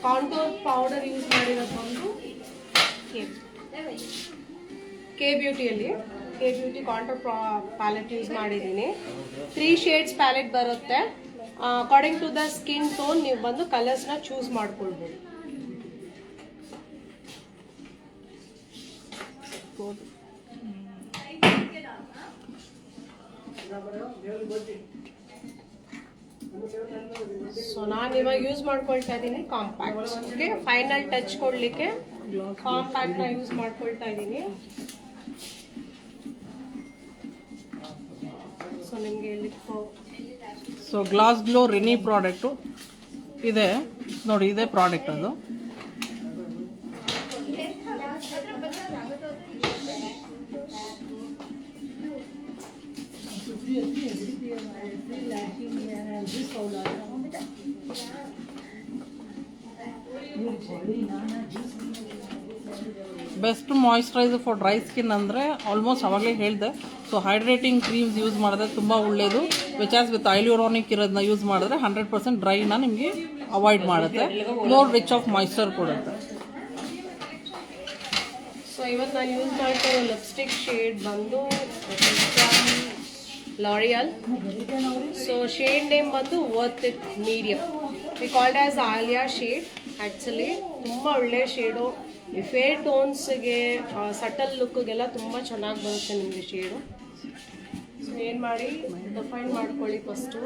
ಕಾಂಟೋರ್ ಪೌಡರ್ ಯೂಸ್ ಮಾಡಿರೋದು ಬಂದು ಕೆ ಬ್ಯೂಟಿಯಲ್ಲಿ K beauty contour palette use ಮಾಡಿದ್ದೀನಿ. 3 ಶೇಡ್ಸ್ ಪ್ಯಾಲೆಟ್ ಬರುತ್ತೆ. According to the skin tone ನೀವು ಬಂದು ಕಲರ್ಸ್ನ ಚೂಸ್ ಮಾಡ್ಕೊಳ್ಬೋದು. ಸೊ ನಾನು ಇವಾಗ ಯೂಸ್ ಮಾಡ್ಕೊಳ್ತಾ ಇದ್ದೀನಿ ಕಾಂಪ್ಯಾಕ್ಟ್. ಓಕೆ, ಫೈನಲ್ ಟಚ್ ಕೊಡ್ಲಿಕ್ಕೆ ಕಾಂಪ್ಯಾಕ್ಟ್ನ ಯೂಸ್ ಮಾಡ್ಕೊಳ್ತಾ ಇದ್ದೀನಿ. ಸೊ ನಿಮಗೆ so glass glow Rennie product ಇದೆ ನೋಡಿ, ಇದೆ ಪ್ರಾಡಕ್ಟ್ ಅದು. Best moisturiser for dry skin ಅಂದರೆ ಆಲ್ಮೋಸ್ಟ್ ಅವಾಗಲೇ ಹೇಳಿದೆ. ಸೊ ಹೈಡ್ರೇಟಿಂಗ್ ಕ್ರೀಮ್ಸ್ ಯೂಸ್ ಮಾಡಿದ್ರೆ ತುಂಬ ಒಳ್ಳೆಯದು. ವಿಚ್ ಆಸ್ ವಿತ್ ಹೈಲ್ಯೂರಾನಿಕ್ ಇರೋದನ್ನ ಯೂಸ್ ಮಾಡಿದ್ರೆ 100% ಡ್ರೈನ ನಿಮಗೆ ಅವಾಯ್ಡ್ ಮಾಡುತ್ತೆ. ಮೋರ್ ರಿಚ್ ಆಫ್ ಮಾಯಿಶ್ಚರ್ ಕೊಡುತ್ತೆ. ಸೊ ಇವತ್ತು ನಾನು ಯೂಸ್ ಮಾಡ್ತಾ ಇರೋ ಲಿಪ್ಸ್ಟಿಕ್ ಶೇಡ್ ಬಂದು ಲಾರಿಯಲ್. ಸೊ ಶೇಡ್ ನೇಮ್ ಬಂದು worth it medium. We called as Alia shade. Actually ತುಂಬ ಒಳ್ಳೆಯ ಶೇಡು. ಈ ಫೇರ್ ಟೋನ್ಸ್ಗೆ, ಸಟಲ್ ಲುಕ್ಗೆಲ್ಲ ತುಂಬ ಚೆನ್ನಾಗಿ ಬರುತ್ತೆ ನಿಮಗೆ ಶೇಡು. ಸೊ ಏನು ಮಾಡಿ ಡಿಫೈನ್ ಮಾಡ್ಕೊಳ್ಳಿ first.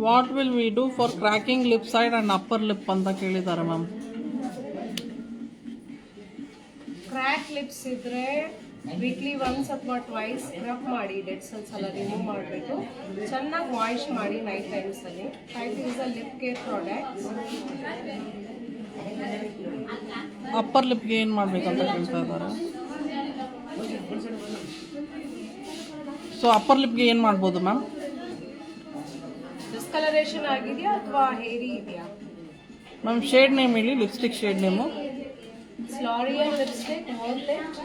What will we do for cracking lip side and upper lip ಅಂತ ಕೇಳಿದ್ದಾರೆ ಮ್ಯಾಮ್. ಕ್ರ್ಯಾಕ್ ಲಿಪ್ಸ್ ಇದ್ರೆ ವೀಕ್ಲಿ ಒನ್ಸ್ ಅಥವಾ ಟ್ವೈಸ್ ಸ್ಕ್ರಬ್ ಮಾಡಿ ಡೆಡ್ ಸೆಲ್ಸ್ ಎಲ್ಲ ರಿಮೂವ್ ಮಾಡಿಬಿಟ್ಟು ಚೆನ್ನಾಗಿ ವಾಶ್ ಮಾಡಿ ನೈಟ್ ಟೈಮ್ಸಲ್ಲಿ. ಇದು is a lip care products. Upper ಲಿಪ್ಗೆ ಏನು ಮಾಡಬೇಕಂತ ಕೇಳ್ತಾ ಇದ್ದಾರೆ. ಸೊ ಅಪ್ಪರ್ ಲಿಪ್ಗೆ ಏನು ಮಾಡ್ಬೋದು ಮ್ಯಾಮ್? ಡಿಸ್ಕಲರೇಷನ್ ಆಗಿದೆಯಾ ಅಥವಾ ಹೇರಿ ಇದೆಯಾ ಮ್ಯಾಮ್? ಶೇಡ್ ನೇಮ್ ಹೇಳಿ, lipstick shade name. L'Oreal lipstick, worth it.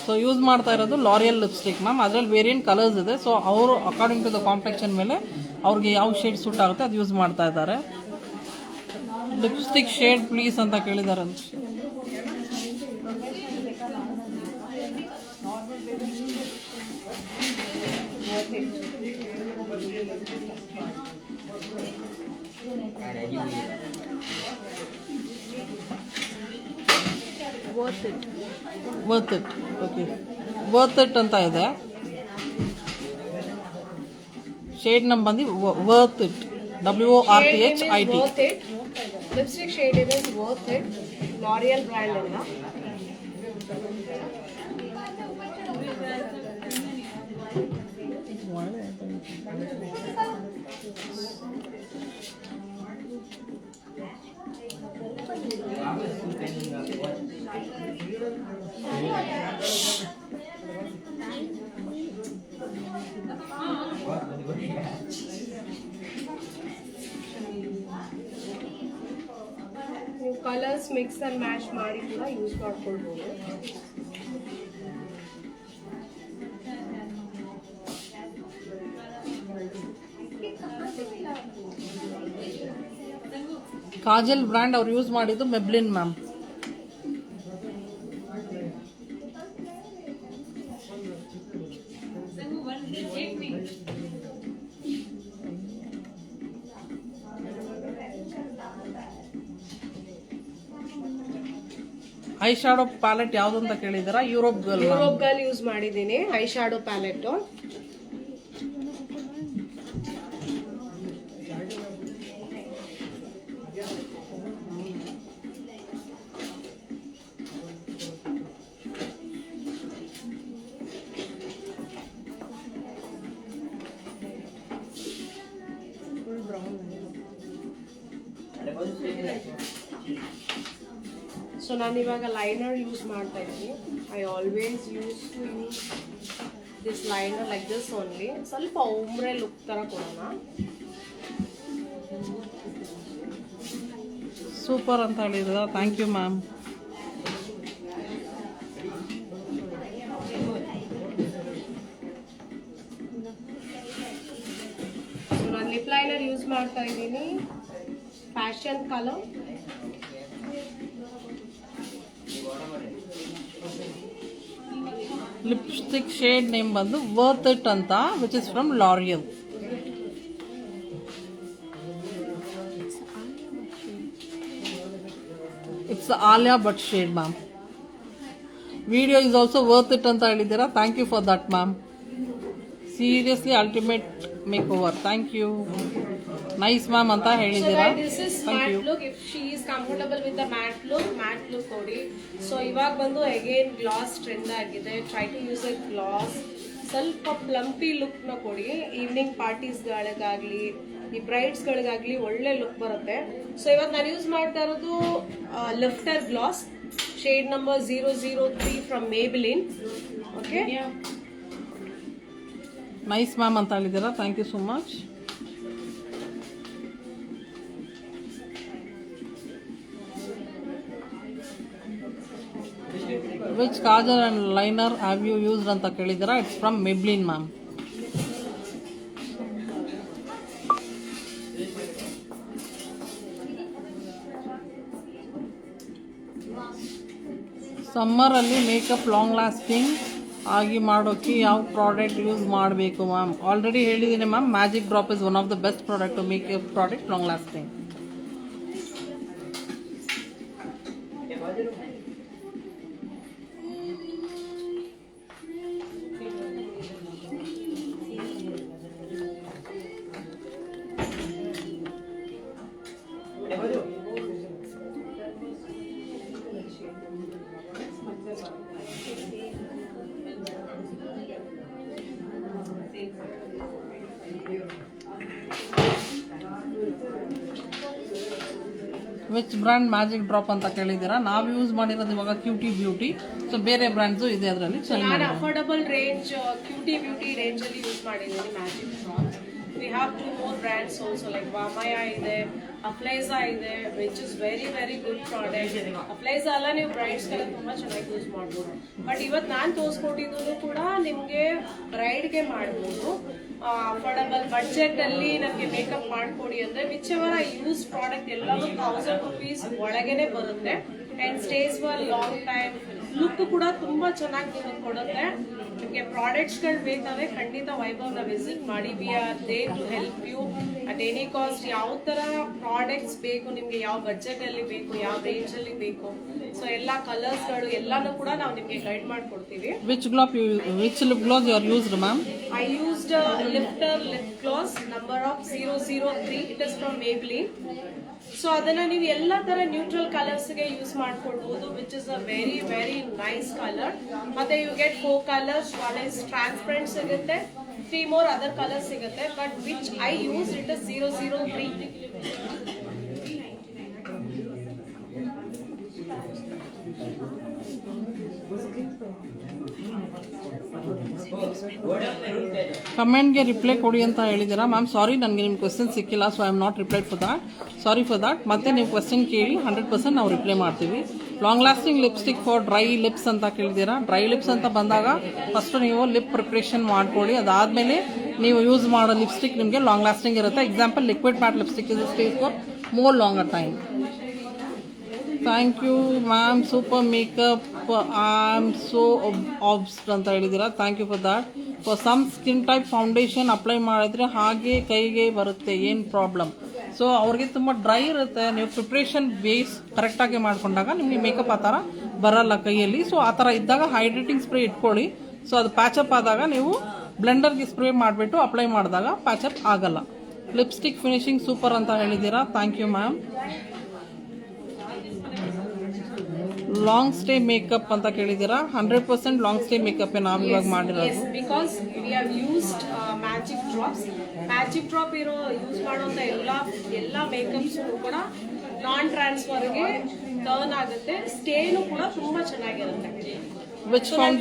So use ಮಾಡ್ತಾ ಇರೋದು ಲಾರಿಯಲ್ ಲಿಪ್ಸ್ಟಿಕ್ ಮ್ಯಾಮ್. ಅದರಲ್ಲಿ ವೇರಿಯಂಟ್ ಕಲರ್ಸ್ ಇದೆ. ಸೊ ಅವರು ಅಕಾರ್ಡಿಂಗ್ ಟು ದ ಕಾಂಪ್ಲೆಕ್ಷನ್ ಮೇಲೆ ಅವ್ರಿಗೆ ಯಾವ ಶೇಡ್ ಸೂಟ್ ಆಗುತ್ತೆ ಅದು ಯೂಸ್ ಮಾಡ್ತಾ ಇದ್ದಾರೆ. ಲಿಪ್ಸ್ಟಿಕ್ ಶೇಡ್ ಪ್ಲೀಸ್ ಅಂತ ಕೇಳಿದ್ದಾರೆ. Worth it okay, worth it ಅಂತ ಇದೆ. ಶೇಡ್ ನಮ್ ಬಂದು worth it, WORTHIT. Lipstick shade ಇದೆ ವರ್ತ್ ಇಟ್, L'Oreal ಬ್ರ್ಯಾಂಡ್ ಇಂದ. ನೀವು ಕಲರ್ಸ್ ಮಿಕ್ಸ್ ಅಂಡ್ ಮ್ಯಾಚ್ ಮಾಡಿ ಕೂಡ ಯೂಸ್ ಮಾಡ್ಕೊಳ್ಬೋದು. ಕಾಜಲ್ ಬ್ರ್ಯಾಂಡ್ ಅವ್ರು ಯೂಸ್ ಮಾಡಿದ್ದು Maybelline ma'am. Eye shadow palette ಯಾವ್ದು ಅಂತ ಕೇಳಿದಾರ? ಯುರೋಪ್ ಗರ್ಲ್ ಯೂಸ್ ಮಾಡಿದ್ದೀನಿ ಐ ಶಾಡೋ ಪ್ಯಾಲೆಟ್. ಸೊ ನಾನು ಇವಾಗ ಲೈನರ್ ಯೂಸ್ ಮಾಡ್ತಾ ಇದ್ದೀನಿ. I always use to use this liner like this only. ಸ್ವಲ್ಪ ಉಮ್ರೆ ಲುಕ್ ಥರ ಕೊಡೋಣ. ಸೂಪರ್ ಅಂತ ಹೇಳಿದ್ರ, ಥ್ಯಾಂಕ್ ಯು ಮ್ಯಾಮ್. ಸೊ ನಾನು ಲಿಪ್ ಲೈನರ್ ಯೂಸ್ ಮಾಡ್ತಾ ಇದ್ದೀನಿ fashion colour. Lipstick shade name ಬಂದು ವರ್ತ್ ಇಟ್ ಅಂತ, which is from L'Oreal. It's Alia Bhat shade ma'am. Video is also worth it ಅಂತ ಹೇಳಿದ್ದೀರಾ, thank you for that ma'am. Seriously ultimate makeover, thank you. Nice ma'am ಅಂತ ಹೇಳಿದ್ದೀರಾ, thank you. If she is comfortable with the matte look ನೋಡಿ. So ಇವಾಗ ಬಂದು again gloss trend ಆಗಿದೆ. Try to use a gloss. ಸ್ವಲ್ಪ plumpy ಲುಕ್ನ ಕೊಡಿ. Evening ಪಾರ್ಟೀಸ್ಗಳಿಗಾಗಲಿ ಈ ಬ್ರೈಡ್ಸ್ಗಳಿಗಾಗಲಿ ಒಳ್ಳೆ ಲುಕ್ ಬರುತ್ತೆ. ಸೊ ಇವತ್ತು ನಾನು ಯೂಸ್ ಮಾಡ್ತಾ ಇರೋದು lifter gloss shade number 003 from Maybelline. Okay, nice ma'am ಅಂತ ಹೇಳಿದ್ದೀರಾ, thank you so much. Which kajal and liner have you used ಅಂತ ಕೇಳಿದ್ದೀರಾ? It's from Maybelline ma'am. ಸಮ್ಮರಲ್ಲಿ ಮೇಕಪ್ ಲಾಂಗ್ ಲಾಸ್ಟಿಂಗ್ ಆಗಿ ಮಾಡೋಕ್ಕೆ ಯಾವ ಪ್ರಾಡಕ್ಟ್ ಯೂಸ್ ಮಾಡಬೇಕು ಮ್ಯಾಮ್? ಆಲ್ರೆಡಿ ಹೇಳಿದ್ದೀನಿ ma'am, magic drop is one of the best product to make a product long lasting. Which brand magic drop ಅಂತ ಕೇಳಿದ್ದೀರಾ? ನಾವು ಯೂಸ್ ಮಾಡಿರೋದು ಇವಾಗ ಕ್ಯೂಟಿ ಬ್ಯೂಟಿ. ಸೊ ಬೇರೆ ಬ್ರ್ಯಾಂಡ್ಸು ಇದೆ ಅದರಲ್ಲಿ. ನಾನು affordable range cutie beauty range ಅಲ್ಲಿ ಯೂಸ್ ಮಾಡಿದ್ದೀನಿ magic drop. we have 2 more brands also like Vamaya ide, Aflaiza ide, which is very very good product. Aflaiza alla ನೀವು Bryde's ಗೆಲ್ಲ ತುಂಬಾ ಚೆನ್ನಾಗಿ ಯೂಸ್ ಮಾಡಬಹುದು. ಬಟ್ ಇವತ್ತು ನಾನು ತೋರಿಸ್ಕೊಟ್ಟಿದ್ದು ಕೂಡ ನಿಮಗೆ ಬ್ರೈಡ್ ಗೆ ಮಾಡಬಹುದು. ಅಫೋರ್ಡಬಲ್ ಬಡ್ಜೆಟ್ ಅಲ್ಲಿ ನನಗೆ ಮೇಕಪ್ ಮಾಡ್ಕೊಡಿ ಅಂದ್ರೆ whichever I use product ಎಲ್ಲವೂ 1000 rupees ಒಳಗೇನೆ ಬರುತ್ತೆ and stays for long time. Look ಕೂಡ ತುಂಬಾ ಚೆನ್ನಾಗಿ ನಿಮಗೆ ಕೊಡುತ್ತೆ. ನಿಮಗೆ ಪ್ರಾಡಕ್ಟ್ಸ್ಗಳು ಬೇಕಾದ್ರೆ ಖಂಡಿತ ವೈಭವ್ನ ವಿಸಿಟ್ ಮಾಡಿ. We are there to help you at any cost. ಯಾವ ಥರ ಪ್ರಾಡಕ್ಟ್ಸ್ ಬೇಕು ನಿಮಗೆ, ಯಾವ ಬಡ್ಜೆಟಲ್ಲಿ ಬೇಕು, ಯಾವ ರೇಂಜಲ್ಲಿ ಬೇಕು, ಸೊ ಎಲ್ಲ ಕಲರ್ಸ್ಗಳು ಎಲ್ಲನೂ ಕೂಡ ನಾವು ನಿಮಗೆ ಗೈಡ್ ಮಾಡಿಕೊಡ್ತೀವಿ. Which lip gloss you are used, ma'am? I used Lifter lip gloss number of 003. It is from Maybelline. So ಅದನ್ನ ನೀವು ಎಲ್ಲ ತರ ನ್ಯೂಟ್ರಲ್ ಕಲರ್ಸ್ಗೆ ಯೂಸ್ ಮಾಡ್ಕೊಳ್ಬಹುದು, which is a very very nice colour. ಮತ್ತೆ you get 4 colours. One is transparent ಸಿಗುತ್ತೆ, 3 more other colours ಸಿಗುತ್ತೆ. But which I use it is 003. ಕಮೆಂಟ್ಗೆ ರಿಪ್ಲೈ ಕೊಡಿ ಅಂತ ಹೇಳಿದ್ದೀರಾ ಮ್ಯಾಮ್. ಸಾರಿ, ನನಗೆ ನಿಮ್ಮ ಕ್ವೆಶ್ಚನ್ ಸಿಕ್ಕಿಲ್ಲ, so I am not replied for that. Sorry for that. ಮತ್ತೆ ನೀವು ಕ್ವೆಶ್ಚನ್ ಕೇಳಿ 100% ನಾವು ರಿಪ್ಲೈ ಮಾಡ್ತೀವಿ. Long lasting lipstick for dry lips ಅಂತ ಕೇಳಿದ್ದೀರಾ. ಡ್ರೈ ಲಿಪ್ಸ್ ಅಂತ ಬಂದಾಗ ಫಸ್ಟ್ ನೀವು ಲಿಪ್ ಪ್ರಿಪ್ರೇಷನ್ ಮಾಡ್ಕೊಳ್ಳಿ. ಅದಾದಮೇಲೆ ನೀವು ಯೂಸ್ ಮಾಡೋ ಲಿಪ್ಸ್ಟಿಕ್ ನಿಮಗೆ ಲಾಂಗ್ ಲಾಸ್ಟಿಂಗ್ ಇರುತ್ತೆ. Example liquid matte lipstick is stays for more longer time. Thank you ma'am, super makeup, I am so obsessed ಅಂತ ಹೇಳಿದ್ದೀರಾ. Thank you for that. For some skin type foundation apply ಮಾಡಿದ್ರೆ ಹಾಗೆ ಕೈಗೆ ಬರುತ್ತೆ, ಏನು problem? So ಅವ್ರಿಗೆ ತುಂಬ dry ಇರುತ್ತೆ. ನೀವು ಪ್ರಿಪ್ರೇಷನ್ ಬೇಸ್ ಕರೆಕ್ಟಾಗಿ ಮಾಡ್ಕೊಂಡಾಗ ನಿಮಗೆ ಮೇಕಪ್ ಆ ಥರ ಬರಲ್ಲ ಕೈಯಲ್ಲಿ. ಸೊ ಆ ಥರ ಇದ್ದಾಗ ಹೈಡ್ರೇಟಿಂಗ್ ಸ್ಪ್ರೇ ಇಟ್ಕೊಳ್ಳಿ. ಸೊ ಅದು ಪ್ಯಾಚಪ್ ಆದಾಗ ನೀವು ಬ್ಲೆಂಡರ್ಗೆ ಸ್ಪ್ರೇ ಮಾಡಿಬಿಟ್ಟು ಅಪ್ಲೈ ಮಾಡಿದಾಗ ಪ್ಯಾಚಪ್ ಆಗಲ್ಲ. ಲಿಪ್ಸ್ಟಿಕ್ ಫಿನಿಶಿಂಗ್ ಸೂಪರ್ ಅಂತ ಹೇಳಿದ್ದೀರಾ. Thank you ma'am. Long stay makeup ಅಂತ ಕೇಳಿದ್ದೀರಾ. 100% ಲಾಂಗ್ ಸ್ಟೇ ಮೇಕಪ್ ನಾವು ಇವಾಗ ಮಾಡಿರೋದು. Because we have used magic drops. Magic drop use ಮಾಡುವಂತ ಎಲ್ಲ ಮೇಕಪ್ಸ್ ಕೂಡ ನಾನ್ ಟ್ರಾನ್ಸ್ಫರ್ಗೆ ಟರ್ನ್ ಆಗುತ್ತೆ. ಸ್ಟೇನು ಕೂಡ ತುಂಬಾ ಚೆನ್ನಾಗಿರುತ್ತೆ.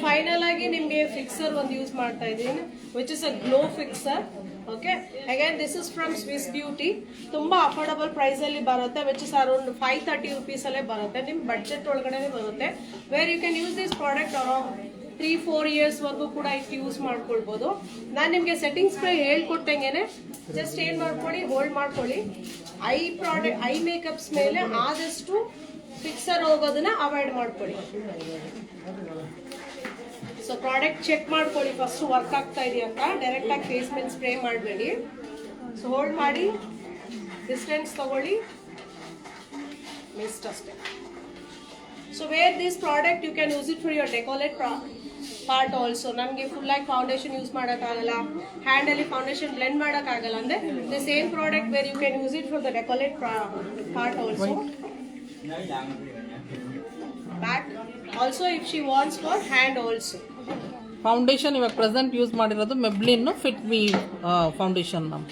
ಫೈನಲ್ ಆಗಿ ನಿಮ್ಗೆ ಫಿಕ್ಸರ್ ಒಂದು ಯೂಸ್ ಮಾಡ್ತಾ ಇದ್ದೀನಿ, which is a glow fixer. Okay, again this is from Swiss beauty. ತುಂಬಾ ಅಫೋರ್ಡಬಲ್ ಪ್ರೈಸ್ ಅಲ್ಲಿ ಬರುತ್ತೆ, ವಿಚ್ ಇಸ್ ಅರೌಂಡ್ 530 rupees ಅಲ್ಲೇ ಬರುತ್ತೆ. ನಿಮ್ ಬಡ್ಜೆಟ್ ಒಳಗಡೆ ಬರುತ್ತೆ. Where you can use this product around 3-4 years ವರೆಗೂ ಕೂಡ ಇದು ಯೂಸ್ ಮಾಡ್ಕೊಳ್ಬಹುದು. ನಾನು ನಿಮ್ಗೆ ಸೆಟ್ಟಿಂಗ್ ಸ್ಪ್ರೇ ಹೇಳ್ಕೊಟ್ಟಂಗೆನೆ ಜಸ್ಟ್ ಏನ್ ಮಾಡ್ಕೊಳ್ಳಿ, ಹೋಲ್ಡ್ ಮಾಡ್ಕೊಳ್ಳಿ. ಐ ಮೇಕಪ್ಸ್ ಮೇಲೆ ಆದಷ್ಟು ಫಿಕ್ಸರ್ ಹೋಗೋದನ್ನ ಅವಾಯ್ಡ್ ಮಾಡ್ಕೊಳ್ಳಿ. ಸೊ ಪ್ರಾಡಕ್ಟ್ ಚೆಕ್ ಮಾಡ್ಕೊಳ್ಳಿ ಫಸ್ಟ್ ವರ್ಕ್ ಆಗ್ತಾ ಇದೆಯಾ ಅಂತ. ಡೈರೆಕ್ಟ್ ಆಗಿ ಫೇಸ್ ಮೇಲೆ ಸ್ಪ್ರೇ ಮಾಡಬೇಡಿ. ಸೊ ಹೋಲ್ಡ್ ಮಾಡಿ, ಡಿಸ್ಟೆನ್ಸ್ ತಗೊಳ್ಳಿ, ಮಿಸ್ಟ್ ಅಷ್ಟೇ. So where this product you can use it for your decorate part also. ನಮಗೆ ಫುಲ್ ಆಗಿ ಫೌಂಡೇಶನ್ ಯೂಸ್ ಮಾಡೋಕ್ಕಾಗಲ್ಲ, ಹ್ಯಾಂಡಲ್ಲಿ ಫೌಂಡೇಶನ್ ಬ್ಲೆಂಡ್ ಮಾಡೋಕ್ಕಾಗಲ್ಲ ಅಂದರೆ the same product where you can use it for the decorate part also. Back also if she wants for hand also. Foundation ಇವಾಗ present use ಮಾಡಿರೋದು Maybelline fit me foundation ma'am.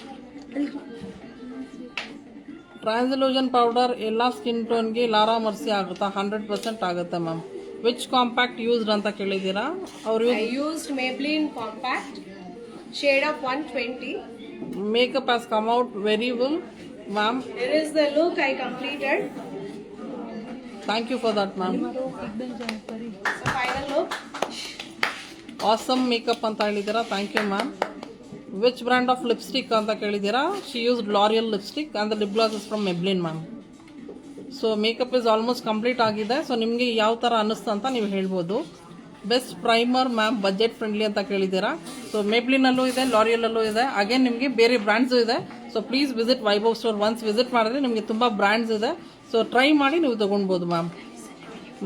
Translucent powder ಎಲ್ಲ skin ಟೋನ್ಗೆ Laura Mercier ಆಗುತ್ತಾ? 100% ಆಗುತ್ತೆ ma'am. Which compact used ಅಂತ ಕೇಳಿದ್ದೀರಾ. ಅವರು used Maybelline compact shade of 120. Makeup has come out very well ma'am. Here is the look I completed. Thank you for that ma'am. So final look. Awesome makeup ಅಂತ ಹೇಳಿದ್ದೀರಾ. Thank you ma'am. Which brand of lipstick ಅಂತ ಕೇಳಿದ್ದೀರಾ. She used L'Oreal lipstick and the lip gloss is from Maybelline ma'am. So makeup is almost complete ಆಗಿದೆ. So ನಿಮಗೆ ಯಾವ ಥರ ಅನ್ನಿಸ್ತು ಅಂತ ನೀವು ಹೇಳ್ಬೋದು. Best primer ma'am, budget friendly ಅಂತ ಕೇಳಿದ್ದೀರಾ. ಸೊ ಮೆಬ್ಲಿನಲ್ಲೂ ಇದೆ, ಲಾರಿಯಲಲ್ಲೂ ಇದೆ. ಅಗೇನ್ ನಿಮಗೆ ಬೇರೆ ಬ್ರ್ಯಾಂಡ್ಸು ಇದೆ. So please visit Vaibhav store. Once visit ಮಾಡಿದ್ರೆ ನಿಮಗೆ ತುಂಬ ಬ್ರ್ಯಾಂಡ್ಸ್ ಇದೆ. ಸೊ ಟ್ರೈ ಮಾಡಿ ನೀವು ತೊಗೊಳ್ಬೋದು ma'am.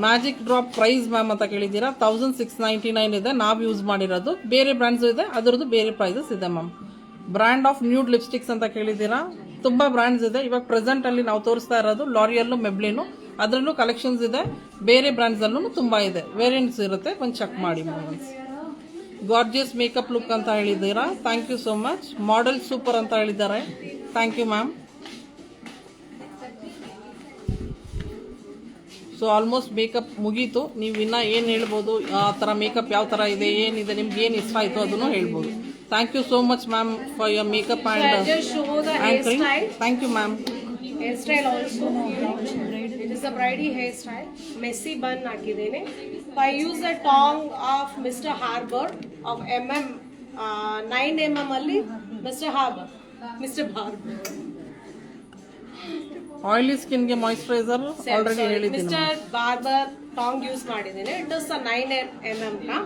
Magic drop price ma'am ಅಂತ ಕೇಳಿದ್ದೀರಾ. 1699 ಇದೆ ನಾವು ಯೂಸ್ ಮಾಡಿರೋದು. ಬೇರೆ ಬ್ರ್ಯಾಂಡ್ಸು ಇದೆ, ಅದರದ್ದು ಬೇರೆ ಪ್ರೈಸಸ್ ಇದೆ ma'am. Brand of nude lipsticks ಅಂತ ಕೇಳಿದ್ದೀರಾ. ತುಂಬ ಬ್ರ್ಯಾಂಡ್ಸ್ ಇದೆ. ಇವಾಗ ಪ್ರೆಸೆಂಟಲ್ಲಿ ನಾವು ತೋರಿಸ್ತಾ ಇರೋದು ಲಾರಿಯಲ್ಲು, ಮೆಬ್ಲಿನು. ಅದರಲ್ಲೂ ಕಲೆಕ್ಷನ್ಸ್ ಇದೆ. ಬೇರೆ ಬ್ರ್ಯಾಂಡ್ಸಲ್ಲೂ ತುಂಬ ಇದೆ, ವೇರಿಯಂಟ್ಸ್ ಇರುತ್ತೆ. ಒಂದು ಚೆಕ್ ಮಾಡಿ ಮ್ಯಾಮ್. ಗಾರ್ಜಿಯಸ್ ಮೇಕಪ್ ಲುಕ್ ಅಂತ ಹೇಳಿದ್ದೀರಾ. Thank you so much. Model super ಅಂತ ಹೇಳಿದ್ದಾರೆ. Thank you ma'am. So almost makeup ಮುಗೀತು. ನೀವು ಇನ್ನೂ ಏನು ಹೇಳ್ಬೋದು, ಆ ಥರ ಮೇಕಪ್ ಯಾವ ಥರ ಇದೆ, ಏನಿದೆ, ನಿಮ್ಗೆ ಏನು ಇಷ್ಟ ಆಯಿತು ಅದನ್ನು ಹೇಳ್ಬೋದು. Thank you so much ma'am for your makeup and Just show the anchoring. hairstyle. Thank you ma'am. Hairstyle also. It is a bridey hairstyle. Messy bun ಹಾಕಿದ್ದೇನೆ. I use the tongue of Mr. Harbour of 9 mm ಅಲ್ಲಿ Mr. Harbour. Oily ಸ್ಕಿನ್ಗೆ moisturiser already ಹೇಳಿದ್ದೀನಿ. Mister barber tong use ಮಾಡಿದ್ದೇನೆ. It is 9 mm ನ.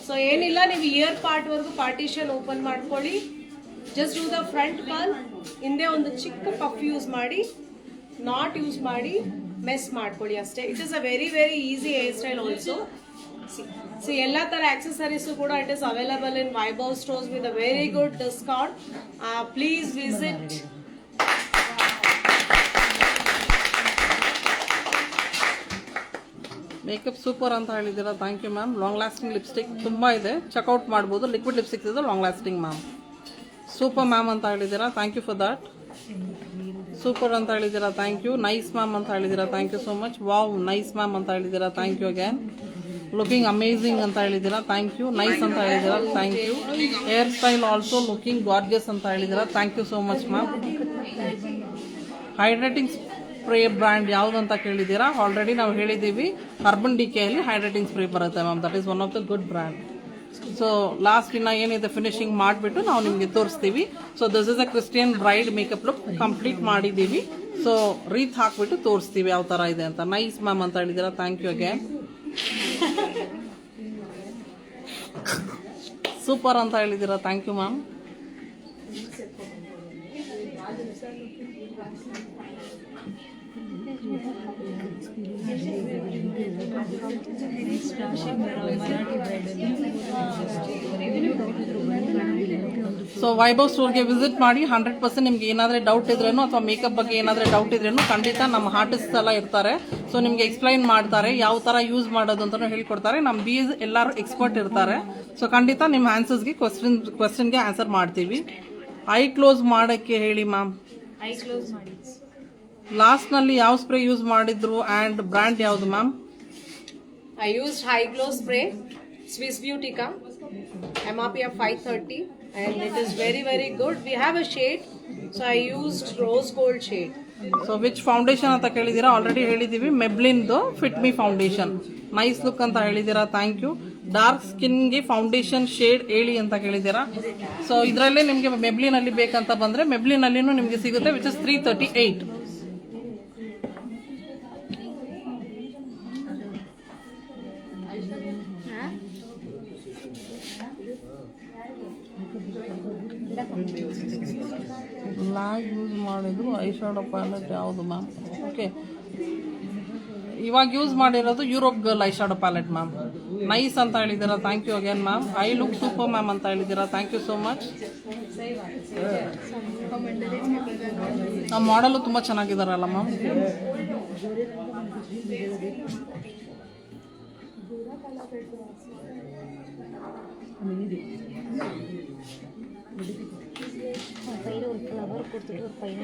So ಏನಿಲ್ಲ, ನೀವು ear part ವರೆಗೂ partition open ಮಾಡ್ಕೊಳ್ಳಿ. Just do the front pull. ಹಿಂದೆ ಒಂದು ಚಿಕ್ಕ ಪಫ್ ಯೂಸ್ ಮಾಡಿ, ನಾಟ್ ಯೂಸ್ ಮಾಡಿ ಮೆಸ್ ಮಾಡ್ಕೊಳ್ಳಿ ಅಷ್ಟೇ. It is a very very easy hairstyle also. See ಎಲ್ಲ ತರ ಆಕ್ಸೆಸರೀಸು ಕೂಡ it is available in Vaibhav stores with a very good discount. Please visit. Makeup super ಅಂತ ಹೇಳಿದ್ದೀರಾ, thank you ma'am. Long lasting lipstick ತುಂಬ ಇದೆ, check out ಮಾಡ್ಬೋದು. Liquid lipstick ಇದೆ long lasting ma'am. Super ma'am ಅಂತ ಹೇಳಿದ್ದೀರಾ, thank you for that. Super ಅಂತ ಹೇಳಿದ್ದೀರಾ, ಥ್ಯಾಂಕ್ ಯು. ನೈಸ್ ಮ್ಯಾಮ್ ಅಂತ ಹೇಳಿದ್ದೀರಾ, thank you so much. Wow, nice ma'am ಅಂತ ಹೇಳಿದ್ದೀರಾ, thank you again. Looking amazing ಅಂತ ಹೇಳಿದ್ದೀರಾ, ಥ್ಯಾಂಕ್ ಯು. ನೈಸ್ ಅಂತ ಹೇಳಿದ್ದೀರಾ, thank you. Hairstyle also looking gorgeous ಅಂತ ಹೇಳಿದ್ದೀರಾ, thank you so much ma'am. Hydrating spray brand ಯಾವುದು ಅಂತ ಕೇಳಿದ್ದೀರಾ, ಆಲ್ರೆಡಿ ನಾವು ಹೇಳಿದ್ದೀವಿ. ಅರ್ಬನ್ ಡಿಕೆಯಲ್ಲಿ ಹೈಡ್ರೇಟಿಂಗ್ ಸ್ಪ್ರೇ ಬರುತ್ತೆ ma'am, that is one of the good brand. So last ಇನ್ನು ಏನಿದೆ ಫಿನಿಶಿಂಗ್ ಮಾಡಿಬಿಟ್ಟು ನಾವು ನಿಮಗೆ ತೋರಿಸ್ತೀವಿ. So this is a Christian bride makeup look complete ಮಾಡಿದ್ದೀವಿ. ಸೊ ರೀತ್ ಹಾಕ್ಬಿಟ್ಟು ತೋರಿಸ್ತೀವಿ ಯಾವ ಥರ ಇದೆ ಅಂತ. ನೈಸ್ ಮ್ಯಾಮ್ ಅಂತ ಹೇಳಿದ್ದೀರಾ, ಥ್ಯಾಂಕ್ ಯು ಅಗೇನ್. ಸೂಪರ್ ಅಂತ ಹೇಳಿದ್ದೀರಾ, thank you ma'am. So Vaibhav ಸ್ಟೋರ್ಗೆ ವಿಸಿಟ್ ಮಾಡಿ. 100% ನಿಮ್ಗೆ ಏನಾದರೂ ಡೌಟ್ ಇದ್ರೇನು ಅಥವಾ ಮೇಕಪ್ ಬಗ್ಗೆ ಏನಾದರೂ ಡೌಟ್ ಇದ್ರೇನು ಖಂಡಿತ ನಮ್ಮ ಆರ್ಟಿಸ್ಟ್ ಎಲ್ಲ ಇರ್ತಾರೆ. ಸೊ ನಿಮಗೆ ಎಕ್ಸ್ಪ್ಲೈನ್ ಮಾಡ್ತಾರೆ, ಯಾವ ಥರ ಯೂಸ್ ಮಾಡೋದು ಅಂತಲೂ ಹೇಳ್ಕೊಡ್ತಾರೆ. ನಮ್ಮ ಬೀಸ್ ಎಲ್ಲರೂ ಎಕ್ಸ್ಪರ್ಟ್ ಇರ್ತಾರೆ. ಸೊ ಖಂಡಿತ ನಿಮ್ಮ ಆನ್ಸರ್ಸ್ಗೆ ಕ್ವೆಶ್ಚನ್ಗೆ ಆನ್ಸರ್ ಮಾಡ್ತೀವಿ. ಐ ಕ್ಲೋಸ್ ಮಾಡೋಕ್ಕೆ ಹೇಳಿ ಮ್ಯಾಮ್. ಐ ಕ್ಲೋಸ್ ಮಾಡಿ. ಲಾಸ್ಟ್ನಲ್ಲಿ ಯಾವ ಸ್ಪ್ರೇ ಯೂಸ್ ಮಾಡಿದ್ರು ಆ್ಯಂಡ್ ಬ್ರ್ಯಾಂಡ್ ಯಾವುದು ma'am? I used high glow spray, Swiss Beautica, MRP of 530, and it is very very good. We have a shade, so I used rose gold shade. So which foundation ಅಂತ ಕೇಳಿದ್ದೀರಾ, already ಹೇಳಿದ್ದೀವಿ. ಮೆಬ್ಲಿನ್ದು fit me foundation. Nice look ಅಂತ ಹೇಳಿದ್ದೀರಾ, thank you. Dark ಸ್ಕಿನ್ಗೆ foundation shade ಹೇಳಿ ಅಂತ ಕೇಳಿದ್ದೀರಾ. ಸೊ ಇದರಲ್ಲೇ ನಿಮಗೆ ಮೆಬ್ಲಿನಲ್ಲಿ ಬೇಕಂತ ಬಂದರೆ ಮೆಬ್ಲಿನಲ್ಲಿನೂ ನಿಮಗೆ ಸಿಗುತ್ತೆ, ವಿಚ್ ಇಸ್ 338. ಲಾಗ್ ಯೂಸ್ ಮಾಡಿದ್ರು ಐ ಶಾಡೋ ಪ್ಯಾಲೆಟ್ ಯಾವುದು ಮ್ಯಾಮ್? ಓಕೆ, ಇವಾಗ ಯೂಸ್ ಮಾಡಿರೋದು Europe girl eye shadow palette ma'am. Nice ಅಂತ ಹೇಳಿದ್ದೀರಾ, thank you again ma'am. Eye look super ma'am ಅಂತ ಹೇಳಿದ್ದೀರಾ, ಥ್ಯಾಂಕ್ ಯು ಸೋ ಮಚ್. ಆ ಮಾಡಲು ತುಂಬ ಚೆನ್ನಾಗಿದ್ದಾರಲ್ಲ ಮ್ಯಾಮ್. ஒரு ஃப்ளவர் கொடுத்துட்டு ஒரு பையன்